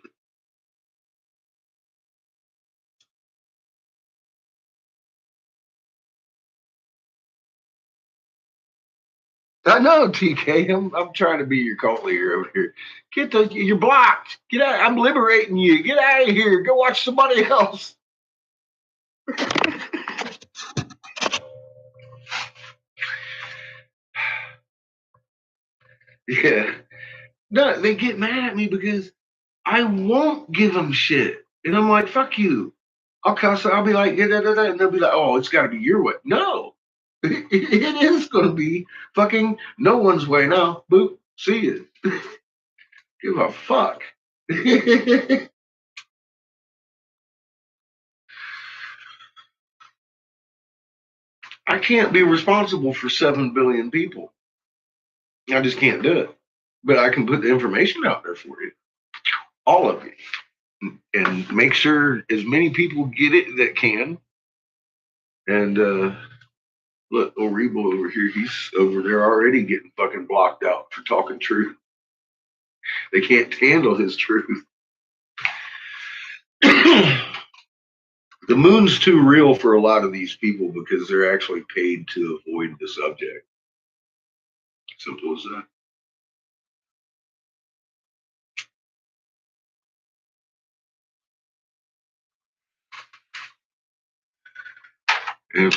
[SPEAKER 2] I know, TK. I'm trying to be your cult leader over here. You're blocked. Get out. I'm liberating you. Get out of here. Go watch somebody else. Yeah. No, they get mad at me because I won't give them shit. And I'm like, fuck you. I'll cuss. I'll be like, yeah, and they'll be like, oh, it's got to be your way. No, it is going to be fucking no one's way now. Boop. See you. Give a fuck. I can't be responsible for 7 billion people. I just can't do it. But I can put the information out there for you. All of it. And make sure as many people get it that can. And look, Oribo over here, he's over there already getting fucking blocked out for talking truth. They can't handle his truth. The moon's too real for a lot of these people because they're actually paid to avoid the subject. Simple as that. And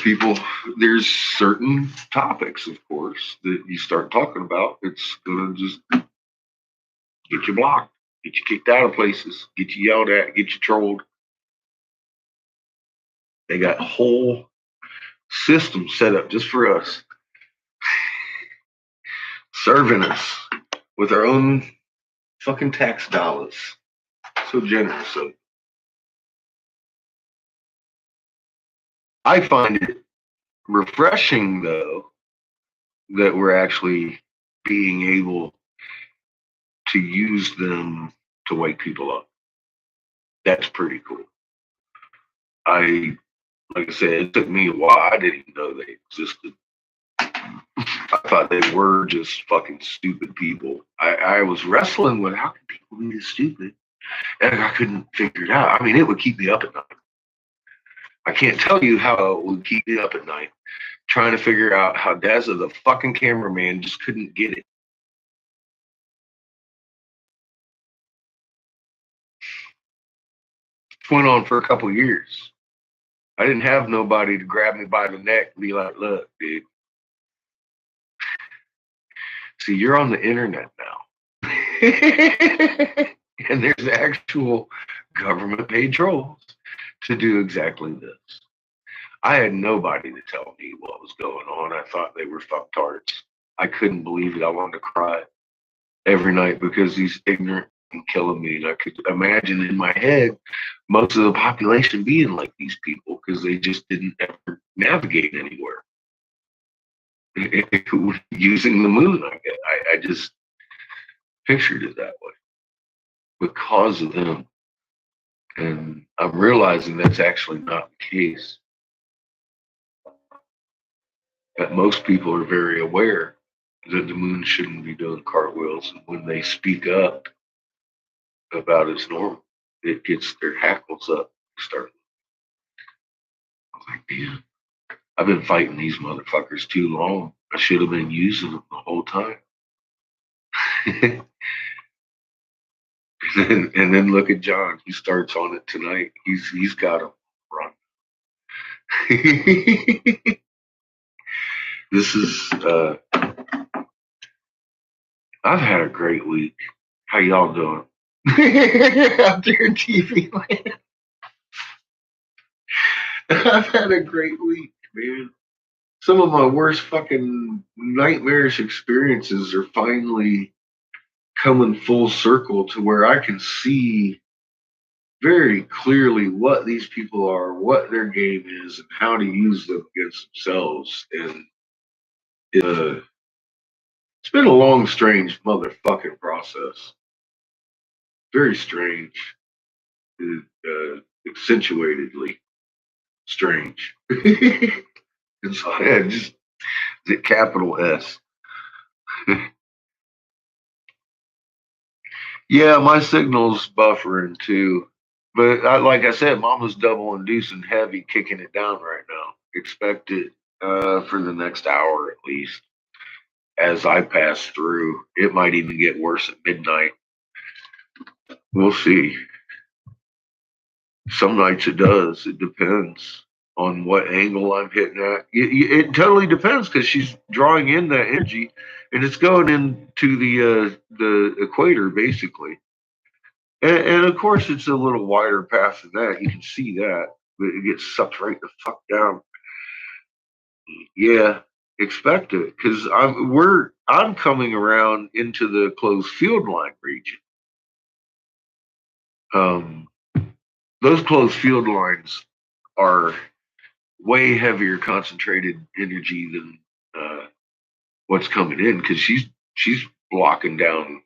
[SPEAKER 2] there's certain topics, of course, that you start talking about, it's going to just get you blocked, get you kicked out of places, get you yelled at, get you trolled. They got whole systems set up just for us, serving us with our own fucking tax dollars. So generous. So I find it refreshing, though, that we're actually being able to use them to wake people up. That's pretty cool. Like I said, it took me a while. I didn't even know they existed. I thought they were just fucking stupid people. I was wrestling with how can people be this stupid? And I couldn't figure it out. I mean, it would keep me up at night. I can't tell you how it would keep me up at night trying to figure out how Dazza, the fucking cameraman, just couldn't get it. It went on for a couple years. I didn't have nobody to grab me by the neck and be like, look, dude. See, you're on the internet now. And there's actual government paid trolls to do exactly this. I had nobody to tell me what was going on. I thought they were fucktards. I couldn't believe it. I wanted to cry every night because he's ignorant and killing me. And I could imagine in my head most of the population being like these people because they just didn't ever navigate anywhere. Using the moon, I just pictured it that way because of them. And I'm realizing that's actually not the case. That most people are very aware that the moon shouldn't be doing cartwheels. And when they speak up about it's normal, it gets their hackles up. Start. I'm like, damn, I've been fighting these motherfuckers too long. I should have been using them the whole time. And then look at John. He starts on it tonight. He's got to run. This is I've had a great week. How y'all doing? Out there in TV land. I've had a great week, man. Some of my worst fucking nightmarish experiences are finally coming full circle to where I can see very clearly what these people are, what their game is, and how to use them against themselves. And it's been a long, strange motherfucking process. Very strange, accentuatedly strange. And so, yeah, just the capital S. Yeah, my signal's buffering too. But like I said, Mama's double inducing heavy, kicking it down right now. Expect it for the next hour at least. As I pass through, it might even get worse at midnight. We'll see. Some nights it does. It depends on what angle I'm hitting at. It totally depends because she's drawing in that energy, and it's going into the equator basically. And of course, it's a little wider path than that. You can see that, but it gets sucked right the fuck down. Yeah, expect it because I'm coming around into the closed field line region. Um, those closed field lines are way heavier concentrated energy than what's coming in because she's blocking down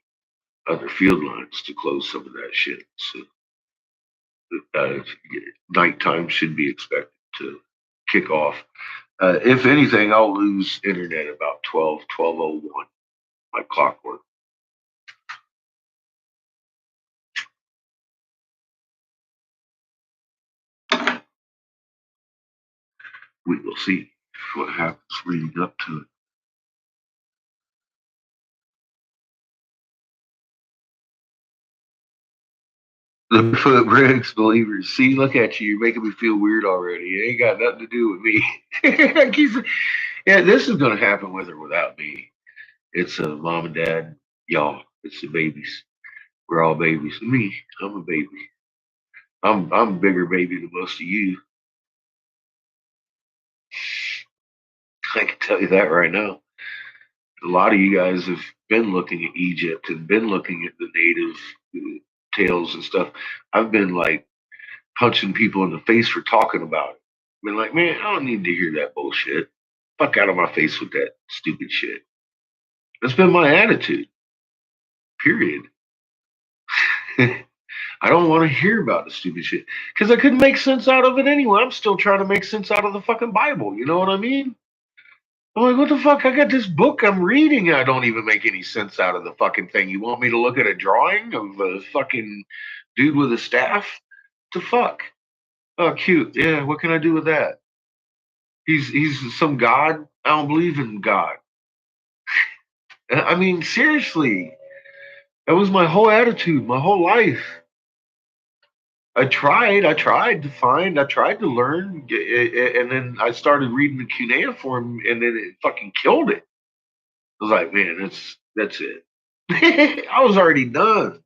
[SPEAKER 2] other field lines to close some of that shit. So nighttime should be expected to kick off. If anything, I'll lose internet about 12:01, like clockwork. We will see what happens leading up to it. The foot breaks, believers. See, look at you. You're making me feel weird already. It ain't got nothing to do with me. Yeah, this is going to happen with or without me. It's mom and dad, y'all. It's the babies. We're all babies. Me, I'm a baby. I'm a bigger baby than most of you. I can tell you that right now. A lot of you guys have been looking at Egypt and been looking at the native tales and stuff. I've been like punching people in the face for talking about it. Been like, man, I don't need to hear that bullshit. Fuck out of my face with that stupid shit. That's been my attitude. Period. I don't want to hear about the stupid shit because I couldn't make sense out of it anyway. I'm still trying to make sense out of the fucking Bible. You know what I mean? I'm like, what the fuck? I got this book I'm reading. I don't even make any sense out of the fucking thing. You want me to look at a drawing of a fucking dude with a staff? What the fuck? Oh, cute. Yeah, what can I do with that? He's some god. I don't believe in God. I mean, seriously, that was my whole attitude, my whole life. I tried to learn, and then I started reading the cuneiform, and then it fucking killed it. I was like, man, that's it. I was already done.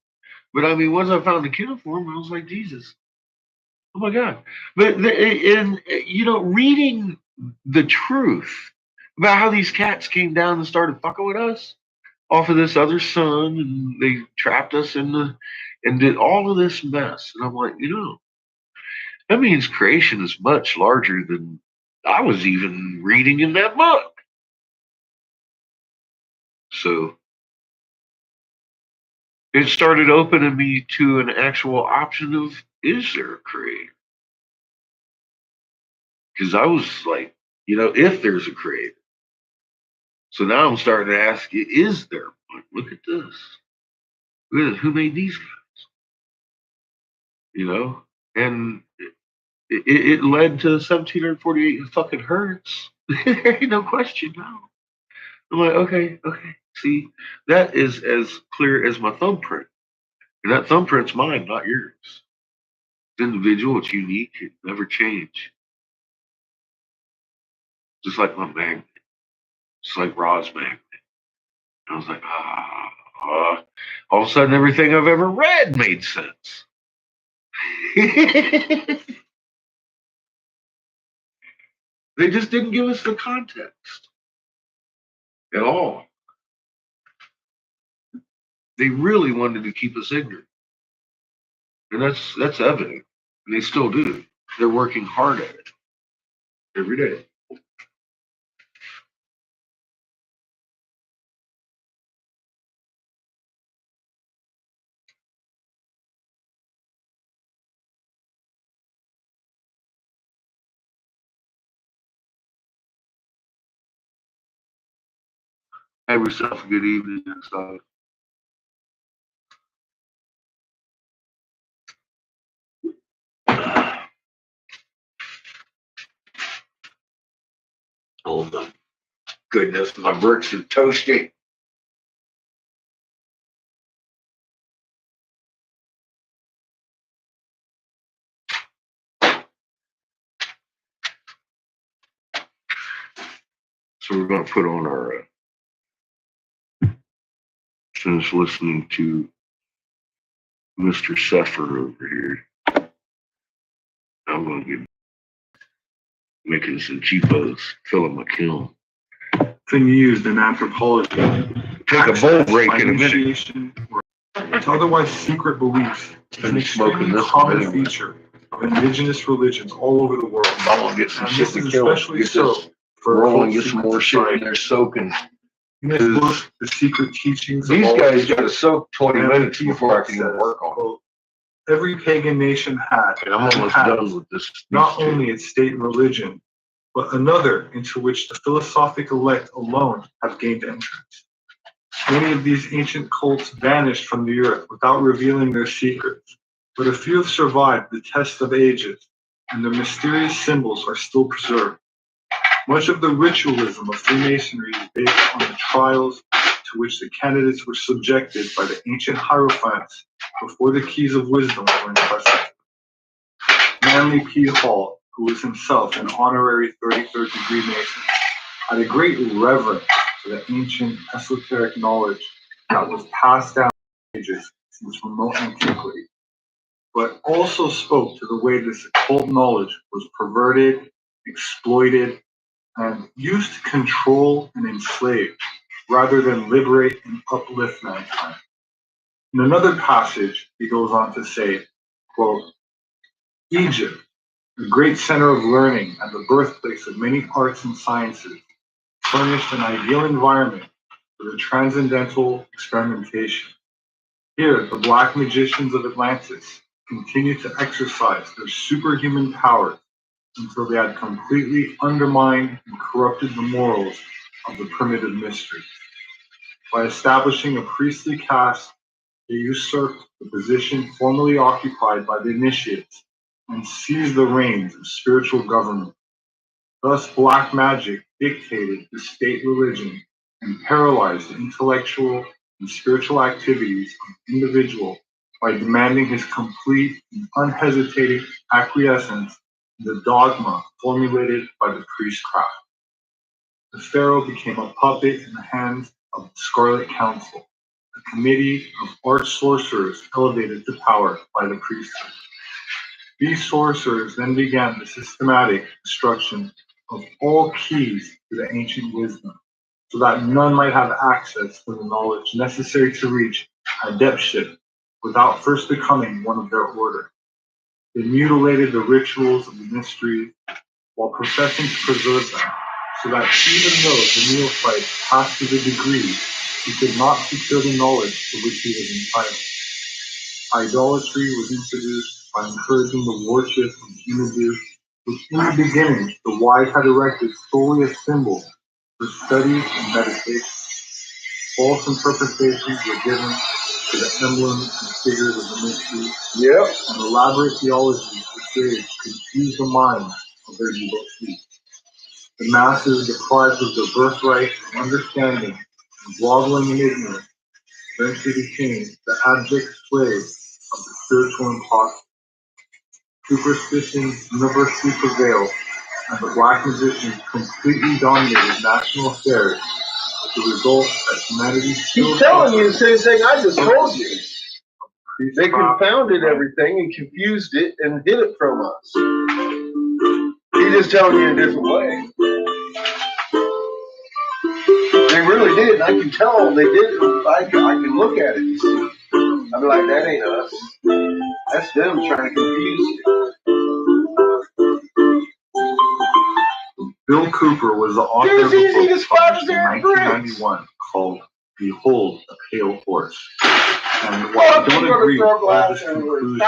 [SPEAKER 2] But I mean, once I found the cuneiform, I was like, Jesus, oh my God. But and reading the truth about how these cats came down and started fucking with us off of this other sun, and they trapped us in the and did all of this mess. And I'm like, that means creation is much larger than I was even reading in that book. So it started opening me to an actual option of, is there a creator? Because I was like, if there's a creator. So now I'm starting to ask, is there one? Look at this. Who made these guys? And it led to 1748 and fucking hurts. There ain't no question now. I'm like, okay. See, that is as clear as my thumbprint. And that thumbprint's mine, not yours. It's individual, it's unique, it never change. Just like my magnet. Just like Ra's magnet. I was like, all of a sudden everything I've ever read made sense. They just didn't give us the context at all. They really wanted to keep us ignorant. And that's evident. And they still do. They're working hard at it every day. Have yourself a good evening and stuff. Oh my goodness, my bricks are toasty. So we're going to put on our, finish listening to Mr. Seffer over here. I'm going to get making some cheapos, filling my kiln.
[SPEAKER 5] Thing used in anthropology.
[SPEAKER 2] Take a bowl break in a minute.
[SPEAKER 5] Initiation or otherwise secret beliefs is an extremely common feature of indigenous religions all over the world.
[SPEAKER 2] I'm going to get some shit to kill.
[SPEAKER 5] Especially so for
[SPEAKER 2] rolling, get some more shit in there soaking.
[SPEAKER 5] In this book, The Secret Teachings
[SPEAKER 2] these
[SPEAKER 5] of
[SPEAKER 2] guys got to soak 20 minutes before I can even work on it.
[SPEAKER 5] Every pagan nation had,
[SPEAKER 2] and I'm almost done with this.
[SPEAKER 5] Not only its state and religion, but another into which the philosophic elect alone have gained entrance. Many of these ancient cults vanished from the earth without revealing their secrets, but a few have survived the test of ages, and their mysterious symbols are still preserved. Much of the ritualism of Freemasonry is based on the trials to which the candidates were subjected by the ancient Hierophants before the keys of wisdom were entrusted. Manly P. Hall, who was himself an honorary 33rd degree Mason, had a great reverence for the ancient esoteric knowledge that was passed down for ages since remote antiquity, but also spoke to the way this occult knowledge was perverted, exploited, and used to control and enslave rather than liberate and uplift mankind. In another passage, he goes on to say, quote, Egypt, the great center of learning and the birthplace of many arts and sciences, furnished an ideal environment for the transcendental experimentation. Here, the black magicians of Atlantis continued to exercise their superhuman powers until they had completely undermined and corrupted the morals of the primitive mystery. By establishing a priestly caste, they usurped the position formerly occupied by the initiates and seized the reins of spiritual government. Thus, black magic dictated the state religion and paralyzed the intellectual and spiritual activities of the individual by demanding his complete and unhesitating acquiescence in the dogma formulated by the priestcraft. The pharaoh became a puppet in the hands of the Scarlet Council, a committee of arch-sorcerers elevated to power by the priesthood. These sorcerers then began the systematic destruction of all keys to the ancient wisdom, so that none might have access to the knowledge necessary to reach adeptship without first becoming one of their order. They mutilated the rituals of the mysteries while professing to preserve them, so that even though the neophyte passed to the degree, he could not secure the knowledge to which he was entitled. Idolatry was introduced by encouraging the worship of images, which in the beginning the wise had erected solely as symbols for study and meditation. False interpretations were given to the emblems and figures of the mystery, and elaborate theologies were created to confuse the minds of their devotees. The masses, deprived of their birthright of understanding and groveling in ignorance, eventually became the abject slaves of the spiritual imposter. Superstition universally prevailed, and the black magicians completely dominated national affairs, with the result that humanity still
[SPEAKER 2] Keep telling you the same thing I just told you. They confounded everything and confused it and hid it from us. He just telling you a different way. They really did. I can tell they did. I can look at it and see. I'll be like, that ain't us. That's them trying to confuse you.
[SPEAKER 5] Bill Cooper was the author of a book published in 1991 called Behold a Pale Horse. And while I don't agree with all this conclusion,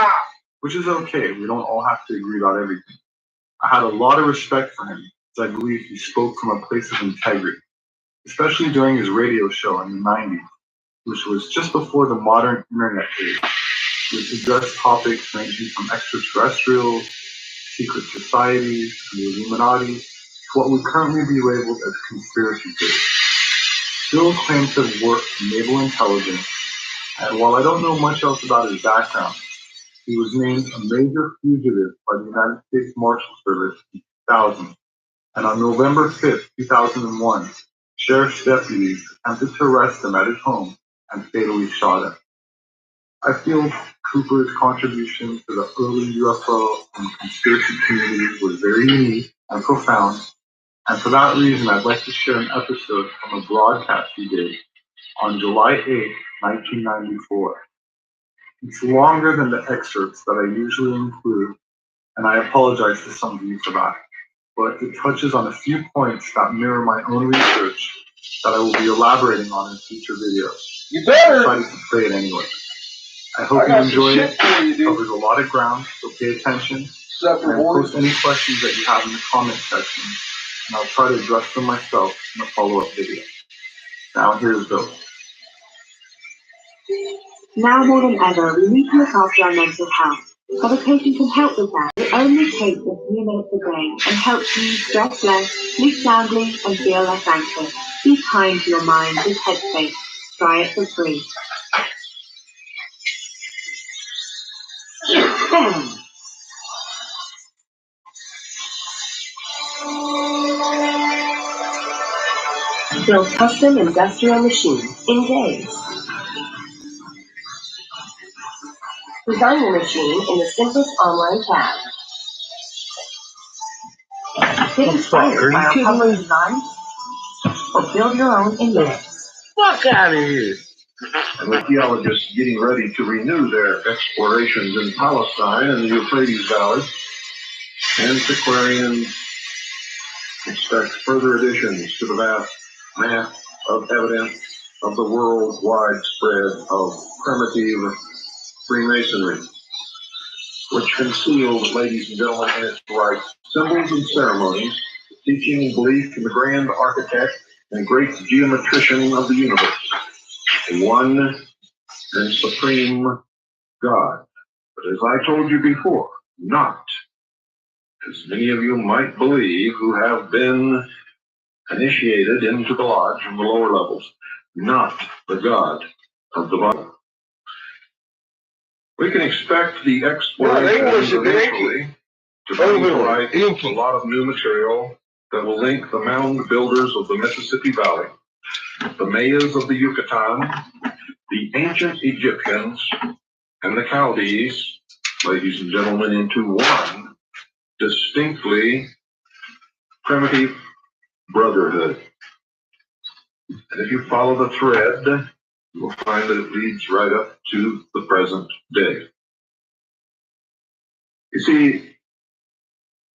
[SPEAKER 5] which is okay, we don't all have to agree about everything, I had a lot of respect for him, as I believe he spoke from a place of integrity, especially during his radio show in the 90s, which was just before the modern internet age, which addressed topics ranging from extraterrestrials, secret societies, and the Illuminati, to what would currently be labeled as conspiracy theories. Bill claims to have worked in naval intelligence, and while I don't know much else about his background, he was named a major fugitive by the United States Marshal Service in 2000, and on November 5th, 2001, sheriff's deputies attempted to arrest him at his home and fatally shot him. I feel Cooper's contribution to the early UFO and conspiracy community was very unique and profound, and for that reason I'd like to share an episode from a broadcast he did on July 8, 1994. It's longer than the excerpts that I usually include, and I apologize to some of you for that, but it touches on a few points that mirror my own research that I will be elaborating on in future videos.
[SPEAKER 2] You better!
[SPEAKER 5] I decided to play it anyway. I hope you enjoy it. It covers a lot of ground, so pay attention. And post any questions that you have in the comment section, and I'll try to address them myself in a follow-up video. Now, here's Bill.
[SPEAKER 6] Now more than ever, we need to look after our mental health. Meditation can help with that. It only takes a few minutes a day and helps you stress less, sleep soundly, and feel less anxious. Be kind to your mind with Headspace. Try it for free. Build custom industrial machines in days. Design your machine in the simplest online tab. Get inspired by our public designs or build your own in minutes.
[SPEAKER 2] Fuck out of here.
[SPEAKER 7] And archaeologists getting ready to renew their explorations in Palestine and the Euphrates Valley. Antiquarians expect further additions to the vast mass of evidence of the worldwide spread of primitive Freemasonry, which concealed, ladies and gentlemen, in its rites, symbols and ceremonies, teaching and belief in the grand architect and great geometrician of the universe, the one and supreme God. But as I told you before, not, as many of you might believe who have been initiated into the lodge from the lower levels, not the God of the Bible. We can expect the exploration eventually to bring to light a lot of new material that will link the mound builders of the Mississippi Valley, the Mayas of the Yucatan, the ancient Egyptians, and the Chaldees, ladies and gentlemen, into one distinctly primitive brotherhood. And if you follow the thread, you will find that it leads right up to the present day. You see,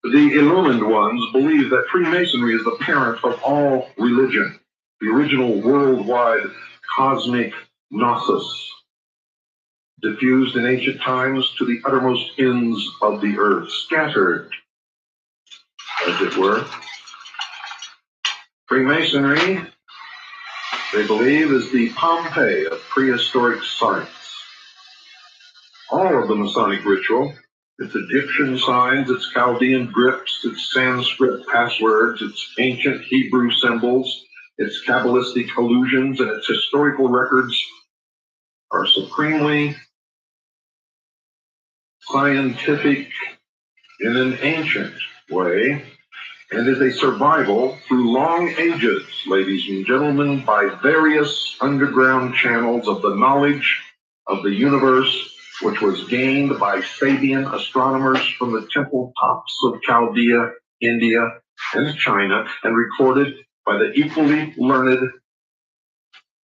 [SPEAKER 7] the illumined ones believe that Freemasonry is the parent of all religion, the original worldwide cosmic gnosis, diffused in ancient times to the uttermost ends of the earth, scattered, as it were. Freemasonry, they believe, is the Pompeii of prehistoric science. All of the Masonic ritual, its Egyptian signs, its Chaldean grips, its Sanskrit passwords, its ancient Hebrew symbols, its Kabbalistic allusions, and its historical records are supremely scientific in an ancient way, and is a survival through long ages, ladies and gentlemen, by various underground channels of the knowledge of the universe, which was gained by Sabian astronomers from the temple tops of Chaldea, India, and China, and recorded by the equally learned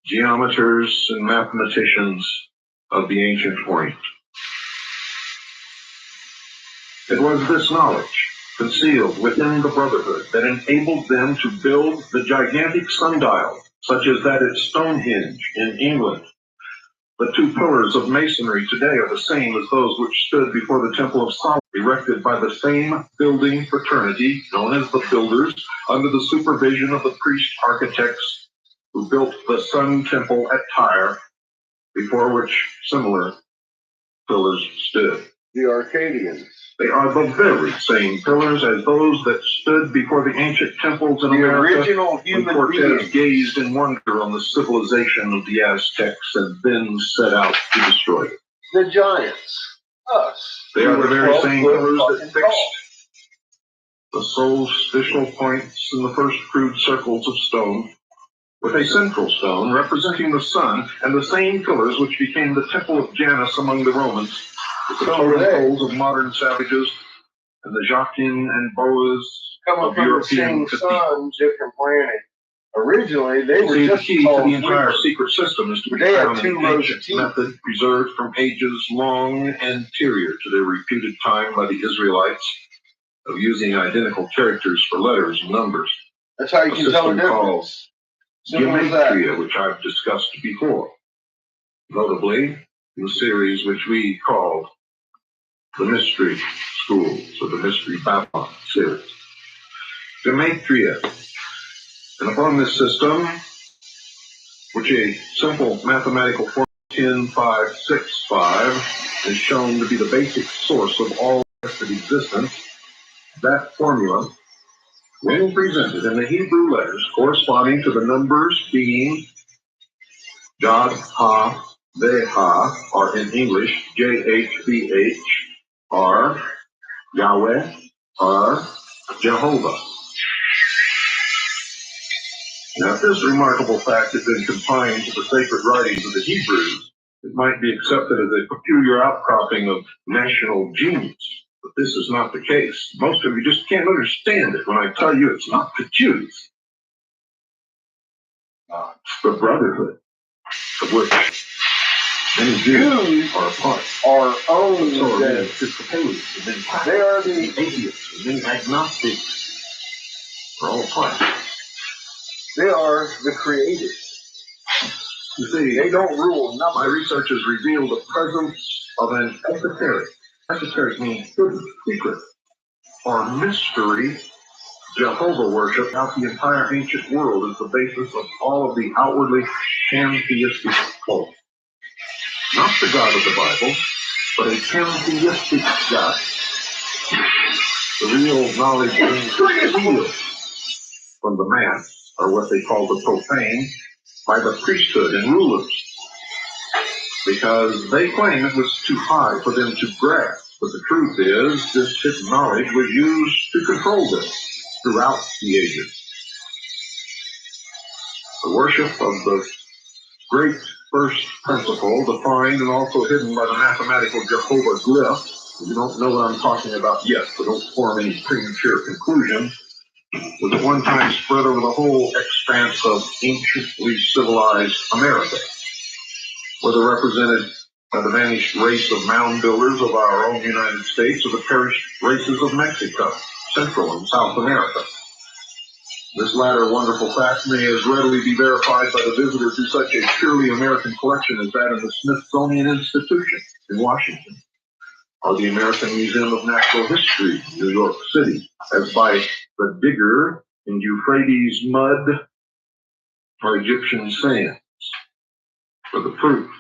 [SPEAKER 7] geometers and mathematicians of the ancient Orient. It was this knowledge, concealed within the Brotherhood, that enabled them to build the gigantic sundial, such as that at Stonehenge in England. The two pillars of masonry today are the same as those which stood before the Temple of Solomon, erected by the same building fraternity, known as the Builders, under the supervision of the priest architects who built the Sun Temple at Tyre, before which similar pillars stood. The Arcadians. They are the very same pillars as those that stood before the ancient temples in America. Original human Cortez gazed in wonder on the civilization of the Aztecs and then set out to destroy it. The giants. Us. They are the very same pillars that fixed the solstitial points in the first crude circles of stone, with a central stone representing the sun, and the same pillars which became the temple of Janus among the Romans, with the totem poles of modern savages, and the Jachin and Boas of European sun, different planet. Originally, they were just the key to the entire secret system is to be found in the ancient method preserved from ages long anterior to their reputed time by the Israelites of using identical characters for letters and numbers. That's how you can tell the difference. Gematria, which I've discussed before, notably in the series which we called the Mystery Schools, or the Mystery Babylon series. Gematria. And upon this system, which a simple mathematical formula 10,565 is shown to be the basic source of all of existence, that formula, when presented in the Hebrew letters corresponding to the numbers being Jod, Ha, Veh, or in English, JHVH, are Yahweh, or Jehovah. Now, if this remarkable fact had been confined to the sacred writings of the Hebrews, it might be accepted as a peculiar outcropping of national genius. But this is not the case. Most of you just can't understand it when I tell you it's not the Jews. It's the Brotherhood, of which many Jews are a part. Are owned. So are many Episcopalians, and many Catholics, they are the atheists, and many agnostics. They're all a part. They are the created. You see,
[SPEAKER 2] They don't rule
[SPEAKER 7] my
[SPEAKER 2] nothing.
[SPEAKER 7] research has revealed the presence of an esoteric. Esoteric means hidden, secret, or mystery Jehovah worship out the entire ancient world is the basis of all of the outwardly pantheistic cults. Not the God of the Bible, but a pantheistic God. The real knowledge being concealed from the mass, or what they call the profane, by the priesthood and rulers, because they claim it was too high for them to grasp. But the truth is, this hidden knowledge was used to control them throughout the ages. The worship of the great first principle, defined and also hidden by the mathematical Jehovah glyph. You don't know what I'm talking about yet, so don't form any premature conclusions. Was at one time spread over the whole expanse of anciently civilized America, whether represented by the vanished race of mound builders of our own United States or the perished races of Mexico, Central and South America. This latter wonderful fact may as readily be verified by the visitors to such a purely American collection as that of the Smithsonian Institution in Washington, or the American Museum of Natural History in New York City, as by the Digger in Euphrates mud or Egyptian sands. For the proof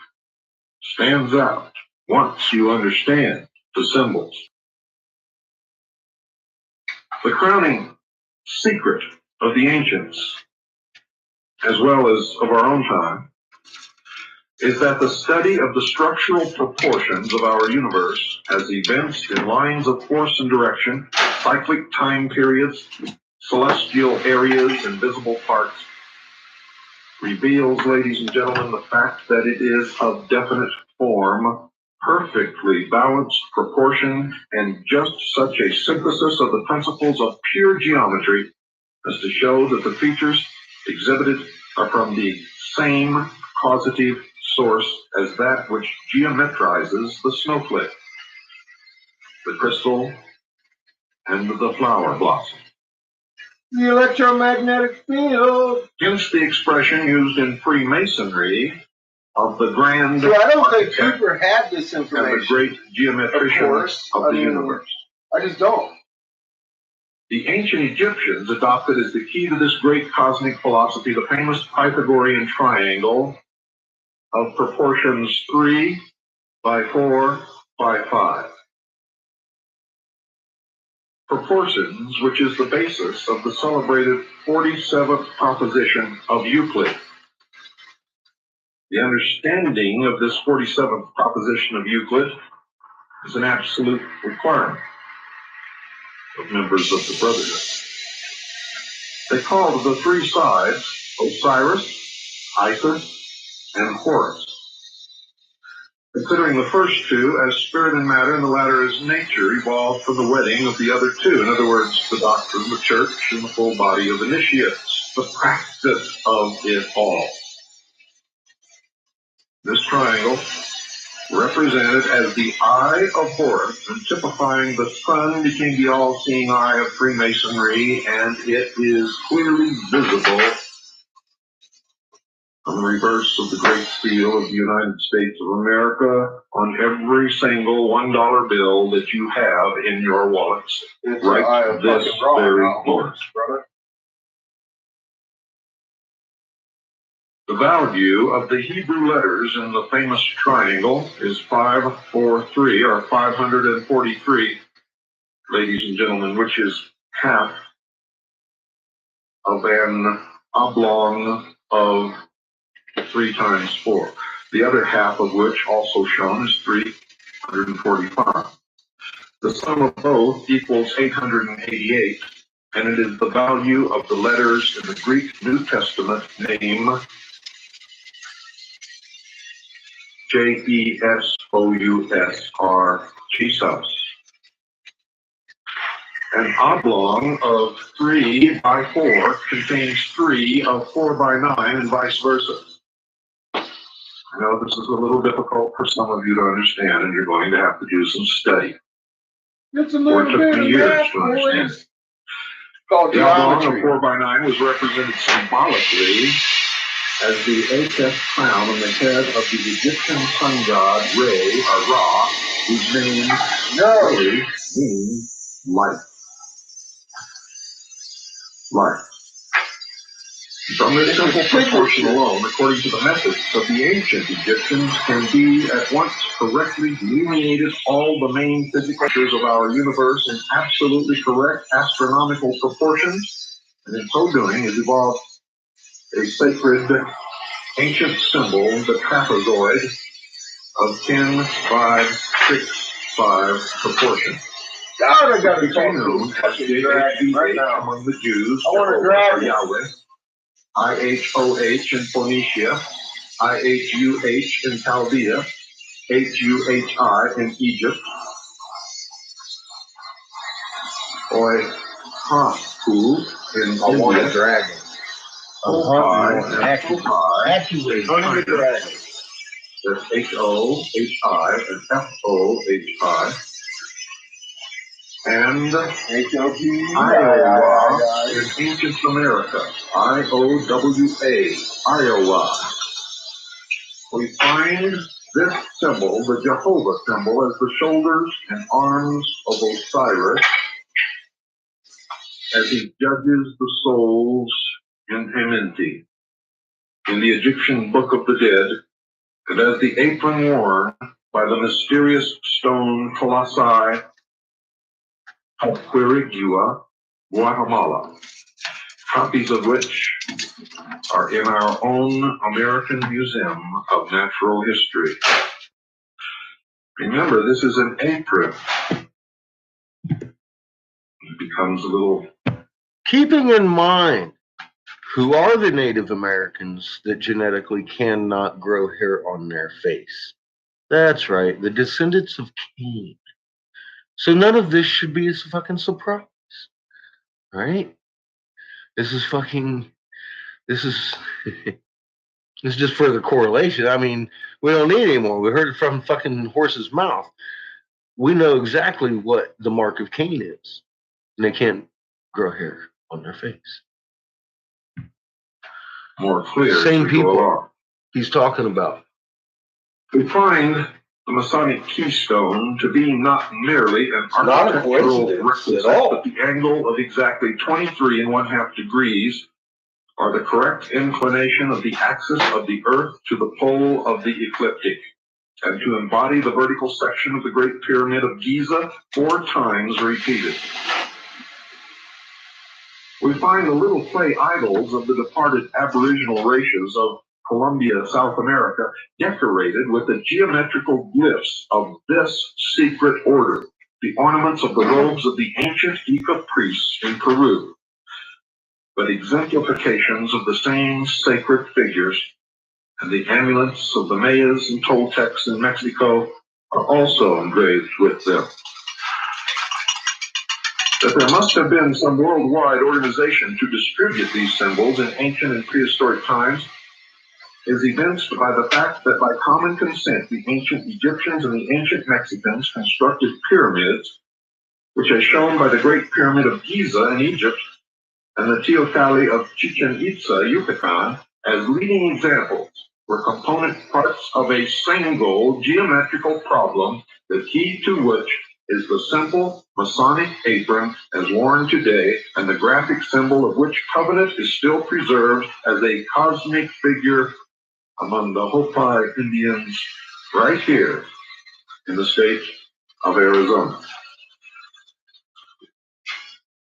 [SPEAKER 7] stands out once you understand the symbols. The crowning secret of the ancients, as well as of our own time, is that the study of the structural proportions of our universe as events in lines of force and direction, cyclic time periods, celestial areas, and visible parts, reveals, ladies and gentlemen, the fact that it is of definite form, perfectly balanced, proportioned, and just such a synthesis of the principles of pure geometry as to show that the features exhibited are from the same causative source as that which geometrizes the snowflake, the crystal, and the flower blossom.
[SPEAKER 2] The electromagnetic field.
[SPEAKER 7] Hence the expression used in Freemasonry of the grand
[SPEAKER 2] See, I don't think
[SPEAKER 7] architect
[SPEAKER 2] Cooper had this
[SPEAKER 7] and the
[SPEAKER 2] information.
[SPEAKER 7] great geometrician of the universe.
[SPEAKER 2] I just don't.
[SPEAKER 7] The ancient Egyptians adopted as the key to this great cosmic philosophy the famous Pythagorean triangle of proportions 3 by 4 by 5. Proportions, which is the basis of the celebrated 47th proposition of Euclid. The understanding of this 47th proposition of Euclid is an absolute requirement of members of the Brotherhood. They called the three sides Osiris, Isis, and Horus, considering the first two as spirit and matter and the latter as nature evolved from the wedding of the other two. In other words, the doctrine, the church, and the full body of initiates, the practice of it all. This triangle, represented as the eye of Horus and typifying the sun, became the all-seeing eye of Freemasonry, and it is clearly visible on the reverse of the great seal of the United States of America on every single $1 bill that you have in your wallets.
[SPEAKER 2] It's
[SPEAKER 7] right this very moment.
[SPEAKER 2] brother.
[SPEAKER 7] The value of the Hebrew letters in the famous triangle is 543, or 543, ladies and gentlemen, which is half of an oblong of 3 times 4. The other half of which, also shown, is 345. The sum of both equals 888, and it is the value of the letters in the Greek New Testament name J-E-S-O-U-S-R, Jesus. An oblong of 3 by 4 contains 3 of 4 by 9 and vice versa. I know this is a little difficult for some of you to understand, and you're going to have to do some study.
[SPEAKER 2] It's a
[SPEAKER 7] Or
[SPEAKER 2] little
[SPEAKER 7] it took
[SPEAKER 2] bit
[SPEAKER 7] me
[SPEAKER 2] of
[SPEAKER 7] years
[SPEAKER 2] math,
[SPEAKER 7] to understand.
[SPEAKER 2] boys. Called
[SPEAKER 7] The oblong of
[SPEAKER 2] geometry.
[SPEAKER 7] 4 by 9 was represented symbolically as the Akef crown on the head of the Egyptian sun god Re, or Ra, whose name really means light. Light. From this simple proportion alone, according to the methods of the ancient Egyptians, can be at once correctly delineated all the main physical features of our universe in absolutely correct astronomical proportions, and in so doing has evolved a sacred ancient symbol, the trapezoid, of 10 by 6 5 proportion.
[SPEAKER 2] God, I gotta
[SPEAKER 7] Became
[SPEAKER 2] talk
[SPEAKER 7] known
[SPEAKER 2] to
[SPEAKER 7] as the right among the Jews,
[SPEAKER 2] I want to drag it.
[SPEAKER 7] Yahweh, IHOH in Phoenicia, IHUH in Chaldea, HUHI in Egypt, Oihaku in India,
[SPEAKER 2] dragon.
[SPEAKER 7] Hopai
[SPEAKER 2] Actually,
[SPEAKER 7] in China. There's HOHI and FOHI. And Iowa in ancient America, IOWA, Iowa. We find this symbol, the Jehovah symbol, as the shoulders and arms of Osiris as he judges the souls in Amenti, in the Egyptian Book of the Dead, and as the apron worn by the mysterious stone colossi of Quirigua, Guatemala, copies of which are in our own American Museum of Natural History. Remember, this is an apron. It becomes a little...
[SPEAKER 2] Keeping in mind who are the Native Americans that genetically cannot grow hair on their face. That's right, the descendants of Cain. So none of this should be a fucking surprise, right? This is this is just further correlation. I mean, we don't need any more. We heard it from fucking horse's mouth. We know exactly what the mark of Cain is, and they can't grow hair on their face.
[SPEAKER 7] More clear.
[SPEAKER 2] Same people he's talking about.
[SPEAKER 7] We find the Masonic keystone to be not merely an architectural requisite, but the angle of exactly 23 1/2 degrees, or the correct inclination of the axis of the Earth to the pole of the ecliptic, and to embody the vertical section of the Great Pyramid of Giza 4 times repeated. We find the little clay idols of the departed aboriginal races of Colombia, South America, decorated with the geometrical glyphs of this secret order, the ornaments of the robes of the ancient Inca priests in Peru, but exemplifications of the same sacred figures, and the amulets of the Mayas and Toltecs in Mexico are also engraved with them. That there must have been some worldwide organization to distribute these symbols in ancient and prehistoric times is evinced by the fact that by common consent the ancient Egyptians and the ancient Mexicans constructed pyramids, which as shown by the Great Pyramid of Giza in Egypt and the Teocalli of Chichen Itza, Yucatan, as leading examples, were component parts of a single geometrical problem, the key to which is the simple Masonic apron as worn today, and the graphic symbol of which covenant is still preserved as a cosmic figure among the Hopi Indians right here in the state of Arizona.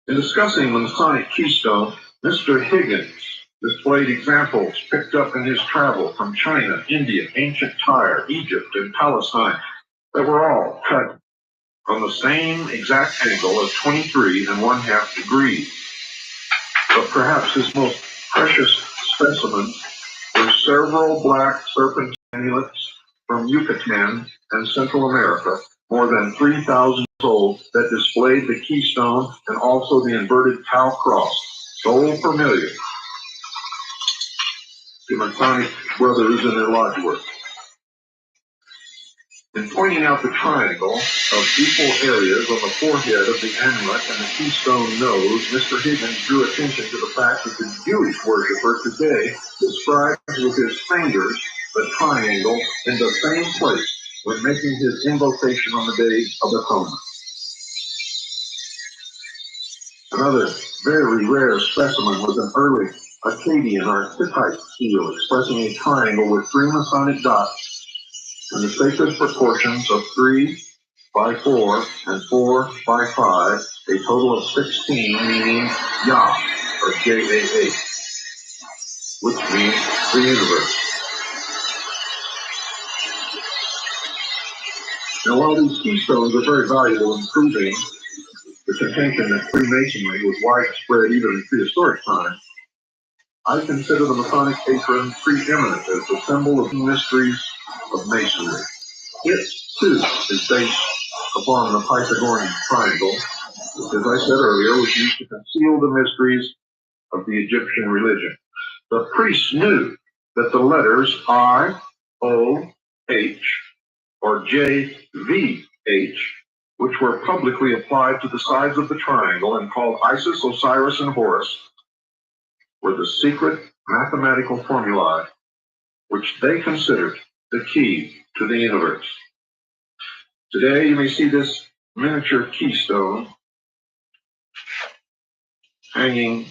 [SPEAKER 7] In discussing the Masonic keystone, Mr. Higgins displayed examples picked up in his travel from China, India, ancient Tyre, Egypt, and Palestine that were all cut from the same exact angle of 23 1/2 degrees. But perhaps his most precious specimen were several black serpent amulets from Yucatan and Central America, more than 3,000 years old, that displayed the keystone and also the inverted cow cross, so familiar to Masonic brothers in their lodge work. In pointing out the triangle of equal areas on the forehead of the amulet and the keystone nose, Mr. Higgins drew attention to the fact that the Jewish worshiper today describes with his fingers the triangle in the same place when making his invocation on the Day of Atonement. Another very rare specimen was an early Akkadian or Hittite seal expressing a triangle with 3 Masonic dots and the sacred proportions of 3 by 4 and 4 by 5, a total of 16, meaning Yah, or J-A-H, which means the universe. Now, while these keystones are very valuable in proving the contention that Freemasonry was widespread even in prehistoric times, I consider the Masonic apron preeminent as the symbol of the mysteries of Masonry. It, too, is based upon the Pythagorean triangle, which, as I said earlier, was used to conceal the mysteries of the Egyptian religion. The priests knew that the letters I, O, H, or J, V, H, which were publicly applied to the sides of the triangle and called Isis, Osiris, and Horus, were the secret mathematical formulae which they considered the key to the universe. Today, you may see this miniature keystone hanging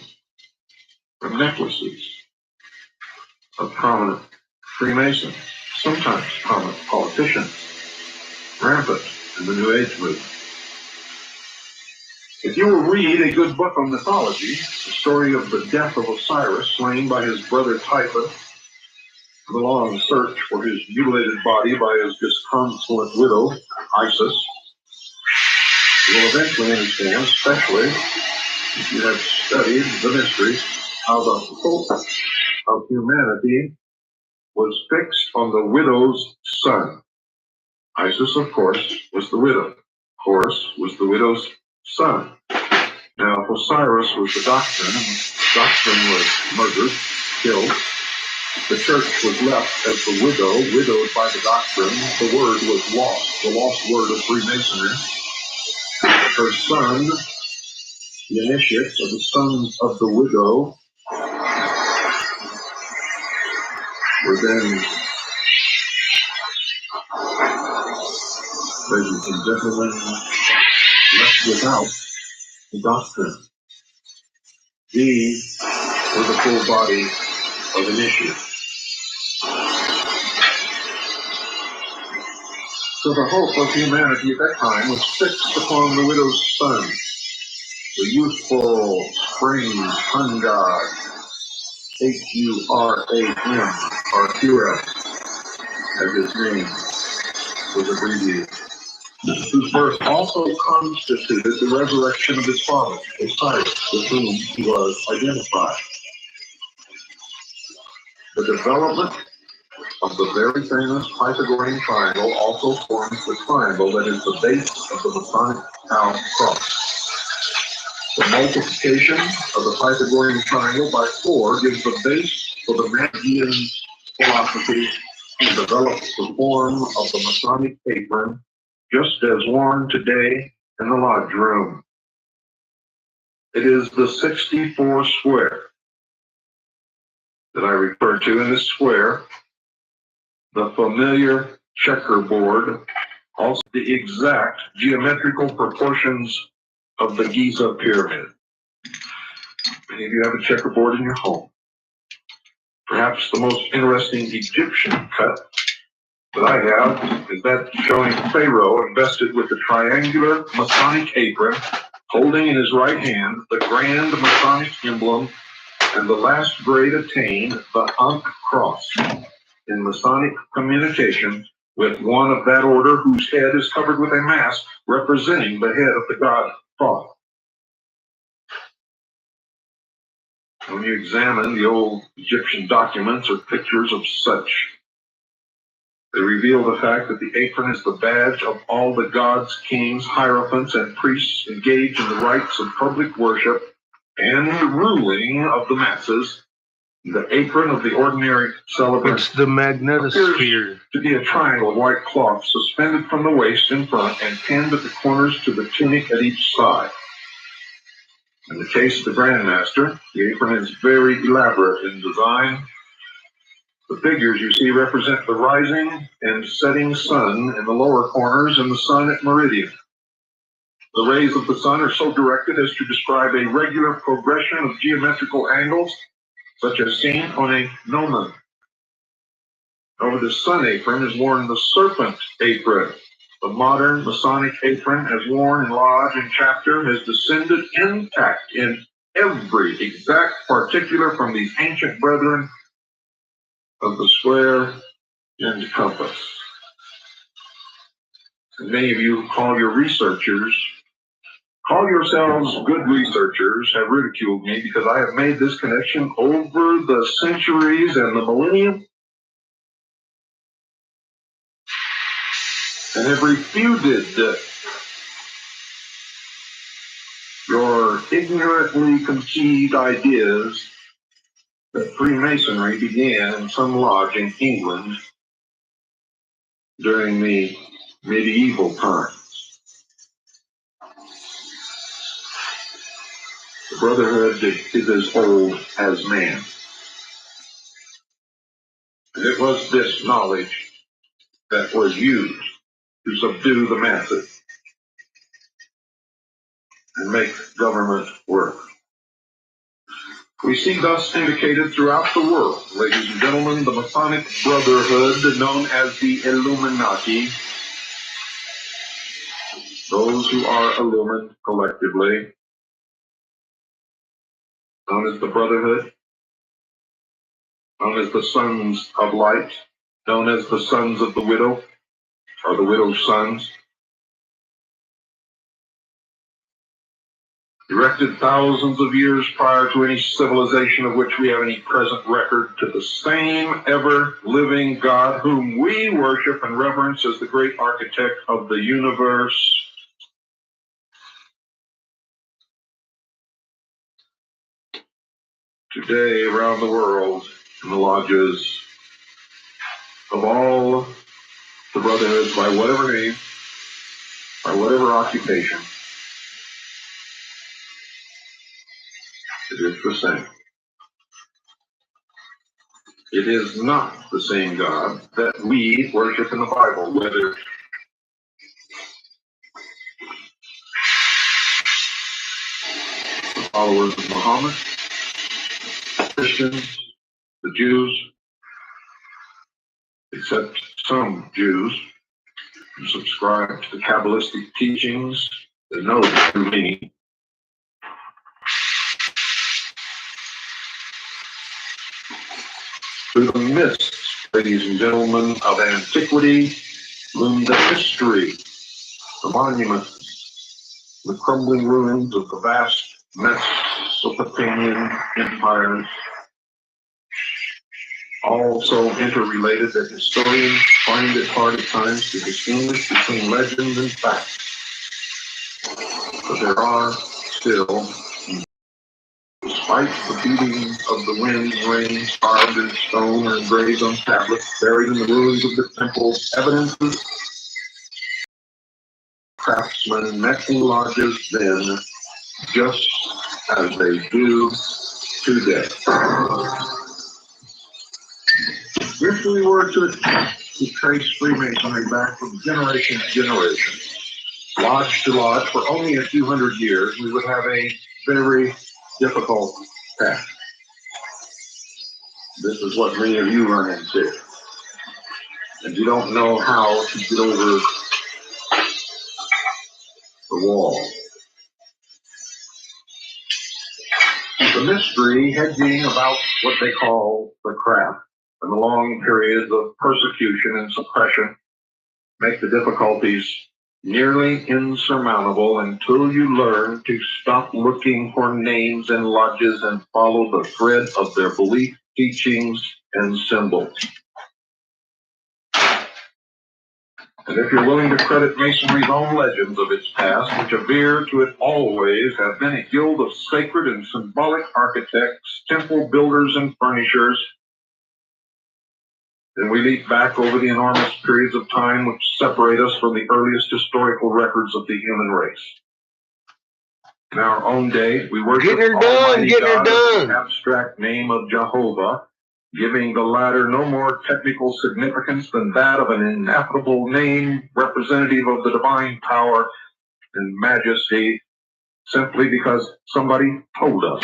[SPEAKER 7] from necklaces of prominent Freemasons, sometimes prominent politicians, rampant in the New Age movement. If you will read a good book on mythology, the story of the death of Osiris, slain by his brother Typhon, the long search for his mutilated body by his disconsolate widow, Isis, you will eventually understand, especially if you have studied the mysteries, how the hope of humanity was fixed on the widow's son. Isis, of course, was the widow. Horus was the widow's son. Now, if Osiris was the doctrine, and the doctrine was murdered, killed, the church was left as the widow, widowed by the doctrine. The word was lost, the lost word of Freemasonry. Her son, the initiate of the sons of the widow, were then, ladies and gentlemen, left without the doctrine. These were the full body of initiates. So the hope of humanity at that time was fixed upon the widow's son, the youthful spring sun god, Huram, or Huram, as his name was abbreviated, whose birth also constituted the resurrection of his father, Osiris, with whom he was identified. The development of the very famous Pythagorean triangle also forms the triangle that is the base of the Masonic cross. The multiplication of the Pythagorean triangle by 4 gives the base for the Magian philosophy and develops the form of the Masonic apron, just as worn today in the lodge room. It is the 64 square that I refer to. In this square, the familiar checkerboard, also the exact geometrical proportions of the Giza pyramid. Many of you have a checkerboard in your home. Perhaps the most interesting Egyptian cut that I have is that showing Pharaoh invested with the triangular Masonic apron, holding in his right hand the grand Masonic emblem and the last grade attained, the Ankh cross, in Masonic communication with one of that order whose head is covered with a mask representing the head of the god Thoth. When you examine the old Egyptian documents or pictures of such, they reveal the fact that the apron is the badge of all the gods, kings, hierophants, and priests engaged in the rites of public worship and the ruling of the masses The apron of the ordinary celebrant
[SPEAKER 2] It's the magnetosphere.
[SPEAKER 7] to be a triangle of white cloth suspended from the waist in front and pinned at the corners to the tunic at each side. In the case of the Grandmaster, the apron is very elaborate in design. The figures you see represent the rising and setting sun in the lower corners and the sun at meridian. The rays of the sun are so directed as to describe a regular progression of geometrical angles, such as seen on a gnomon. Over the sun apron is worn the serpent apron. The modern Masonic apron, as worn in lodge and chapter, has descended intact in every exact particular from these ancient brethren of the square and compass. And many of you call yourselves good researchers, have ridiculed me because I have made this connection over the centuries and the millennium, and have refuted your ignorantly conceived ideas that Freemasonry began in some lodge in England during the medieval times. The Brotherhood is as old as man. And it was this knowledge that was used to subdue the masses and make government work. We see thus indicated throughout the world, ladies and gentlemen, the Masonic Brotherhood known as the Illuminati, those who are illumined collectively, known as the Brotherhood, known as the Sons of Light, known as the Sons of the Widow, or the Widow's Sons, erected thousands of years prior to any civilization of which we have any present record, to the same ever-living God whom we worship and reverence as the great architect of the universe. Today, around the world, in the lodges of all the brotherhoods, by whatever name, by whatever occupation, it is the same. It is not the same God that we worship in the Bible, whether the followers of Muhammad, Christians, the Jews, except some Jews who subscribe to the Kabbalistic teachings that know the true meaning. Through the mists, ladies and gentlemen, of antiquity loomed the history, the monuments, the crumbling ruins of the vast Mesopotamian empires, all so interrelated that historians find it hard at times to distinguish between legend and fact. But there are still, despite the beating of the wind and rain, carved in stone or engraved on tablets, buried in the ruins of the temples, evidences craftsmen met in lodges then, just as they do today. If we were to attempt to trace Freemasonry back from generation to generation, lodge to lodge, for only a few hundred years, we would have a very difficult task. This is what many of you run into. And you don't know how to get over the wall. The mystery hedging about what they call the craft and the long periods of persecution and suppression make the difficulties nearly insurmountable until you learn to stop looking for names and lodges and follow the thread of their belief, teachings, and symbols. And if you're willing to credit Masonry's own legends of its past, which aver to it always have been a guild of sacred and symbolic architects, temple builders, and furnishers, then we leap back over the enormous periods of time which separate us from the earliest historical records of the human race. In our own day, we worship Almighty God in the abstract name of Jehovah, giving the latter no more technical significance than that of an ineffable name representative of the divine power and majesty, simply because somebody told us.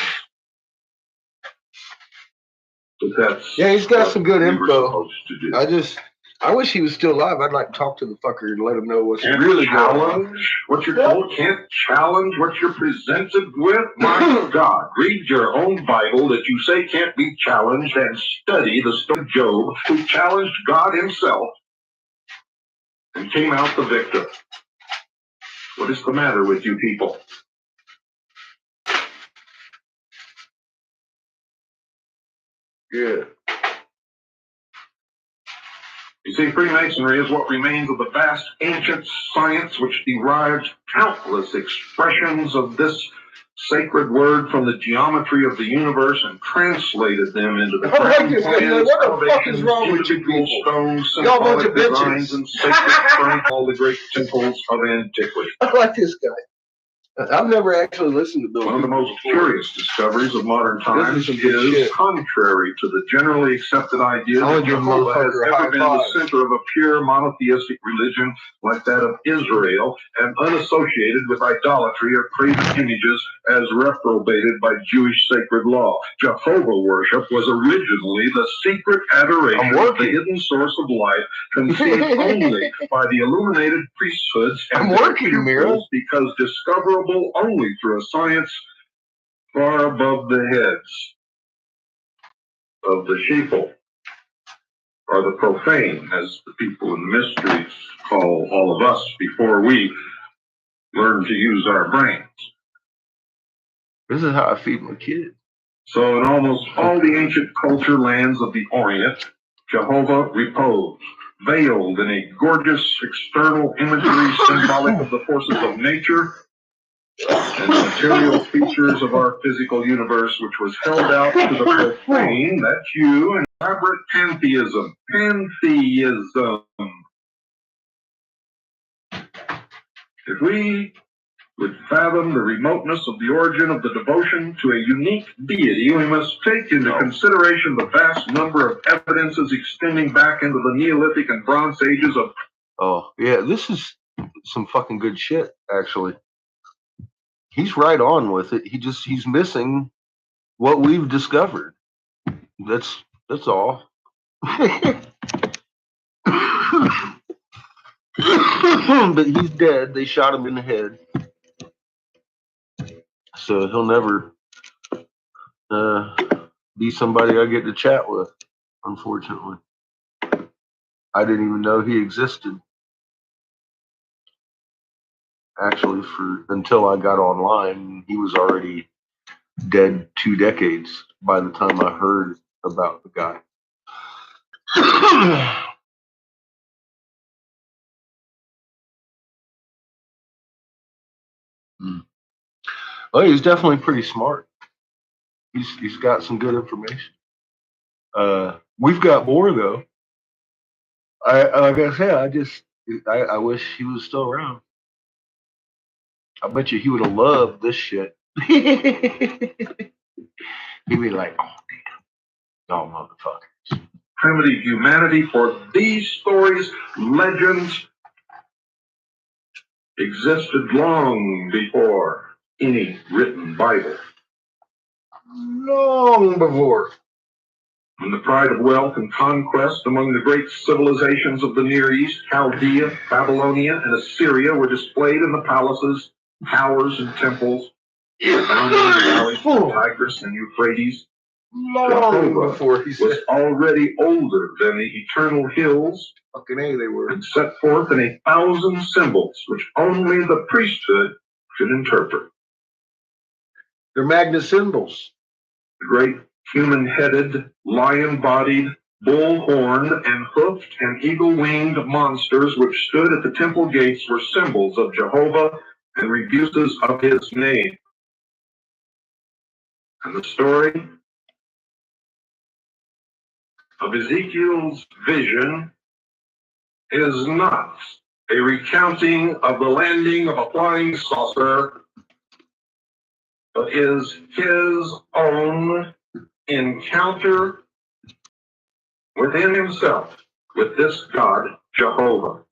[SPEAKER 7] But that's
[SPEAKER 2] Yeah, he's got some good
[SPEAKER 7] we were
[SPEAKER 2] info.
[SPEAKER 7] supposed to do.
[SPEAKER 2] I wish he was still alive. I'd like to talk to the fucker and let him know what's
[SPEAKER 7] Can't
[SPEAKER 2] really going on.
[SPEAKER 7] challenge what you're told, can't challenge what you're presented with. My God, read your own Bible that you say can't be challenged and study the story of Job, who challenged God himself and came out the victor. What is the matter with you people?
[SPEAKER 2] Yeah.
[SPEAKER 7] You see, Freemasonry is what remains of the vast ancient science which derived countless expressions of this sacred word from the geometry of the universe and translated them into the grand plans,
[SPEAKER 2] what the fuck is wrong with you
[SPEAKER 7] individual
[SPEAKER 2] people?
[SPEAKER 7] stones,
[SPEAKER 2] Y'all bunch of
[SPEAKER 7] symbolic designs,
[SPEAKER 2] bitches.
[SPEAKER 7] and sacred furniture, all the great temples of antiquity.
[SPEAKER 2] I like this guy. I've never actually listened to Bill.
[SPEAKER 7] One of the most curious discoveries of modern times
[SPEAKER 2] is
[SPEAKER 7] contrary to the generally accepted idea that Jehovah has ever been the center of a pure monotheistic religion like that of Israel and unassociated with idolatry or craven images as reprobated by Jewish sacred law. Jehovah worship was originally the secret adoration of the hidden source of life, conceived only by the illuminated priesthoods and their pupils because discoverable only through a science far above the heads of the sheeple, or the profane, as the people in the mysteries call all of us before we learn to use our brains.
[SPEAKER 2] This is how I feed my kid.
[SPEAKER 7] So in almost all the ancient culture lands of the Orient, Jehovah reposed, veiled in a gorgeous external imagery symbolic of the forces of nature and the material features of our physical universe, which was held out to the profane, that's you, and elaborate pantheism. Pantheism. If we would fathom the remoteness of the origin of the devotion to a unique deity, we must take into consideration the vast number of evidences extending back into the Neolithic and Bronze Ages of...
[SPEAKER 2] Oh, yeah, this is some fucking good shit, actually. He's right on with it. He's missing what we've discovered. That's all. But he's dead. They shot him in the head. So he'll never be somebody I get to chat with, unfortunately. I didn't even know he existed. Actually, until I got online, he was already dead 2 decades by the time I heard about the guy. Well, he's definitely pretty smart. He's got some good information. We've got more though. Like I said, I wish he was still around. I bet you he would have loved this shit. He'd be like, oh damn, y'all motherfuckers.
[SPEAKER 7] Primitive humanity, for these stories, legends, existed long before any written Bible.
[SPEAKER 2] Long before.
[SPEAKER 7] When the pride of wealth and conquest among the great civilizations of the Near East, Chaldea, Babylonia, and Assyria were displayed in the palaces, towers, and temples, found in the valleys of Tigris and Euphrates.
[SPEAKER 2] Long before he
[SPEAKER 7] was already older than the eternal hills.
[SPEAKER 2] Fucking A, they were.
[SPEAKER 7] And set forth in 1,000 symbols, which only the priesthood could interpret.
[SPEAKER 2] They're magna symbols.
[SPEAKER 7] The great human-headed, lion-bodied, Bull-horned and hoofed and eagle-winged monsters which stood at the temple gates were symbols of Jehovah and rebuses of his name. And the story of Ezekiel's vision is not a recounting of the landing of a flying saucer, but is his own encounter within himself with this God, Jehovah.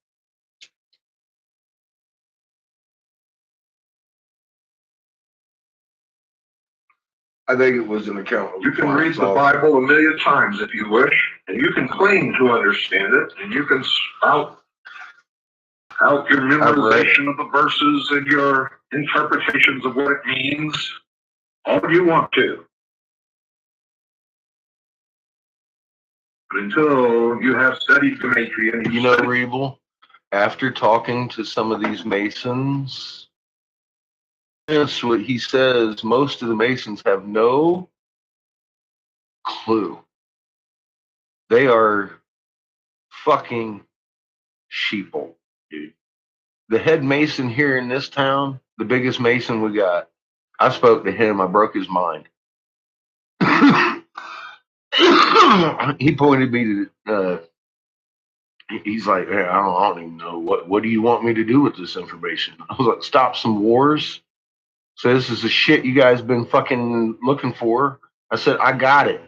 [SPEAKER 2] I think it was an account.
[SPEAKER 7] You can read the Bible a million times if you wish, and you can claim to understand it, and you can spout out your memorization of the verses and your interpretations of what it means all you want to. But until you have studied gematria and
[SPEAKER 2] You know, Rebel, after talking to some of these Masons, that's what he says. Most of the Masons have no clue. They are fucking sheeple, dude. The head Mason here in this town, the biggest Mason we got, I spoke to him. I broke his mind. He pointed me to, he's like, hey, I don't even know. What do you want me to do with this information? I was like, stop some wars. So this is the shit you guys been fucking looking for. I said, I got it.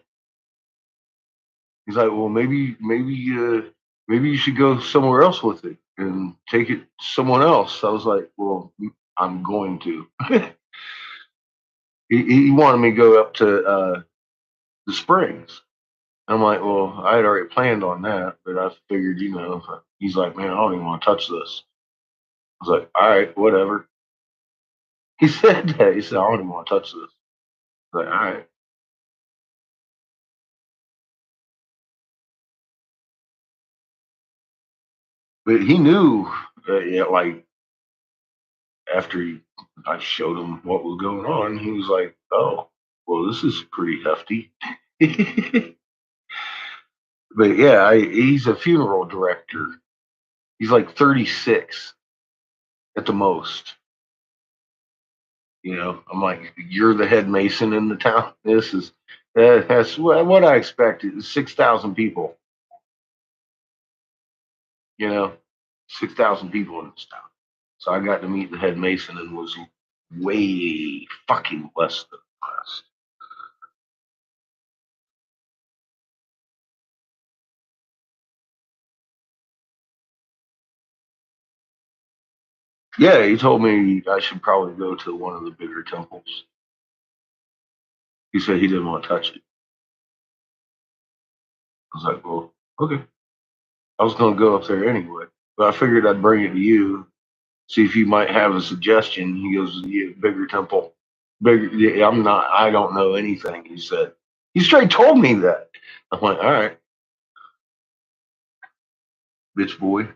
[SPEAKER 2] He's like, well, maybe you should go somewhere else with it and take it to someone else. I was like, well, I'm going to. He wanted me to go up to the Springs. I'm like, well, I had already planned on that, but I figured, he's like, man, I don't even want to touch this. I was like, all right, whatever. He said that. He said, I don't even want to touch this. I was like, all right. But he knew, yeah, like, after I showed him what was going on, he was like, oh, well, this is pretty hefty. But yeah, he's a funeral director. He's like 36 at the most. I'm like, you're the head Mason in the town. That's what I expected. 6,000 people. 6,000 people in this town. So I got to meet the head Mason and was way fucking less than impressed. Yeah, he told me I should probably go to one of the bigger temples. He said he didn't want to touch it. I was like, well, okay. I was going to go up there anyway, but I figured I'd bring it to you, see if you might have a suggestion. He goes, yeah, bigger temple. Bigger. Yeah, I don't know anything. He said, he straight told me that. I'm like, all right, bitch boy.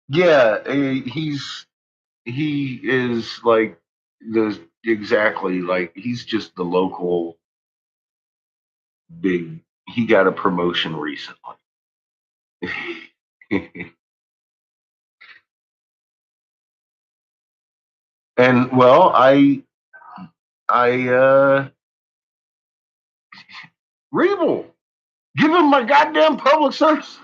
[SPEAKER 2] Yeah, he is like exactly like he's just the local big. He got a promotion recently. And well, I Rebel, give him my goddamn public service.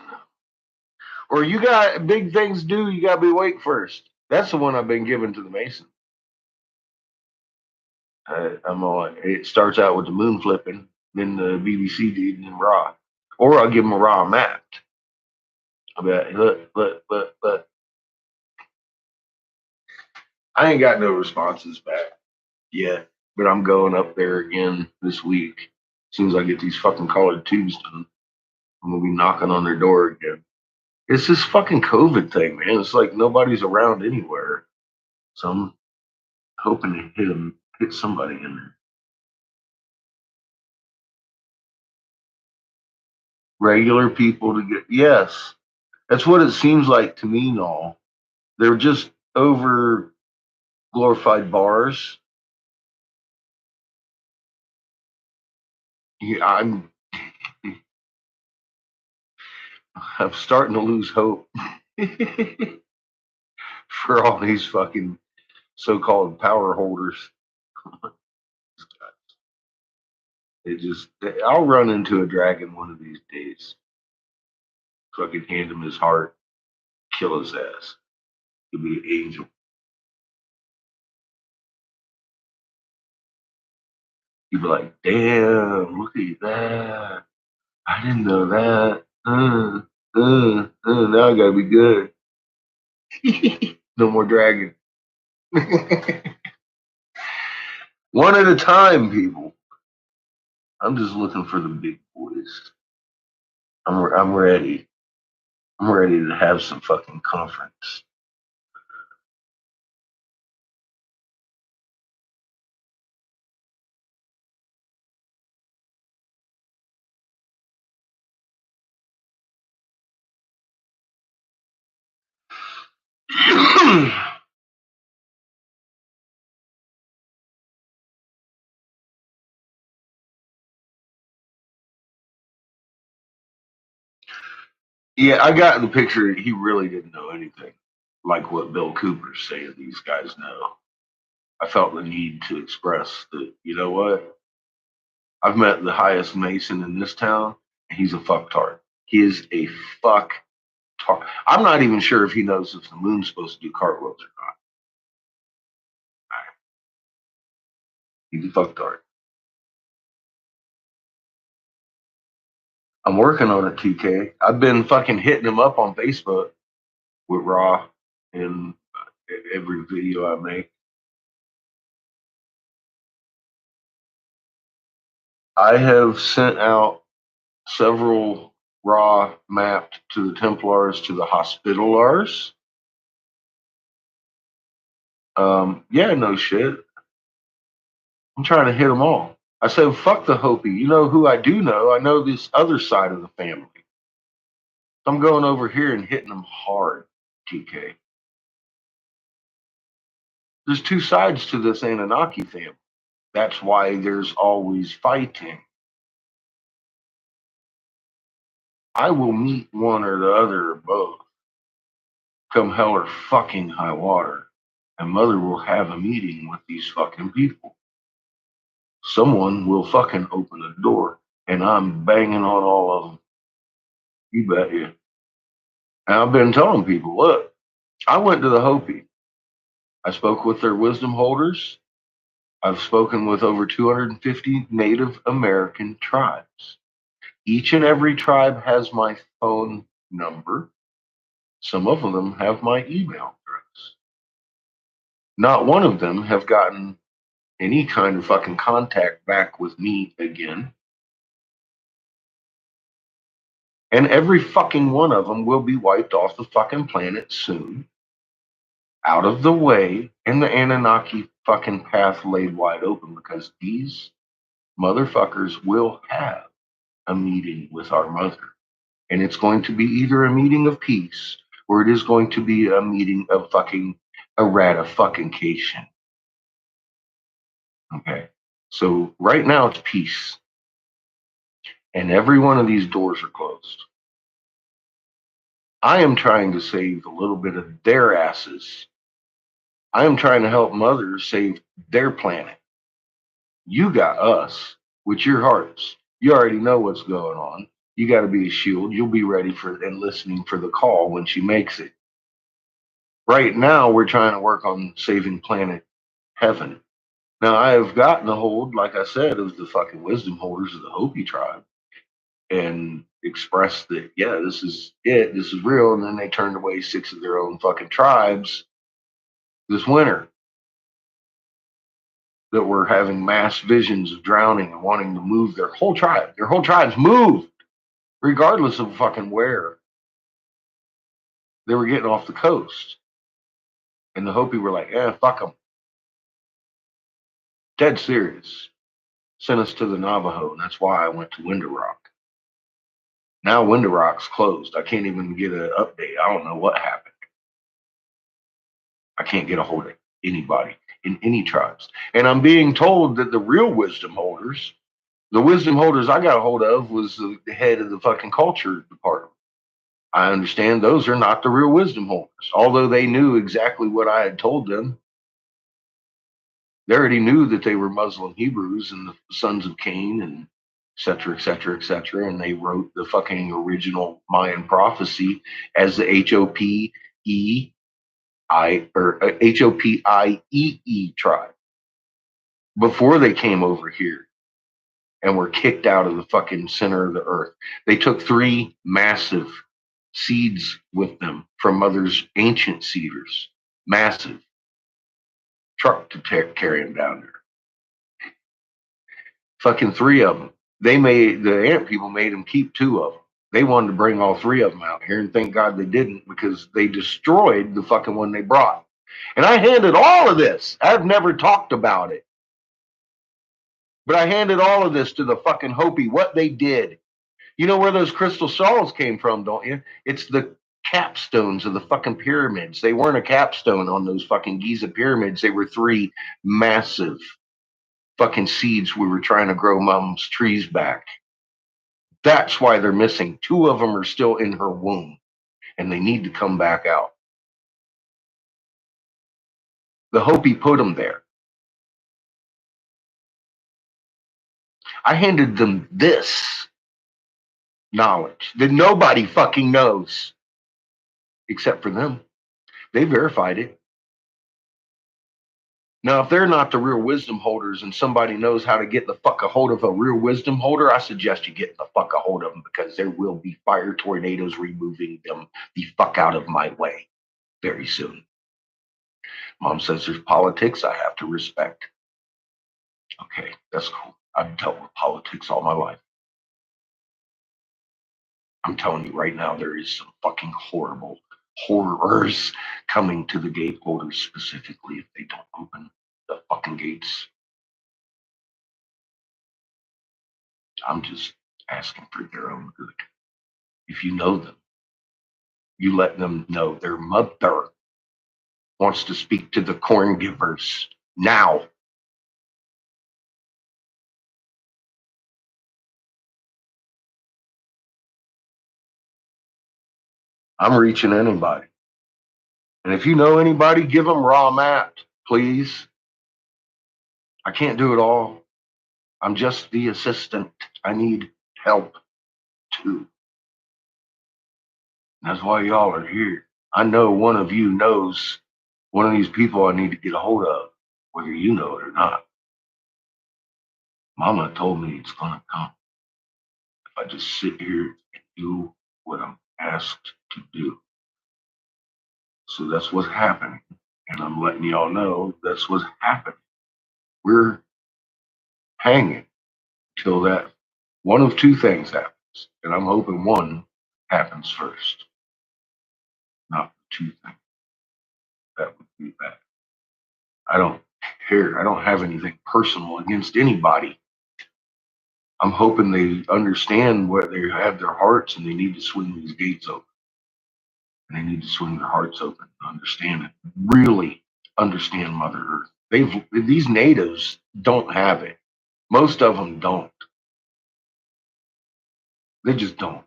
[SPEAKER 2] Or you got big things to do, you gotta be awake first. That's the one I've been giving to the Mason. I'm on. It starts out with the moon flipping, then the BBC dude, and then Raw. Or I'll give him a Raw mapped. I'll be like, look. I ain't got no responses back yet, but I'm going up there again this week. As soon as I get these fucking colored tubes done, I'm gonna be knocking on their door again. It's this fucking COVID thing, man. It's like nobody's around anywhere. So I'm hoping to hit somebody in there. Regular people to get, yes. That's what it seems like to me, Noel. They're just over glorified bars. Yeah, I'm starting to lose hope for all these fucking so-called power holders. I'll run into a dragon one of these days. Fucking hand him his heart, kill his ass. He'll be an angel. He'd be like, damn, look at that. I didn't know that. Now I gotta be good. No more dragon. One at a time, people. I'm just looking for the big boys. I'm ready. I'm ready to have some fucking conference. Yeah, I got the picture. He really didn't know anything, like what Bill Cooper's saying these guys know. I felt the need to express that, you know what? I've met the highest Mason in this town, and he's a fucktard. He is a fucktard. I'm not even sure if he knows if the moon's supposed to do cartwheels or not. He's a fucktard. I'm working on it, TK. I've been fucking hitting him up on Facebook with Raw in every video I make. I have sent out several Raw mapped to the Templars, to the Hospitalars. Yeah, no shit. I'm trying to hit them all. I said, fuck the Hopi. You know who I do know? I know this other side of the family. I'm going over here and hitting them hard, TK. There's two sides to this Anunnaki family. That's why there's always fighting. I will meet one or the other or both. Come hell or fucking high water. And Mother will have a meeting with these fucking people. Someone will fucking open the door. And I'm banging on all of them. You bet you. And I've been telling people, look, I went to the Hopi. I spoke with their wisdom holders. I've spoken with over 250 Native American tribes. Each and every tribe has my phone number. Some of them have my email address. Not one of them have gotten any kind of fucking contact back with me again. And every fucking one of them will be wiped off the fucking planet soon. Out of the way, and the Anunnaki fucking path laid wide open, because these motherfuckers will have a meeting with our mother. And it's going to be either a meeting of peace, or it is going to be a meeting of fucking a ratification. Okay. So right now it's peace. And every one of these doors are closed. I am trying to save a little bit of their asses. I am trying to help mothers save their planet. You got us with your hearts. You already know what's going on. You got to be a shield. You'll be ready for and listening for the call when she makes it. Right now, we're trying to work on saving planet heaven. Now, I have gotten a hold, like I said, of the fucking wisdom holders of the Hopi tribe and expressed that, yeah, this is it. This is real. And then they turned away 6 of their own fucking tribes this winter that were having mass visions of drowning and wanting to move their whole tribe. Their whole tribes moved, regardless of fucking where they were getting off the coast. And the Hopi were like, yeah, fuck them. Dead serious. Sent us to the Navajo, and that's why I went to Window Rock. Now Window Rock's closed. I can't even get an update. I don't know what happened. I can't get a hold of anybody in any tribes. And I'm being told that the real wisdom holders, the wisdom holders I got a hold of was the head of the fucking culture department. I understand those are not the real wisdom holders, although they knew exactly what I had told them. They already knew that they were Muslim Hebrews and the sons of Cain and et cetera, et cetera, et cetera. And they wrote the fucking original Mayan prophecy as the Hopiee tribe before they came over here and were kicked out of the fucking center of the earth. They took 3 massive seeds with them from Mother's ancient cedars, massive truck to carry them down there. Fucking 3 of them. The ant people made them keep 2 of them. They wanted to bring all 3 of them out here, and thank God they didn't, because they destroyed the fucking one they brought. And I handed all of this. I've never talked about it, but I handed all of this to the fucking Hopi, what they did. You know where those crystal skulls came from, don't you? It's the capstones of the fucking pyramids. They weren't a capstone on those fucking Giza pyramids. They were 3 massive fucking seeds we were trying to grow Mom's trees back. That's why they're missing. 2 of them are still in her womb, and they need to come back out. The Hopi put them there. I handed them this knowledge that nobody fucking knows except for them. They verified it. Now, if they're not the real wisdom holders and somebody knows how to get the fuck a hold of a real wisdom holder, I suggest you get the fuck a hold of them, because there will be fire tornadoes removing them the fuck out of my way very soon. Mom says there's politics I have to respect. Okay, that's cool. I've dealt with politics all my life. I'm telling you right now, there is some fucking horrible horrors coming to the gate holders specifically if they don't open the fucking gates. I'm just asking for their own good. If you know them, you let them know their mother wants to speak to the corn givers now. I'm reaching anybody. And if you know anybody, give them raw mat, please. I can't do it all. I'm just the assistant. I need help too. That's why y'all are here. I know one of you knows one of these people I need to get a hold of, whether you know it or not. Mama told me it's gonna come if I just sit here and do what I'm asked to do. So that's what's happening. And I'm letting y'all know that's what's happening. We're hanging till that one of 2 things happens. And I'm hoping one happens first, not 2 things. That would be bad. I don't care. I don't have anything personal against anybody. I'm hoping they understand where they have their hearts, and they need to swing these gates open. And they need to swing their hearts open to understand it. Really understand Mother Earth. These natives don't have it. Most of them don't. They just don't.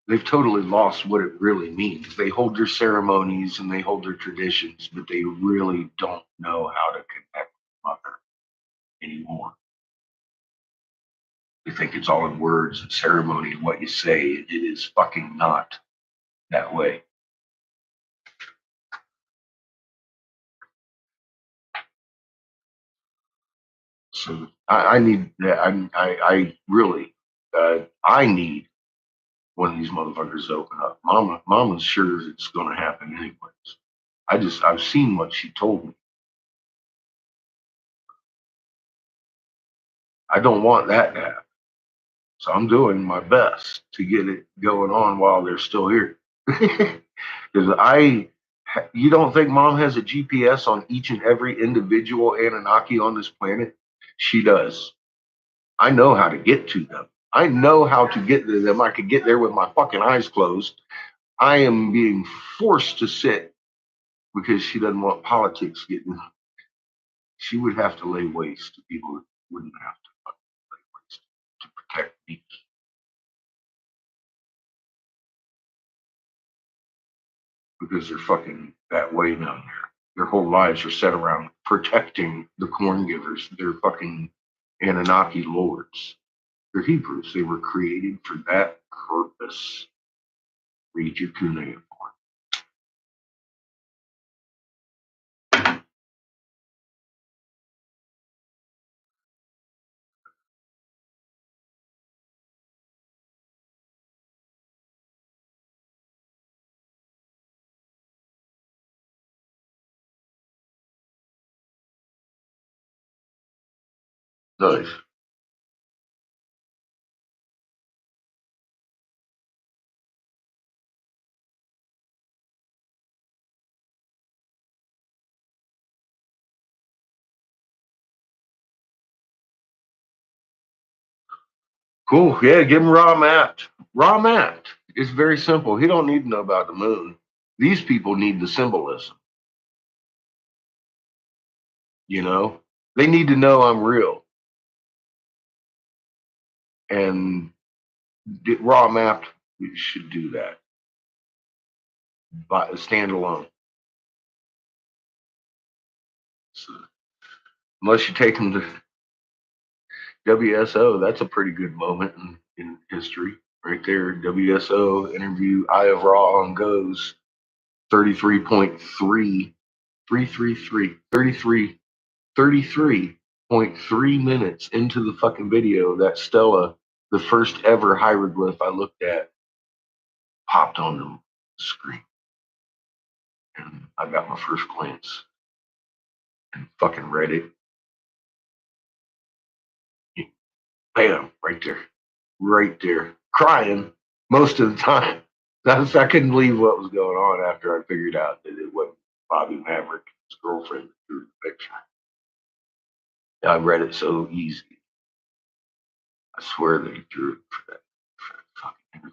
[SPEAKER 2] They've totally lost what it really means. They hold their ceremonies and they hold their traditions, but they really don't know how to connect with Mother anymore. They think it's all in words and ceremony and what you say. It is fucking not that way. So I need that. I really, I need one of these motherfuckers to open up. Mama's sure it's going to happen anyways. I've seen what she told me. I don't want that to happen. So I'm doing my best to get it going on while they're still here. Because you don't think Mom has a GPS on each and every individual Anunnaki on this planet? She does. I know how to get to them. I know how to get to them. I could get there with my fucking eyes closed. I am being forced to sit because she doesn't want politics getting She would have to lay waste to people who wouldn't have to lay waste to protect me. Because they're fucking that way down there. Their whole lives are set around protecting the corn givers. They're fucking Anunnaki lords. They're Hebrews. They were created for that purpose. Read your cuneiform. Nice. Cool. Yeah, give him raw mat. Raw mat. It's very simple. He don't need to know about the moon. These people need the symbolism. You know, they need to know I'm real. And raw map should do that. But standalone. So, unless you take them to WSO, that's a pretty good moment in history right there. WSO interview, Eye of Ra on goes 33.3, 33.3 minutes into the fucking video. That Stella, the first ever hieroglyph I looked at, popped on the screen. And I got my first glance and fucking read it. Bam, right there, crying most of the time. I couldn't believe what was going on after I figured out that it wasn't Bobby Maverick, his girlfriend, that drew the picture. I read it so easy. I swear they drew it for that fucking.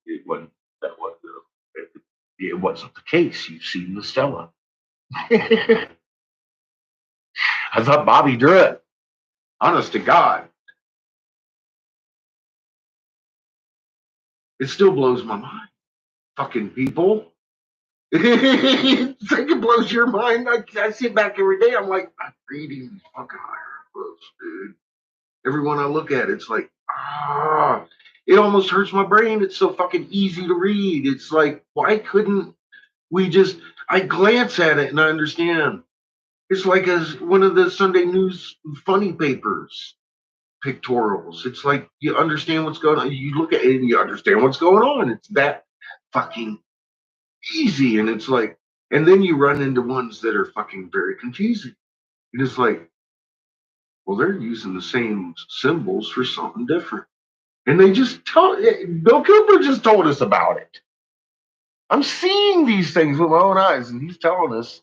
[SPEAKER 2] It wasn't. That was it wasn't the case. You've seen the Stella. I thought Bobby drew it. Honest to God. It still blows my mind. Fucking people. It blows your mind. I sit back every day. I'm like, I'm reading these fucking hieroglyphs, dude. Everyone I look at, it's like, it almost hurts my brain. It's so fucking easy to read. It's like, why couldn't we just? I glance at it and I understand. It's like as one of the Sunday news funny papers pictorials. It's like you understand what's going on. You look at it and you understand what's going on. It's that fucking easy. And it's like, and then you run into ones that are fucking very confusing. And it's like, well, they're using the same symbols for something different. And they just told Bill Cooper just told us about it. I'm seeing these things with my own eyes, and he's telling us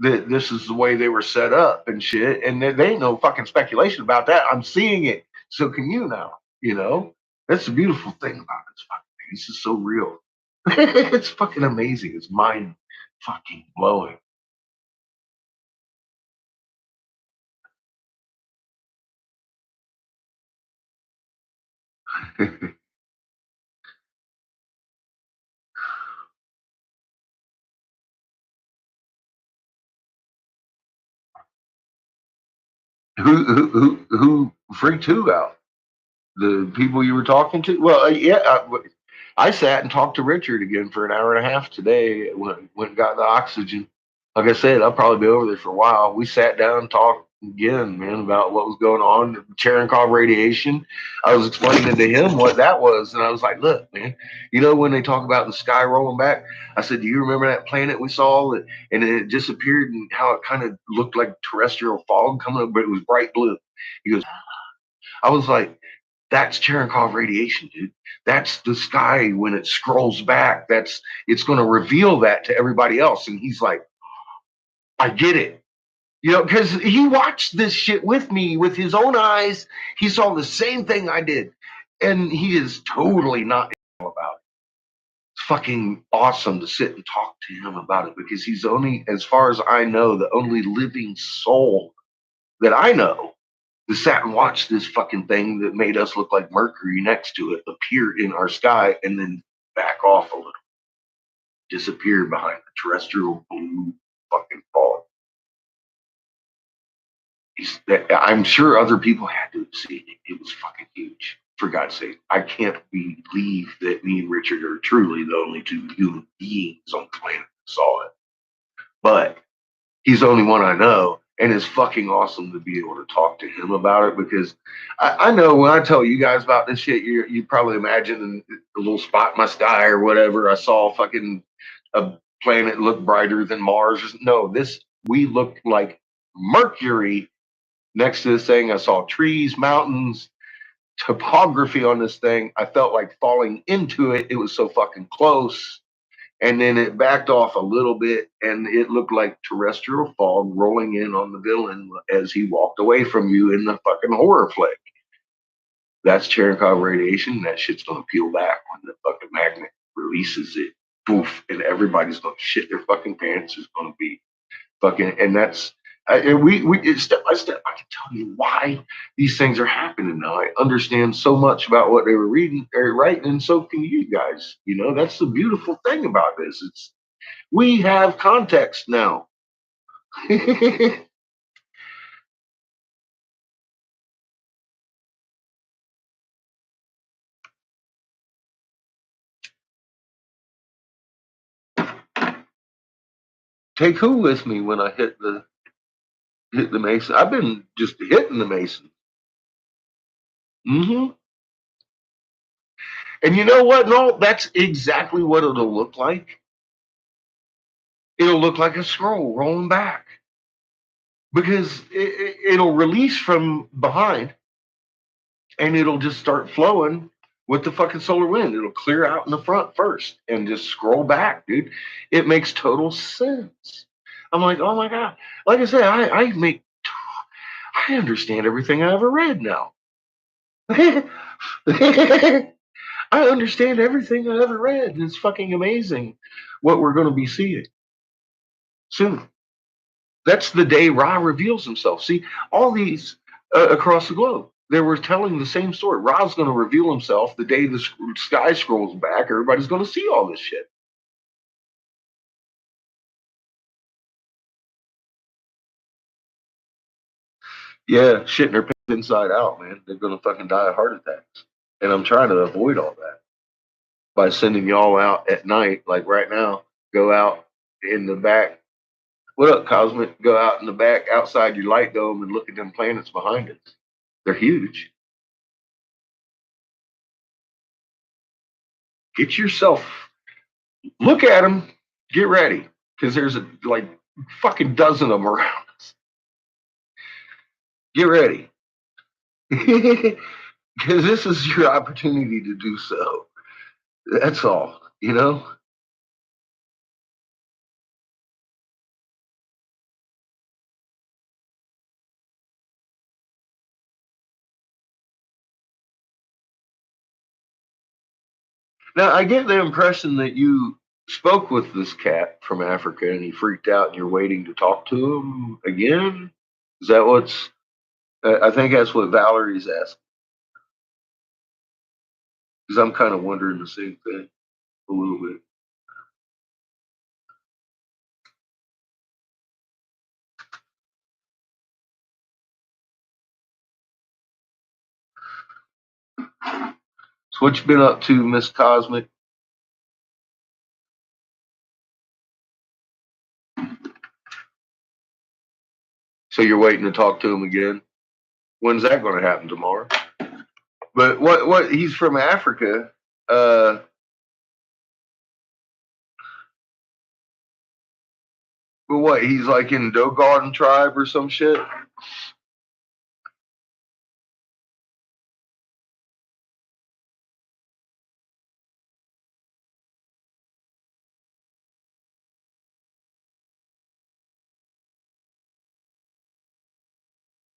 [SPEAKER 2] that this is the way they were set up and shit. And there ain't no fucking speculation about that. I'm seeing it. So can you now? You know? That's the beautiful thing about this fucking thing. This is so real. It's fucking amazing. It's mind fucking blowing. Who freaked who out? The people you were talking to? Well, yeah, I sat and talked to Richard again for an hour and a half today. Went and got the oxygen. Like I said, I'll probably be over there for a while. We sat down and talked again, man, about what was going on, the Cherenkov radiation. I was explaining to him what that was, and I was like, look, man, you know when they talk about the sky rolling back? I said, do you remember that planet we saw that, and it disappeared and how it kind of looked like terrestrial fog coming up, but it was bright blue? He goes, I was like, that's Cherenkov radiation, dude. That's the sky when it scrolls back. It's going to reveal that to everybody else. And he's like, I get it. You know, because he watched this shit with me with his own eyes. He saw the same thing I did. And he is totally not about it. It's fucking awesome to sit and talk to him about it because he's only, as far as I know, the only living soul that I know that sat and watched this fucking thing that made us look like Mercury next to it appear in our sky and then back off a little, disappear behind the terrestrial blue fucking fog. I'm sure other people had to have seen it. It was fucking huge. For God's sake, I can't believe that me and Richard are truly the only two human beings on the planet that saw it. But he's the only one I know, and it's fucking awesome to be able to talk to him about it because I know when I tell you guys about this shit, you probably imagine a little spot in my sky or whatever. I saw fucking a planet look brighter than Mars. No, we looked like Mercury next to this thing. I saw trees, mountains, topography on this thing. I felt like falling into it. It was so fucking close. And then it backed off a little bit and it looked like terrestrial fog rolling in on the villain as he walked away from you in the fucking horror flick. That's Cherenkov radiation. That shit's gonna peel back when the fucking magnet releases it. Poof, and everybody's gonna shit their fucking pants. It's gonna be fucking, and that's and we step by step. I can tell you why these things are happening now. I understand so much about what they were reading or writing, and so can you guys. You know, that's the beautiful thing about this. It's we have context now. Take who with me when I hit the mason? I've been just hitting the mason. Mm-hmm. And you know what? No, that's exactly what it'll look like. It'll look like a scroll rolling back because it'll release from behind and it'll just start flowing with the fucking solar wind. It'll clear out in the front first and just scroll back, dude. It makes total sense. I'm like, oh my God. Like I said, I understand everything I ever read now. I understand everything I ever read. It's fucking amazing what we're going to be seeing soon. That's the day Ra reveals himself. See, all these across the globe, they were telling the same story. Ra's going to reveal himself the day the sky scrolls back. Everybody's going to see all this shit. Yeah, shitting their pants inside out, man. They're going to fucking die of heart attacks. And I'm trying to avoid all that by sending y'all out at night, like right now. Go out in the back. What up, Cosmic? Go out in the back outside your light dome and look at them planets behind us. They're huge. Get yourself, look at them, get ready, because there's a like fucking dozen of them around us. Get ready, because this is your opportunity to do so. That's all, you know. Now I get the impression that you spoke with this cat from Africa and he freaked out and you're waiting to talk to him again. Is that what's? I think that's what Valerie's asking. Because I'm kind of wondering the same thing a little bit. So what you been up to, Miss Cosmic? So you're waiting to talk to him again? When's that going to happen? Tomorrow? But what he's from Africa. Uh, but what he's like in Dogon tribe or some shit?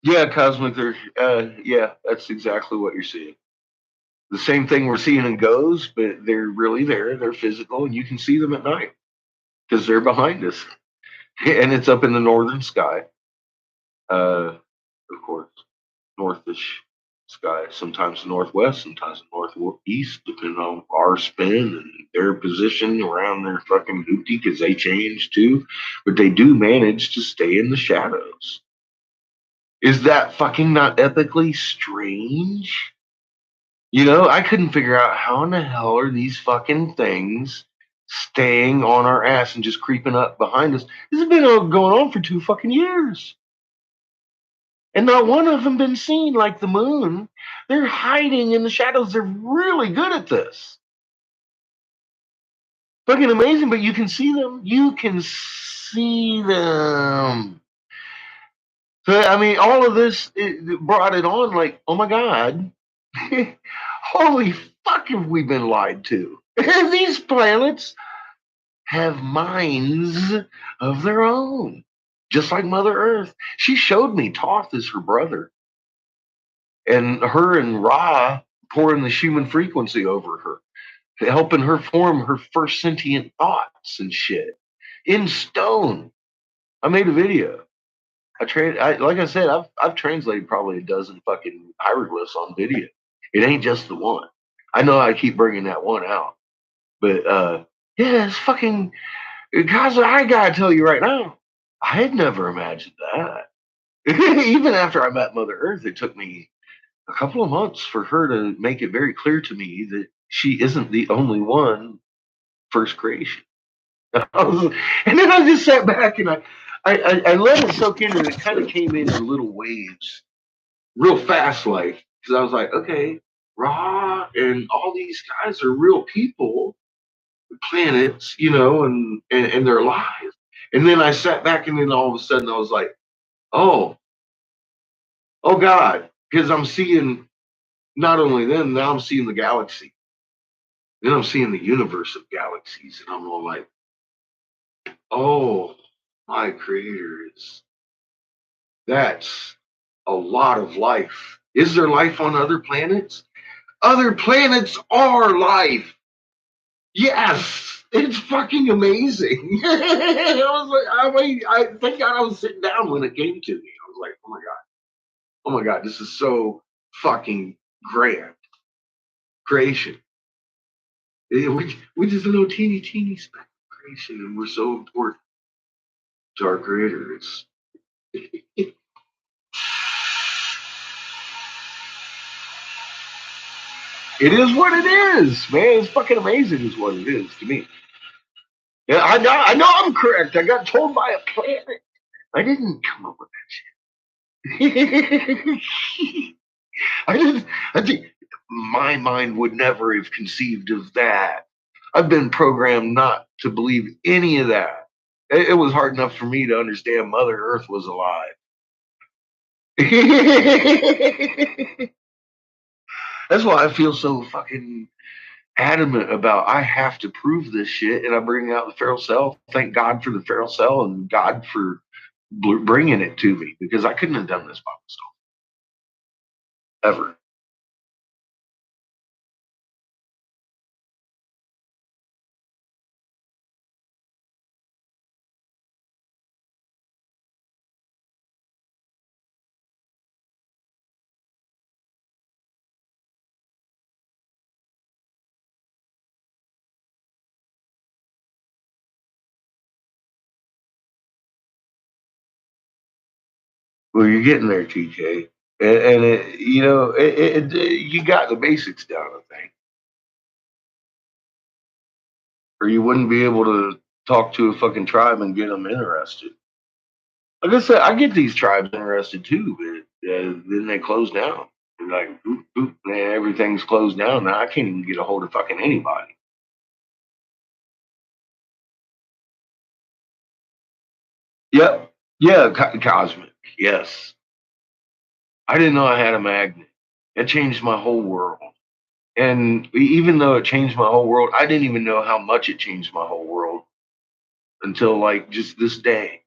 [SPEAKER 2] Yeah, Cosmic. Yeah, that's exactly what you're seeing. The same thing we're seeing in ghosts, but they're really there. They're physical, and you can see them at night because they're behind us, and it's up in the northern sky. Of course, northish sky. Sometimes northwest, sometimes northeast, depending on our spin and their position around their fucking hoopty, because they change too. But they do manage to stay in the shadows. Is that fucking not epically strange? I couldn't figure out how in the hell are these fucking things staying on our ass and just creeping up behind us. This has been going on for 2 fucking years. And not one of them been seen like the moon. They're hiding in the shadows. They're really good at this. Fucking amazing, but you can see them. You can see them. So, I mean, all of this it brought it on like, oh my God. Holy fuck, have we been lied to? These planets have minds of their own, just like Mother Earth. She showed me Toth is her brother, and her and Ra pouring the human frequency over her, helping her form her first sentient thoughts and shit in stone. I made a video. Like I said, I've translated probably a dozen fucking hieroglyphs on video. It ain't just the one. I know I keep bringing that one out, but yeah, it's fucking. Guys, I gotta tell you right now, I had never imagined that. Even after I met Mother Earth, it took me a couple of months for her to make it very clear to me that she isn't the only one first creation. And then I just sat back and I let it soak in, and it kind of came in little waves, real fast, like, because I was like, okay, Ra and all these guys are real people, planets, and they're alive. And then I sat back, and then all of a sudden I was like, oh, oh God, because I'm seeing not only them, now I'm seeing the galaxy. Then I'm seeing the universe of galaxies, and I'm all like, oh, my creator is that's a lot of life. Is there life on other planets? Other planets are life. Yes, it's fucking amazing. I was like, I thank God I was sitting down when it came to me. I was like, oh my God, this is so fucking grand creation. We just a little teeny speck of creation, and we're so important to our creator. It is what it is, man. It's fucking amazing, is what it is to me. Yeah, I know I'm correct. I got told by a planet. I didn't come up with that shit. I think my mind would never have conceived of that. I've been programmed not to believe any of that. It was hard enough for me to understand Mother Earth was alive. That's why I feel so fucking adamant about I have to prove this shit, and I bring out the feral cell. Thank God for the feral cell and God for bringing it to me, because I couldn't have done this by myself ever. Well, you're getting there, TK, and you got the basics down, I think, or you wouldn't be able to talk to a fucking tribe and get them interested. Like I said, I get these tribes interested too, but then they close down. They're like, boop, boop, man, everything's closed down now. I can't even get a hold of fucking anybody. Yep. Yeah, cosmic. Yes. I didn't know I had a magnet. It changed my whole world. And even though it changed my whole world, I didn't even know how much it changed my whole world until like just this day.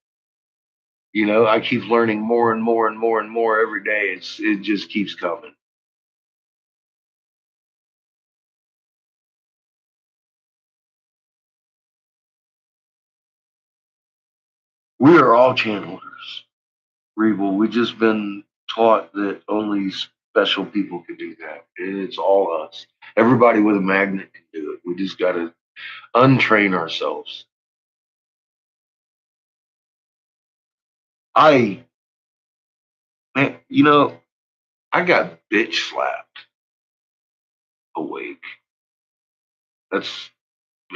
[SPEAKER 2] I keep learning more and more and more and more every day. It just keeps coming. We are all channelers, Regal. We've just been taught that only special people can do that. And it's all us. Everybody with a magnet can do it. We just got to untrain ourselves. Man, I got bitch slapped awake. That's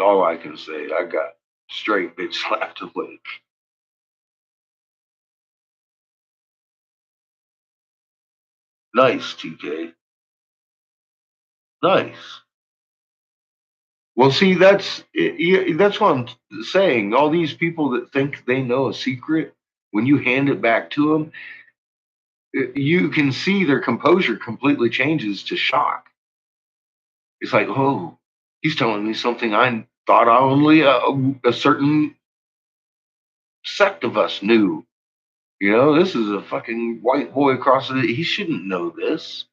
[SPEAKER 2] all I can say. I got straight bitch slapped awake. Nice, TK. Nice. Well, see, that's what I'm saying. All these people that think they know a secret, when you hand it back to them, you can see their composure completely changes to shock. It's like, oh, he's telling me something I thought only a certain sect of us knew. This is a fucking white boy across the. He shouldn't know this.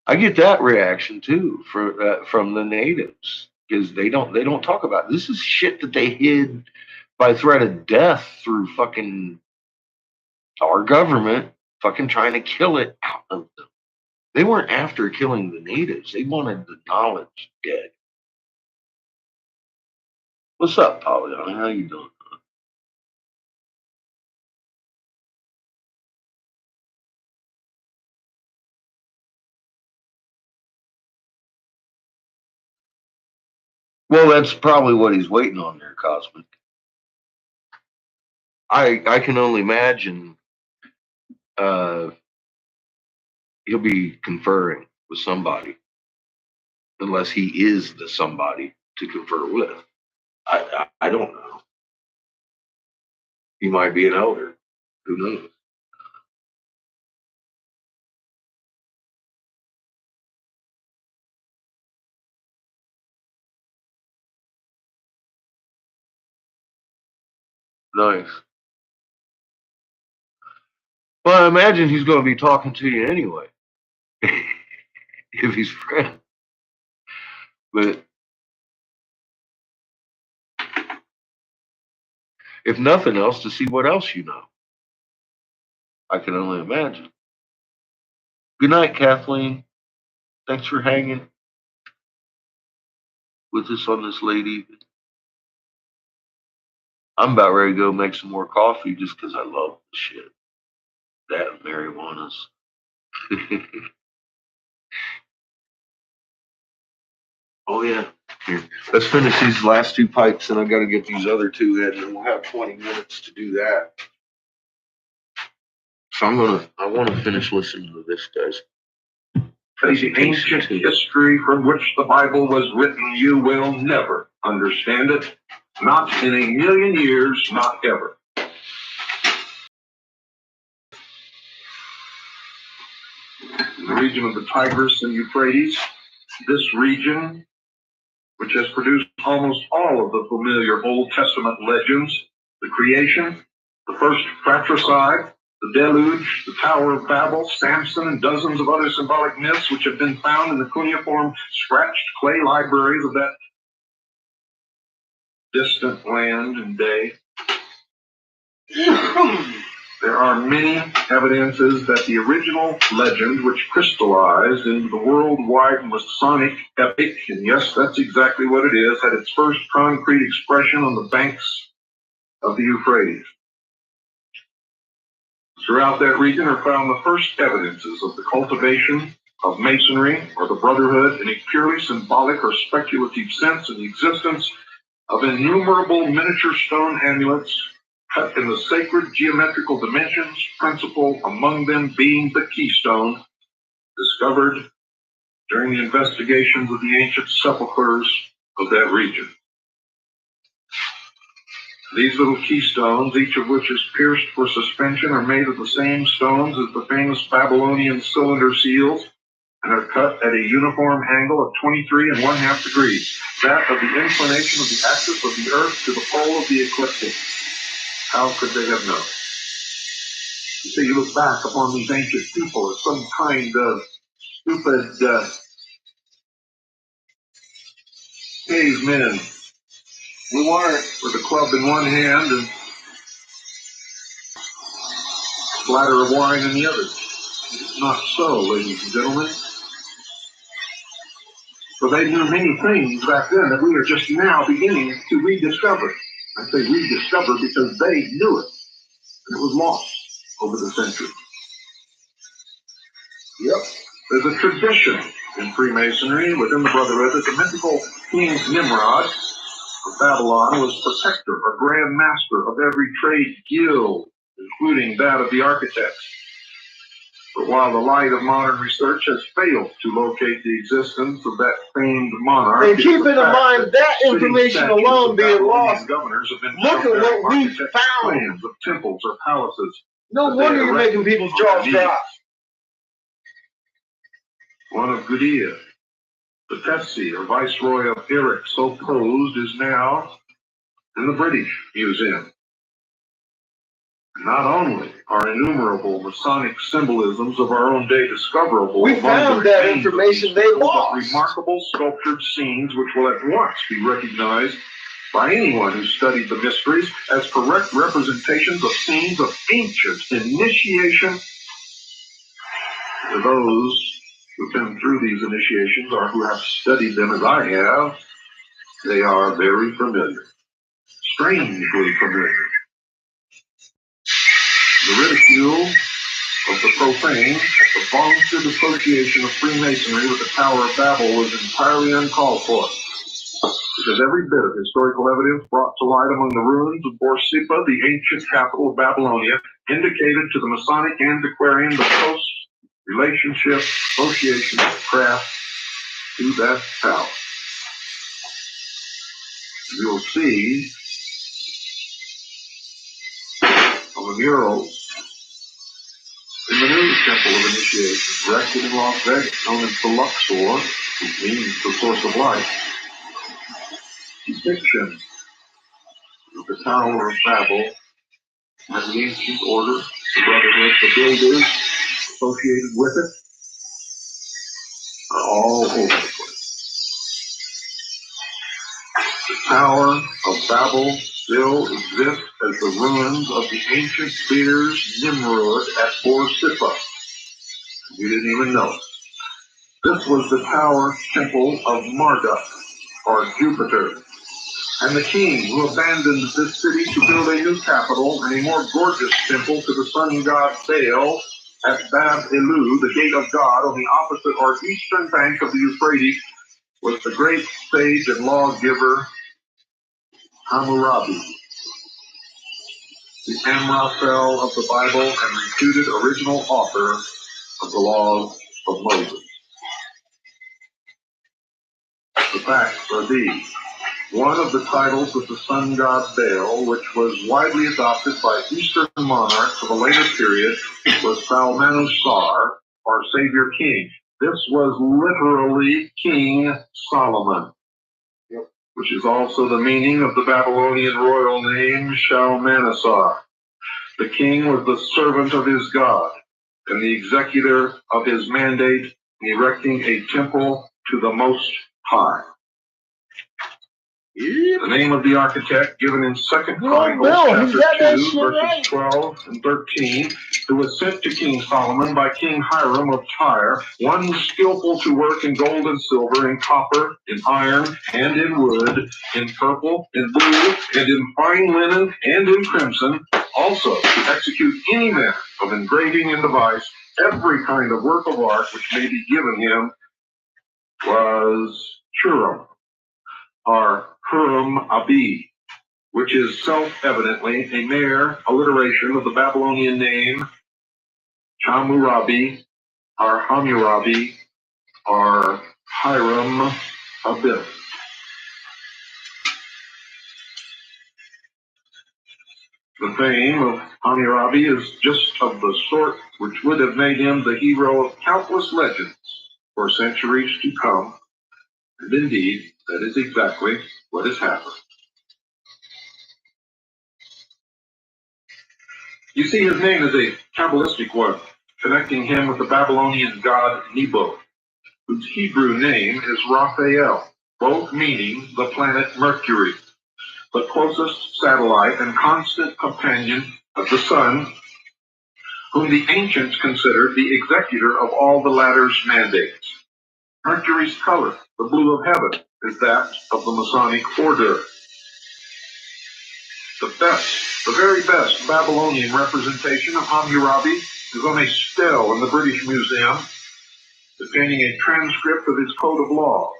[SPEAKER 2] I get that reaction too from the natives because they don't talk about it. This is shit that they hid by threat of death through fucking our government fucking trying to kill it out of them. They weren't after killing the natives. They wanted the knowledge dead. What's up, Polygon? How you doing? Well, that's probably what he's waiting on there, Cosmic. I can only imagine he'll be conferring with somebody, unless he is the somebody to confer with. I don't know. He might be an elder. Who knows? Nice. Well, I imagine he's going to be talking to you anyway, if he's friend. But if nothing else, to see what else you know. I can only imagine. Good night, Kathleen. Thanks for hanging with us on this late evening. I'm about ready to go make some more coffee just because I love the shit. That and marijuana's. Oh, yeah. Here, let's finish these last two pipes, and I got to get these other two in, and we'll have 20 minutes to do that. So I want to finish listening to this, guys.
[SPEAKER 7] The ancient history from which the Bible was written, you will never understand it. Not in a million years, not ever. In the region of the Tigris and Euphrates, this region, which has produced almost all of the familiar Old Testament legends, the creation, the first fratricide, the deluge, the Tower of Babel, Samson, and dozens of other symbolic myths which have been found in the cuneiform scratched clay libraries of that distant land and day. There are many evidences that the original legend, which crystallized into the worldwide Masonic epic, and yes, that's exactly what it is, had its first concrete expression on the banks of the Euphrates. Throughout that region are found the first evidences of the cultivation of masonry or the brotherhood in a purely symbolic or speculative sense, in the existence of innumerable miniature stone amulets cut in the sacred geometrical dimensions, principle among them being the keystone, discovered during the investigations of the ancient sepulchres of that region. These little keystones, each of which is pierced for suspension, are made of the same stones as the famous Babylonian cylinder seals and are cut at a uniform angle of 23½ degrees, that of the inclination of the axis of the Earth to the pole of the ecliptic. How could they have known? You see, you look back upon these ancient people as some kind of stupid cavemen with a club in one hand and a bladder of wine in the other. It's not so, ladies and gentlemen. For they knew many things back then that we are just now beginning to rediscover. I say rediscover because they knew it, and it was lost over the centuries. Yep. There's a tradition in Freemasonry within the Brotherhood that the mythical King Nimrod of Babylon was protector or grand master of every trade guild, including that of the architects. But while the light of modern research has failed to locate the existence of that famed monarch,
[SPEAKER 2] and keeping in mind that information alone being lost, look at what we found.
[SPEAKER 7] Plans of temples or palaces.
[SPEAKER 2] No wonder you're making people's jaws drop.
[SPEAKER 7] One of Gudea, the Tessie, or Viceroy of Erech, so posed, is now in the British Museum. Not only are innumerable Masonic symbolisms of our own day discoverable,
[SPEAKER 2] we found that information they lost.
[SPEAKER 7] But remarkable sculptured scenes which will at once be recognized by anyone who studied the mysteries as correct representations of scenes of ancient initiation. To those who've been through these initiations or who have studied them as I have, they are very familiar, strangely familiar. The ridicule of the profane at the vaunted association of Freemasonry with the Tower of Babel was entirely uncalled for, because every bit of historical evidence brought to light among the ruins of Borsippa, the ancient capital of Babylonia, indicated to the Masonic antiquarian the close relationship, association of craft to that tower. You'll see on the murals in the new Temple of Initiation, erected in Las Vegas, known as the Luxor, which means the source of light, depiction of the Tower of Babel and the ancient order, the Brotherhood, the builders associated with it, are all over the place. The Tower of Babel still exists as the ruins of the ancient Seers Nimrod at Borsippa. You didn't even know it. This was the tower temple of Marduk, or Jupiter, and the king who abandoned this city to build a new capital and a more gorgeous temple to the sun god Baal at Bab-Elu, the gate of God, on the opposite or eastern bank of the Euphrates, was the great sage and lawgiver Hammurabi, the Amraphel of the Bible and reputed original author of the laws of Moses. The facts are these. One of the titles of the sun god Baal, which was widely adopted by Eastern monarchs of a later period, was Salmanusar, or Savior King. This was literally King Solomon, which is also the meaning of the Babylonian royal name Shalmaneser. The king was the servant of his God and the executor of his mandate in erecting a temple to the Most High. The name of the architect given in 2 Chronicles chapter 2, verses 12 and 13, who was sent to King Solomon by King Hiram of Tyre, one skillful to work in gold and silver, in copper, in iron, and in wood, in purple, in blue, and in fine linen, and in crimson, also to execute any manner of engraving and device, every kind of work of art which may be given him, was Shuram, or Huram-Abi, which is self-evidently a mere alliteration of the Babylonian name Hammurabi, or Hammurabi, or Hiram-Abi. The fame of Hammurabi is just of the sort which would have made him the hero of countless legends for centuries to come, and indeed, that is exactly what has happened. You see, his name is a Kabbalistic one, connecting him with the Babylonian god Nebo, whose Hebrew name is Raphael, both meaning the planet Mercury. the closest satellite and constant companion of the sun, whom the ancients considered the executor of all the latter's mandates. Mercury's color, the blue of heaven, is that of the Masonic order. The very best Babylonian representation of Hammurabi is on a stele in the British Museum, containing a transcript of his code of law,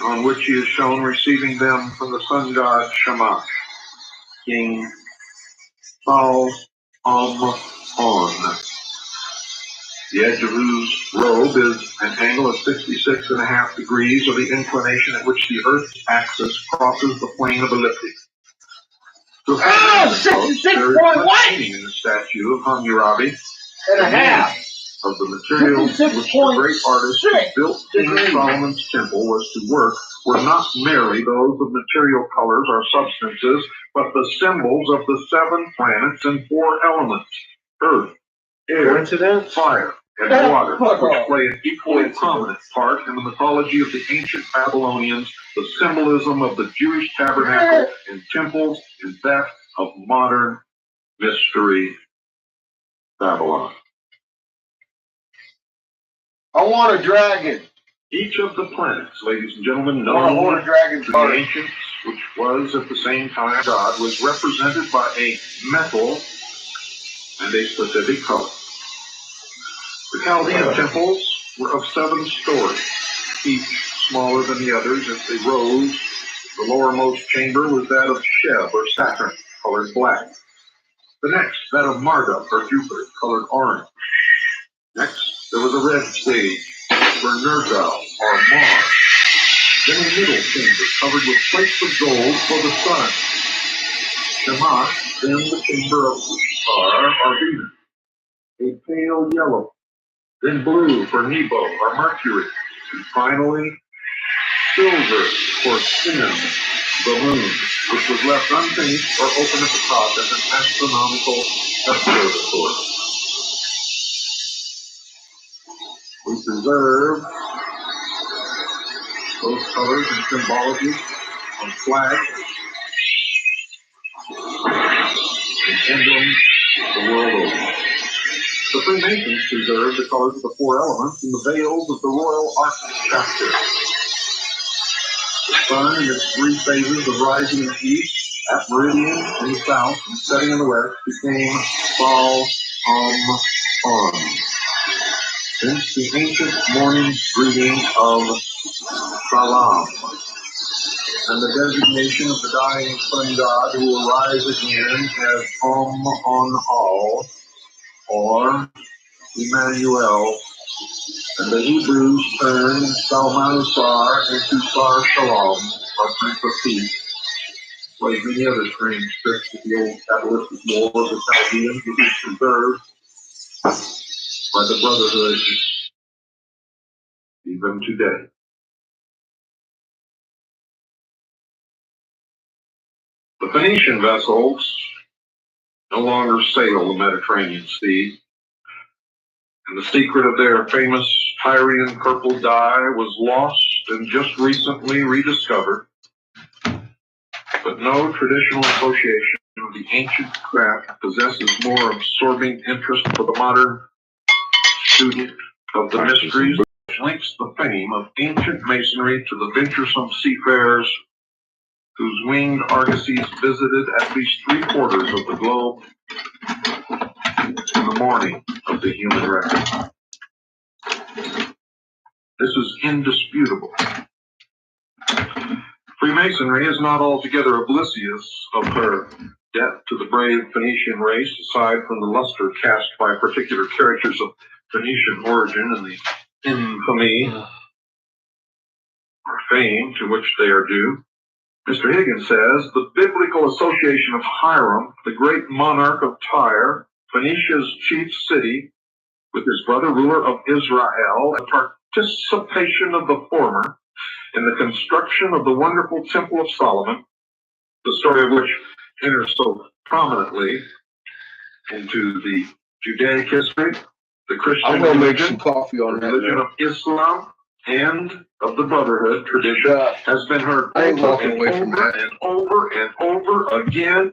[SPEAKER 7] on which he is shown receiving them from the sun god Shamash, King Sal On, the edge of whose robe is an angle of 66.5 degrees, or the inclination at which the Earth's axis crosses the plane of elliptic. There is much meaning in the statue of Hammurabi
[SPEAKER 2] and a half
[SPEAKER 7] of the materials which the great artist who built King Solomon's temple was to work were not merely those of material colors or substances, but the symbols of the 7 planets and 4 elements: earth, air, fire, and water, which play an equally prominent part in the mythology of the ancient Babylonians, the symbolism of the Jewish tabernacle and temples, and that of modern mystery Babylon.
[SPEAKER 2] I want a dragon.
[SPEAKER 7] Each of the planets, ladies and gentlemen, known to the ancients, which was at the same time God, was represented by a metal and a specific color. The Chaldean temples were of 7 stories, each smaller than the others as they rose. The lowermost chamber was that of Sheb, or Saturn, colored black. The next, that of Marduk, or Jupiter, colored orange. Next, there was a red stage for Nergal, or Mars. Then a middle chamber covered with plates of gold for the sun. Shamash, then the chamber of Ishtar, or Venus, a pale yellow. Then blue for Nebo, or Mercury. And finally, silver for Sin, the moon, which was left unfinished or open at the top as an astronomical observatory. We preserve those colors and symbology on flags and emblems the world over. The Freemasons preserve the colors of the 4 elements in the veils of the Royal Arch Chapter. The sun in its 3 phases of rising in the east, at meridian in the south, and setting in the west became Sal On. Since the ancient morning greeting of Salam, and the designation of the dying sun god who will rise again as On All, or Emmanuel, and the Hebrews turned Salmanasar into Sar Shalom, or Prince of Peace, like many other strange tricks of the old Kabbalistic lore of the Chaldeans, which is preserved by the Brotherhood even today. The Phoenician vessels no longer sail the Mediterranean Sea, and the secret of their famous Tyrian purple dye was lost and just recently rediscovered. But no traditional association of the ancient craft possesses more absorbing interest for the modern student of the mysteries, which links the fame of ancient masonry to the venturesome seafarers whose winged argosies visited at least 3/4 of the globe in the morning of the human record. This is indisputable. Freemasonry is not altogether oblivious of her debt to the brave Phoenician race, aside from the luster cast by particular characters of Phoenician origin and the infamy or fame to which they are due. Mr. Higgins says, the biblical association of Hiram, the great monarch of Tyre, Phoenicia's chief city, with his brother ruler of Israel, and participation of the former in the construction of the wonderful Temple of Solomon, the story of which enters so prominently into the Judaic history, the Christian
[SPEAKER 2] I'm going to make
[SPEAKER 7] religion,
[SPEAKER 2] some coffee on
[SPEAKER 7] the religion of Islam, and of the Brotherhood tradition has been heard
[SPEAKER 2] I ain't
[SPEAKER 7] over
[SPEAKER 2] walking
[SPEAKER 7] and
[SPEAKER 2] away from
[SPEAKER 7] over
[SPEAKER 2] that.
[SPEAKER 7] and over and over again.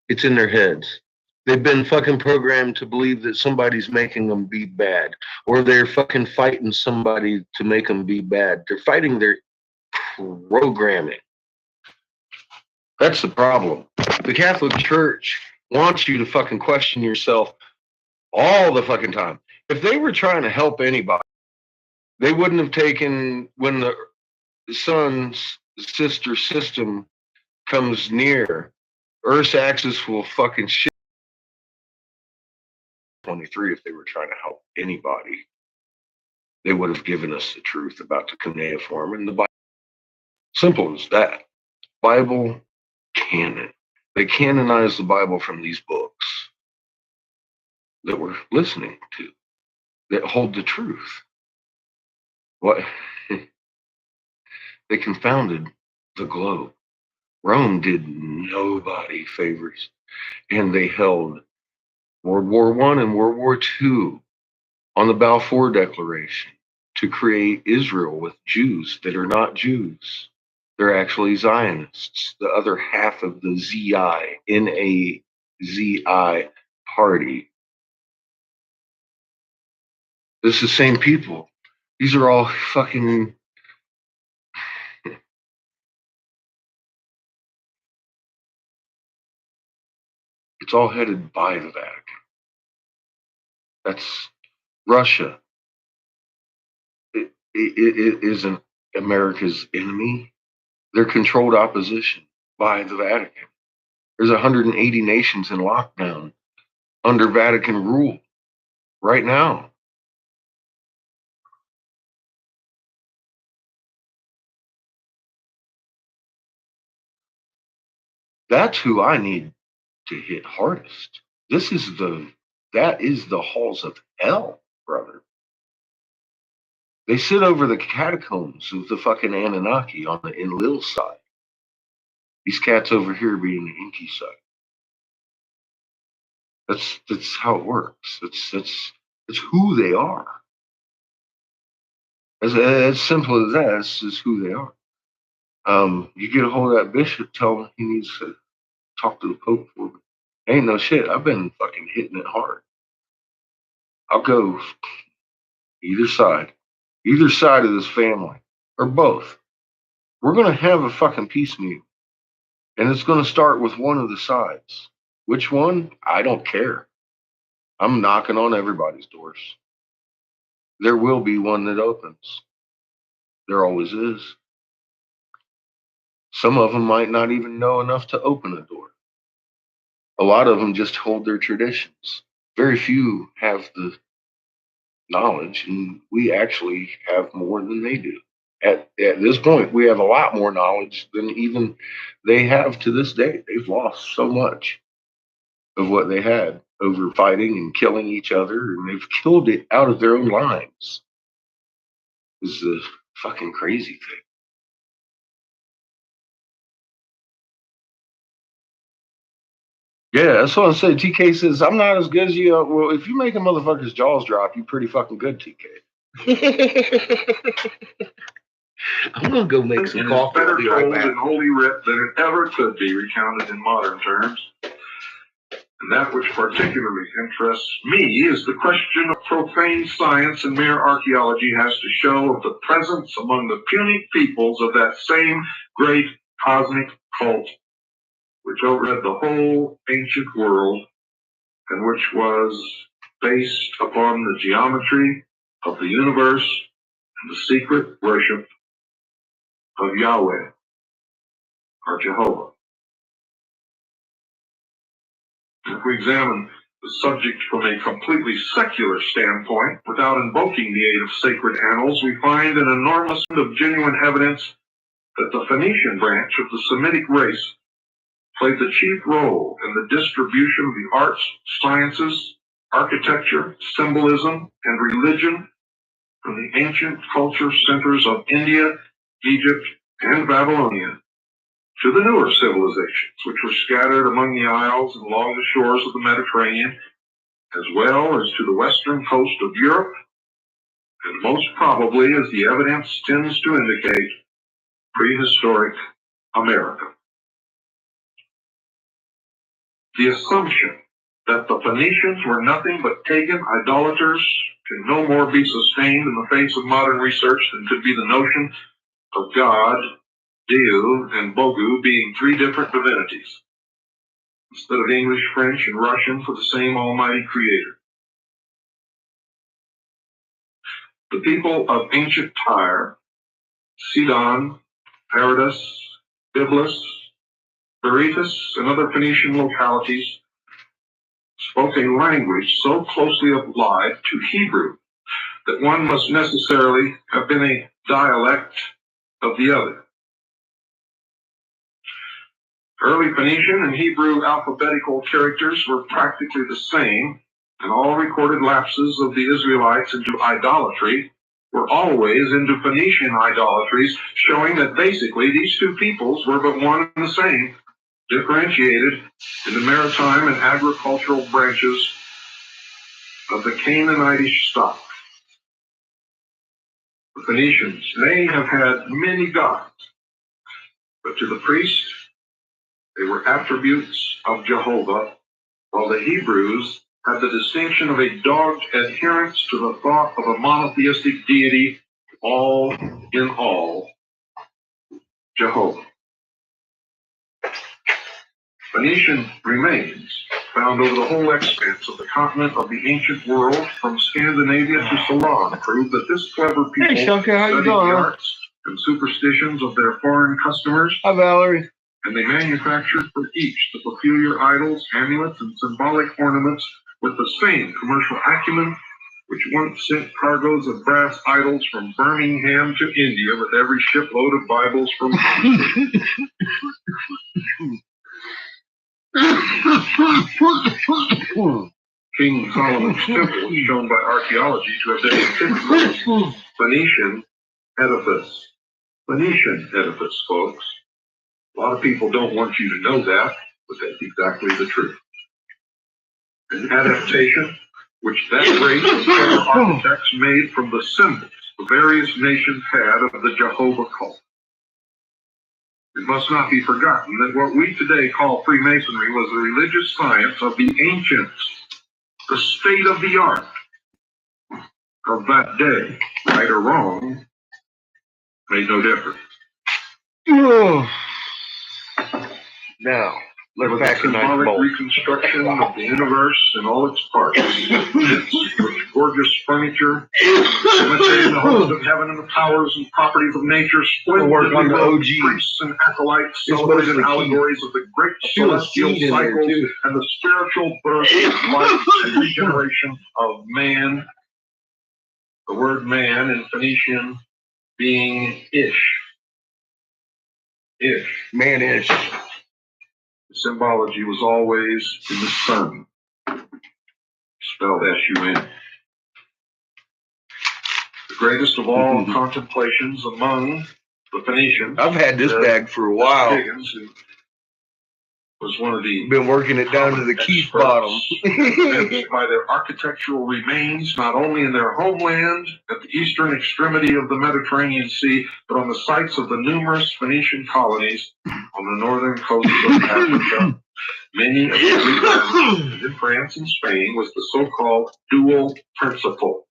[SPEAKER 2] It's in their heads. They've been fucking programmed to believe that somebody's making them be bad, or they're fucking fighting somebody to make them be bad. They're fighting their programming. That's the problem. The Catholic Church wants you to fucking question yourself all the fucking time. If they were trying to help anybody, they wouldn't have taken when the sun's sister system comes near, Earth's axis will fucking shit 23 if they were trying to help anybody. They would have given us the truth about the cuneiform and the Bible. Simple as that. Bible canon. They canonized the Bible from these books that we're listening to that hold the truth. What? They confounded the globe. Rome did nobody favors, and they held World War I and World War II on the Balfour Declaration to create Israel with Jews that are not Jews. They're actually Zionists, the other half of the ZI, NAZI party. This is the same people. These are all fucking. It's all headed by the Vatican. That's Russia. It isn't America's enemy. They're controlled opposition by the Vatican. There's 180 nations in lockdown under Vatican rule right now. That's who I need to hit hardest. That is the halls of hell, brother. They sit over the catacombs of the fucking Anunnaki on the Enlil side. These cats over here being the Inky side. That's how it works. That's who they are. As simple as that. This is who they are. You get a hold of that bishop, tell him he needs to talk to the Pope for me. Ain't no shit. I've been fucking hitting it hard. I'll go either side of this family, or both. We're gonna have a fucking peace meeting, and it's gonna start with one of the sides. Which one? I don't care. I'm knocking on everybody's doors. There will be one that opens. There always is. Some of them might not even know enough to open a door. A lot of them just hold their traditions. Very few have the knowledge, and we actually have more than they do. At this point, we have a lot more knowledge than even they have to this day. They've lost so much of what they had over fighting and killing each other, and they've killed it out of their own lives. Is the fucking crazy thing. Yeah, that's what I say. TK says, I'm not as good as you. Well, if you make a motherfucker's jaws drop, you're pretty fucking good, TK. I'm gonna go make some coffee.
[SPEAKER 7] Better
[SPEAKER 2] I'll be right
[SPEAKER 7] told
[SPEAKER 2] back.
[SPEAKER 7] in Holy Writ than it ever could be recounted in modern terms. And that which particularly interests me is the question of profane science and mere archaeology has to show of the presence among the Punic peoples of that same great cosmic cult which overled the whole ancient world and which was based upon the geometry of the universe and the secret worship of Yahweh or Jehovah. If we examine the subject from a completely secular standpoint, without invoking the aid of sacred annals, we find an enormous amount of genuine evidence that the Phoenician branch of the Semitic race played the chief role in the distribution of the arts, sciences, architecture, symbolism, and religion from the ancient culture centers of India, Egypt, and Babylonia to the newer civilizations, which were scattered among the isles and along the shores of the Mediterranean, as well as to the western coast of Europe and most probably, as the evidence tends to indicate, prehistoric America. The assumption that the Phoenicians were nothing but pagan idolaters can no more be sustained in the face of modern research than could be the notion of God, Dieu, and Bogu being three different divinities, instead of English, French, and Russian for the same almighty creator. The people of ancient Tyre, Sidon, Paradis, Byblos, Berytus, and other Phoenician localities spoke a language so closely allied to Hebrew that one must necessarily have been a dialect of the other. Early Phoenician and Hebrew alphabetical characters were practically the same, and all recorded lapses of the Israelites into idolatry were always into Phoenician idolatries, showing that basically these two peoples were but one and the same, differentiated in the maritime and agricultural branches of the Canaanitish stock. The Phoenicians may have had many gods, but to the priest, they were attributes of Jehovah, while the Hebrews had the distinction of a dogged adherence to the thought of a monotheistic deity, all in all, Jehovah. Phoenician remains found over the whole expanse of the continent of the ancient world, from Scandinavia to Ceylon, prove that this clever people studied the arts and superstitions of their foreign customers.
[SPEAKER 2] Hi, Valerie.
[SPEAKER 7] And they manufactured for each the peculiar idols, amulets, and symbolic ornaments with the same commercial acumen which once sent cargoes of brass idols from Birmingham to India with every shipload of Bibles from King Solomon's temple is shown by archaeology to have been a typical Phoenician edifice. Phoenician edifice, folks. A lot of people don't want you to know that, but that's exactly the truth. An adaptation which that race of clever architects made from the symbols the various nations had of the Jehovah cult. It must not be forgotten that what we today call Freemasonry was the religious science of the ancients, the state of the art of that day. Right or wrong made no difference.
[SPEAKER 2] Now,
[SPEAKER 7] With
[SPEAKER 2] let's
[SPEAKER 7] the
[SPEAKER 2] back in
[SPEAKER 7] symbolic
[SPEAKER 2] bowl.
[SPEAKER 7] reconstruction of the universe and all its parts, with gorgeous furniture, imitating the host of heaven and the powers and properties of nature,
[SPEAKER 2] Work on the OG.
[SPEAKER 7] priests and acolytes,
[SPEAKER 2] It's
[SPEAKER 7] celebrated
[SPEAKER 2] mostly
[SPEAKER 7] allegories of the great celestial
[SPEAKER 2] seed in there,
[SPEAKER 7] cycles
[SPEAKER 2] too.
[SPEAKER 7] and the spiritual birth, life, and regeneration of man. The word man in Phoenician being ish. Ish.
[SPEAKER 2] Man-ish.
[SPEAKER 7] The symbology was always in the sun, spelled S-U-N. The greatest of all contemplations among the Phoenicians.
[SPEAKER 2] I've had this bag for a while.
[SPEAKER 7] Higgins, who was one of the
[SPEAKER 2] Been working it down to the Keith bottom.
[SPEAKER 7] convinced by their architectural remains, not only in their homeland at the eastern extremity of the Mediterranean Sea, but on the sites of the numerous Phoenician colonies on the northern coast of Africa. Many of the Greek lands in France and Spain was the so-called dual principle.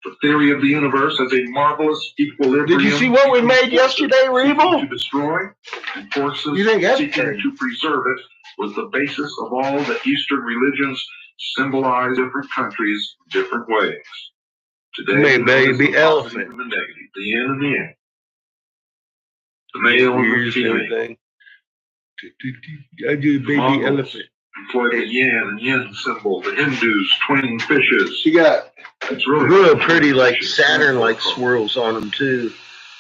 [SPEAKER 7] The theory of the universe as a marvelous equilibrium.
[SPEAKER 2] Did you see what we made yesterday, Revo?
[SPEAKER 7] To destroy and forces
[SPEAKER 2] You think that's
[SPEAKER 7] seeking
[SPEAKER 2] fair?
[SPEAKER 7] to preserve it was the basis of all the Eastern religions, symbolize different countries different ways. Today,
[SPEAKER 2] Made
[SPEAKER 7] we notice
[SPEAKER 2] baby
[SPEAKER 7] the
[SPEAKER 2] elephant.
[SPEAKER 7] positive and the negative, the yin and the yang, the male and the
[SPEAKER 2] Ears and
[SPEAKER 7] female.
[SPEAKER 2] everything. I do a baby
[SPEAKER 7] Mongols
[SPEAKER 2] elephant.
[SPEAKER 7] employed the yin and yin symbol. The Hindus twin fishes.
[SPEAKER 2] She got
[SPEAKER 7] It's really
[SPEAKER 2] real pretty, like Saturn-like swirls on him too,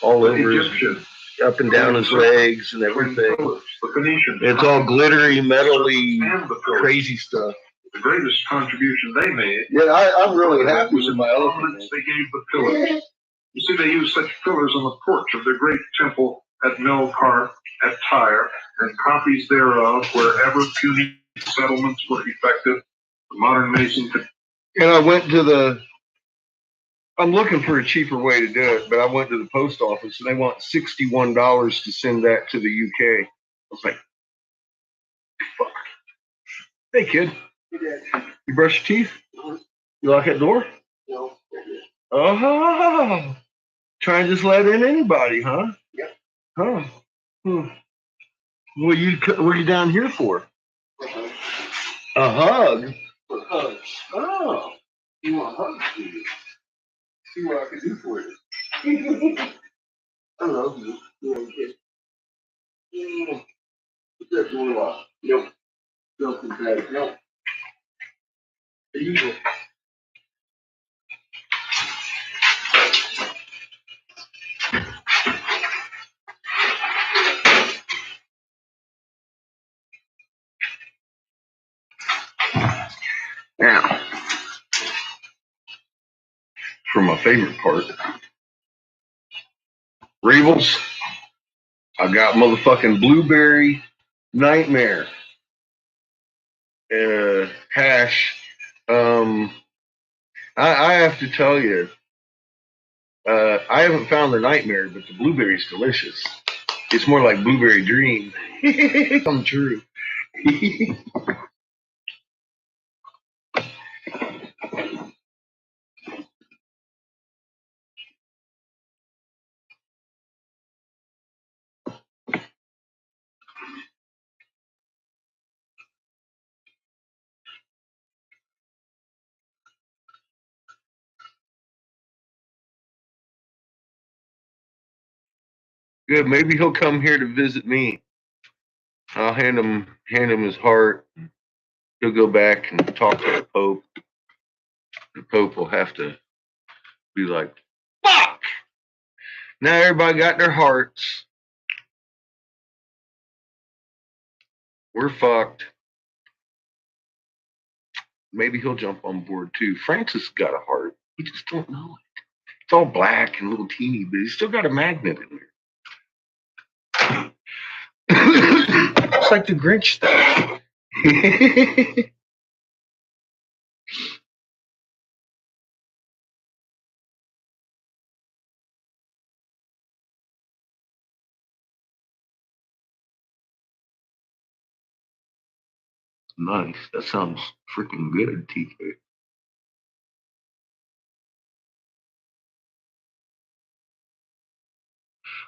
[SPEAKER 2] all
[SPEAKER 7] The
[SPEAKER 2] over his,
[SPEAKER 7] Egyptian
[SPEAKER 2] up and down his legs and
[SPEAKER 7] twin
[SPEAKER 2] everything.
[SPEAKER 7] pillars. The Phoenician.
[SPEAKER 2] It's all glittery, metally,
[SPEAKER 7] and the pillars.
[SPEAKER 2] crazy stuff.
[SPEAKER 7] The greatest contribution they made.
[SPEAKER 2] Yeah, I'm really happy
[SPEAKER 7] was
[SPEAKER 2] with
[SPEAKER 7] the
[SPEAKER 2] my elephant.
[SPEAKER 7] prominence they gave the pillars. You see, they used such pillars on the porch of their great temple at Melkart, at Tyre, and copies thereof wherever puny settlements were effective. The modern mason could.
[SPEAKER 2] And I went to the I'm looking for a cheaper way to do it, but I went to the post office and they want $61 to send that to the UK. I was like, fuck. Hey, kid. You brush your teeth? You lock that door?
[SPEAKER 1] No.
[SPEAKER 2] Oh, trying to just let in anybody, huh?
[SPEAKER 1] Yep.
[SPEAKER 2] Huh. Hmm. What are you down here for? A hug? Oh. You want a hug? See what I can do for you. I love you. You want a kiss? What's that doing off? Nope. Nope. Nope. There you go. Now, for my favorite part, Ravels, I got motherfucking blueberry nightmare hash. I have to tell you, I haven't found the nightmare, but the blueberry's delicious. It's more like blueberry dream. Come true. Good. Maybe he'll come here to visit me. I'll hand him his heart. He'll go back and talk to the Pope. The Pope will have to be like, fuck! Now everybody got their hearts. We're fucked. Maybe he'll jump on board too. Francis got a heart. We just don't know it. It's all black and little teeny, but he's still got a magnet in there. It's like the Grinch stuff. Nice. That sounds freaking good, TK.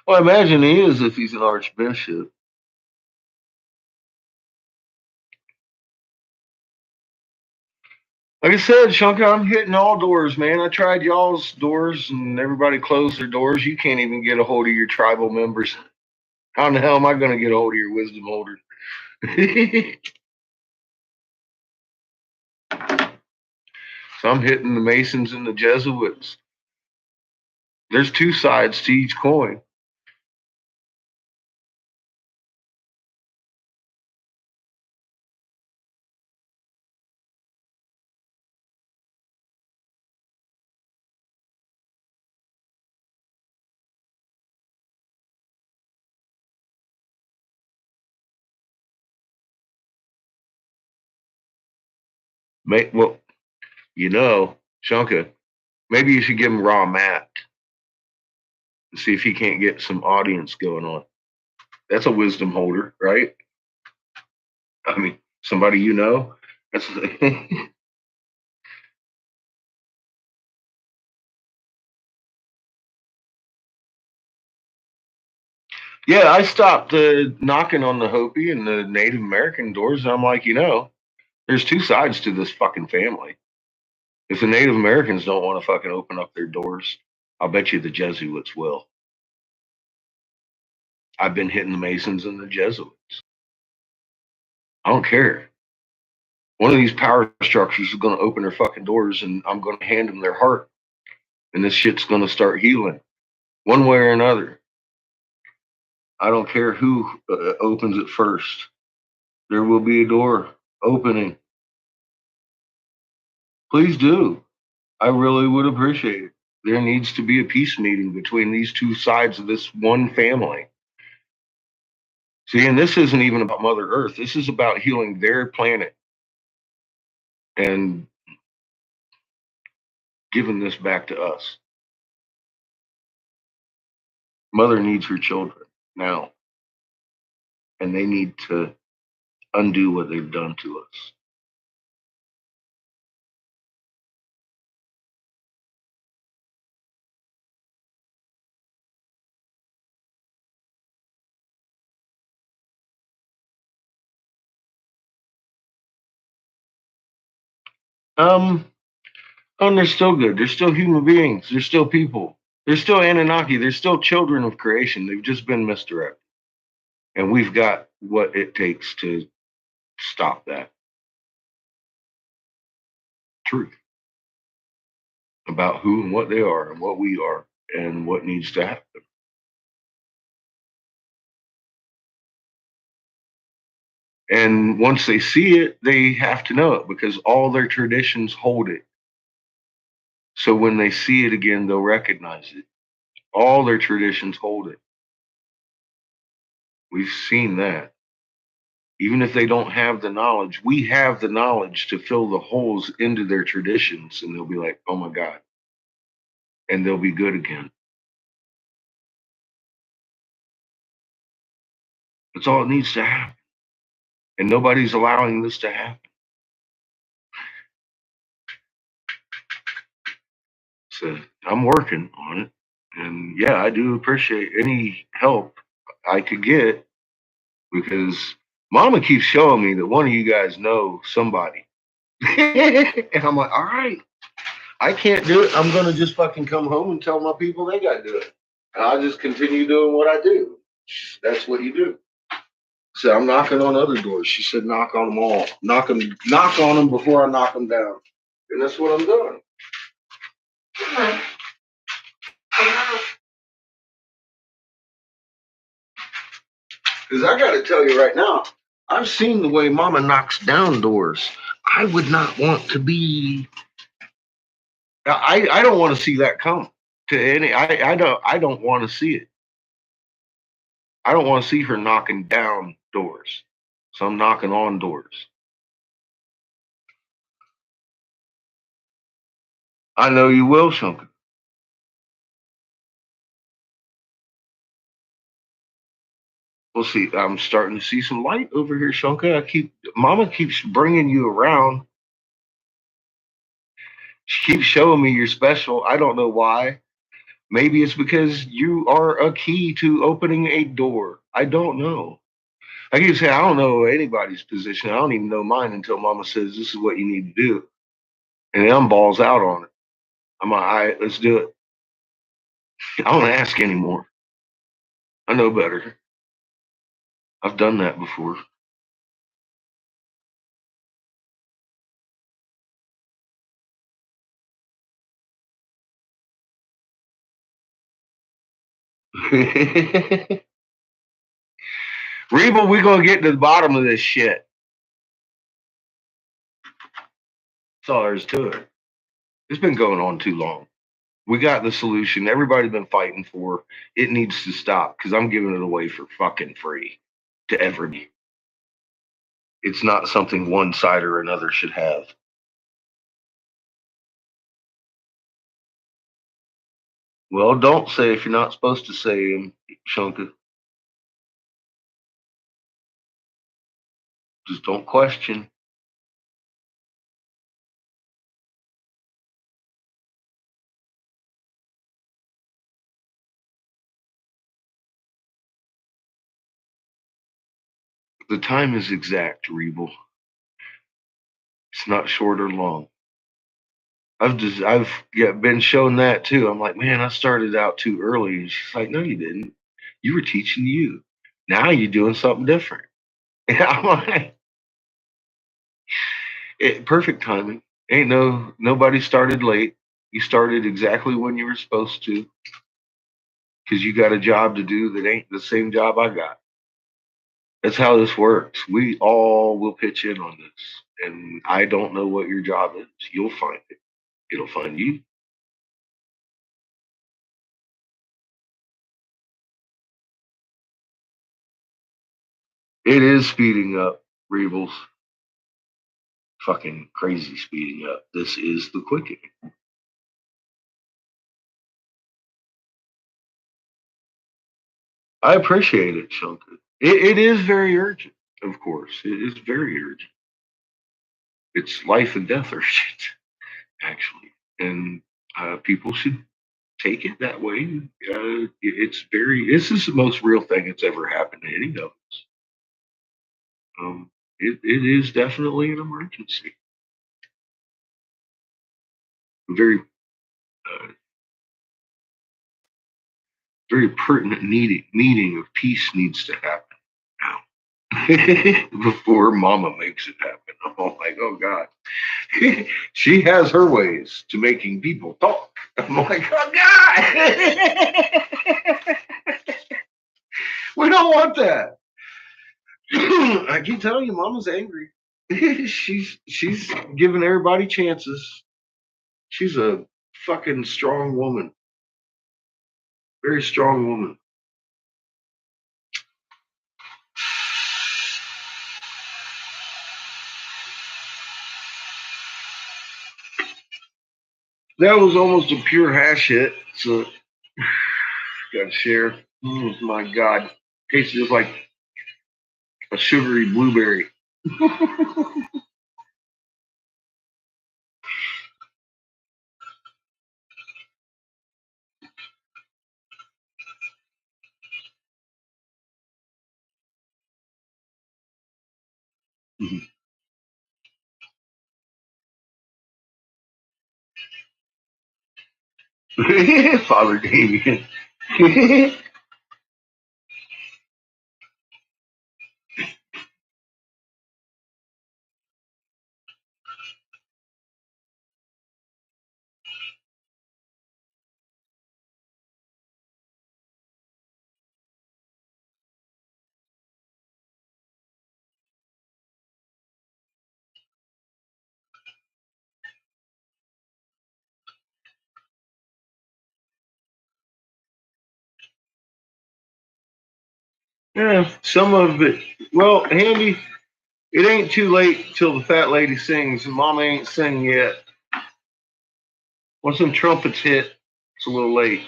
[SPEAKER 2] Well, I imagine he is if he's an archbishop. Like I said, Shunka, I'm hitting all doors, man. I tried y'all's doors and everybody closed their doors. You can't even get a hold of your tribal members. How in the hell am I going to get a hold of your wisdom holder? So I'm hitting the Masons and the Jesuits. There's two sides to each coin. Well, Shunka, maybe you should give him raw mat and see if he can't get some audience going on. That's a wisdom holder, right? I mean, somebody you know. That's yeah. I stopped knocking on the Hopi and the Native American doors, and I'm like, there's two sides to this fucking family. If the Native Americans don't want to fucking open up their doors, I'll bet you the Jesuits will. I've been hitting the Masons and the Jesuits. I don't care. One of these power structures is going to open their fucking doors, and I'm going to hand them their heart, and this shit's going to start healing one way or another. I don't care who opens it first. There will be a door opening. Please do. I really would appreciate it. There needs to be a peace meeting between these two sides of this one family. See, and this isn't even about Mother Earth. This is about healing their planet and giving this back to us. Mother needs her children now, and they need to undo what they've done to us. Um, and they're still good. They're still human beings. They're still people. They're still Anunnaki. They're still children of creation. They've just been misdirected. And we've got what it takes to stop that. Truth about who and what they are and what we are and what needs to happen. And once they see it, they have to know it because all their traditions hold it. So when they see it again, they'll recognize it. All their traditions hold it. We've seen that. Even if they don't have the knowledge, we have the knowledge to fill the holes into their traditions, and they'll be like, oh my God. And they'll be good again. That's all it needs to happen. And nobody's allowing this to happen. So I'm working on it. And yeah, I do appreciate any help I could get because Mama keeps showing me that one of you guys know somebody. And I'm like, all right, I can't do it. I'm going to just fucking come home and tell my people they got to do it. And I'll just continue doing what I do. That's what you do. So I'm knocking on other doors. She said, knock on them all. Knock on them before I knock them down. And that's what I'm doing. Because I got to tell you right now, I've seen the way Mama knocks down doors. I would not want to be. I don't want to see that come to any. I don't want to see it. I don't want to see her knocking down doors. So I'm knocking on doors. I know you will, Shunka. We'll see. I'm starting to see some light over here, Shunka. Mama keeps bringing you around. She keeps showing me you're special. I don't know why. Maybe it's because you are a key to opening a door. I don't know. I keep saying I don't know anybody's position. I don't even know mine until Mama says this is what you need to do, and then I'm balls out on it. I'm like, all right, let's do it. I don't ask anymore. I know better. I've done that before. Reba, we're gonna get to the bottom of this shit. That's all there is to it. It's been going on too long. We got the solution. Everybody's been fighting for. It needs to stop because I'm giving it away for fucking free to everybody. It's not something one side or another should have. Well, don't say if you're not supposed to say them, Shunka. Just don't question. The time is exact, Rebel. It's not short or long. I've been shown that too. I'm like, man, I started out too early. And she's like, no, you didn't. You were teaching you. Now you're doing something different. And I'm like, perfect timing. Ain't nobody started late. You started exactly when you were supposed to because you got a job to do that ain't the same job I got. That's how this works. We all will pitch in on this. And I don't know what your job is. You'll find it. It'll find you. It is speeding up, Rebels. Fucking crazy speeding up. This is the quickening. I appreciate it, Shunka. It is very urgent, of course. It is very urgent. It's life and death urgent, actually. And people should take it that way. This is the most real thing that's ever happened to any of us. It is definitely an emergency. A very, very pertinent meeting of peace needs to happen now before Mama makes it happen. I'm like, oh God. She has her ways to making people talk. I'm like, oh God. We don't want that. I keep telling you, Mama's angry. she's giving everybody chances. She's a fucking strong woman. Very strong woman. That was almost a pure hash hit. So gotta share. My God. Tastes just like a sugary blueberry. Father Damien. Yeah, some of it. Well, Handy, it ain't too late till the fat lady sings, and Mama ain't singing yet. Once them trumpets hit, it's a little late.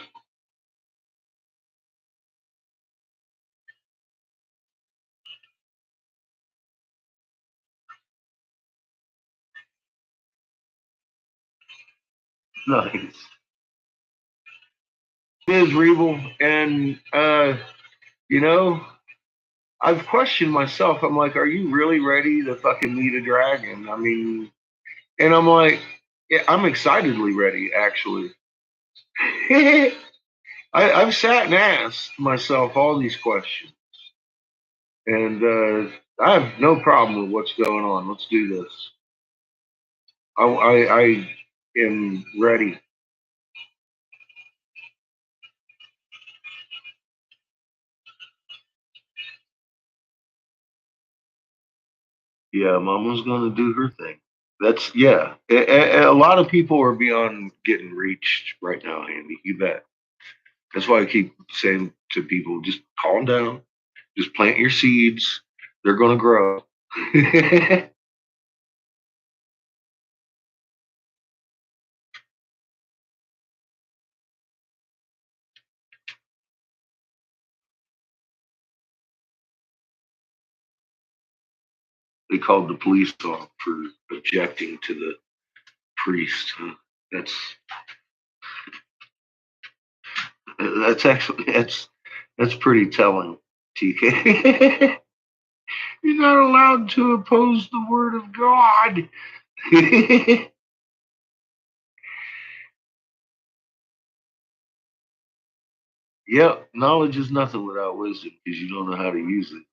[SPEAKER 2] Nice. It is Reval, and you know, I've questioned myself. I'm like, are you really ready to fucking meet a dragon? I mean, and I'm like, yeah, I'm excitedly ready, actually. I've sat and asked myself all these questions, and I have no problem with what's going on. Let's do this. I am ready. Yeah, Mama's gonna do her thing. That's yeah. A lot of people are beyond getting reached right now, Andy. You bet. That's why I keep saying to people, just calm down, just plant your seeds. They're gonna grow. They called the police off for objecting to the priest. That's that's pretty telling, TK. You're not allowed to oppose the word of God. Yep, knowledge is nothing without wisdom because you don't know how to use it.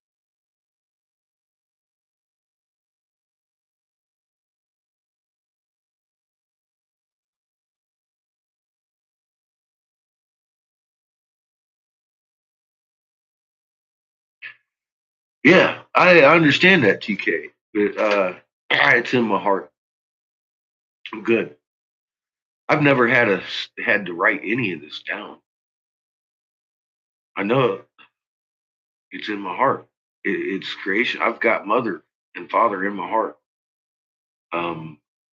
[SPEAKER 2] Yeah, I understand that, TK. But it's in my heart. I'm good. I've never had to write any of this down. I know it's in my heart. It's creation. I've got mother and father in my heart.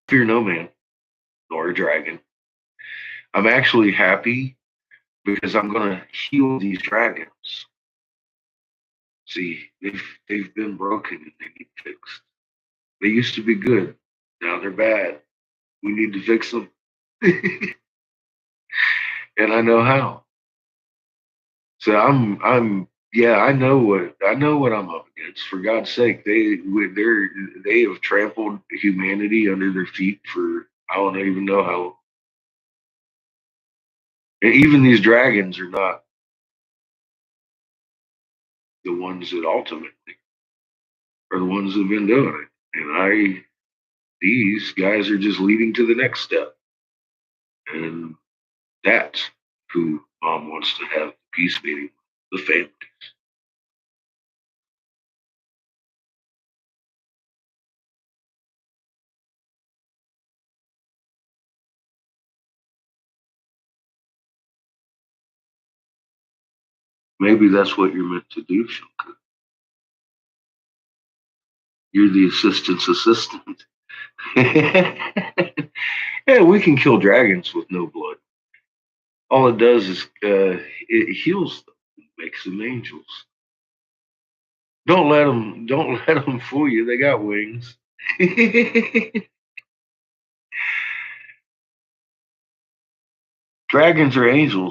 [SPEAKER 2] Fear no man nor a dragon. I'm actually happy because I'm going to heal these dragons. See, they've been broken and they need fixed. They used to be good. Now they're bad. We need to fix them. And I know how. So yeah, I know what I'm up against. For God's sake, they have trampled humanity under their feet for I don't even know how long. And even these dragons are not the ones that ultimately are the ones that've been doing it. And these guys are just leading to the next step. And that's who mom wants to have peace meeting, the family. Maybe that's what you're meant to do, Shunka. You're the assistant's assistant. Yeah, we can kill dragons with no blood. All it does is it heals them, makes them angels. Don't let them fool you. They got wings. Dragons are angels.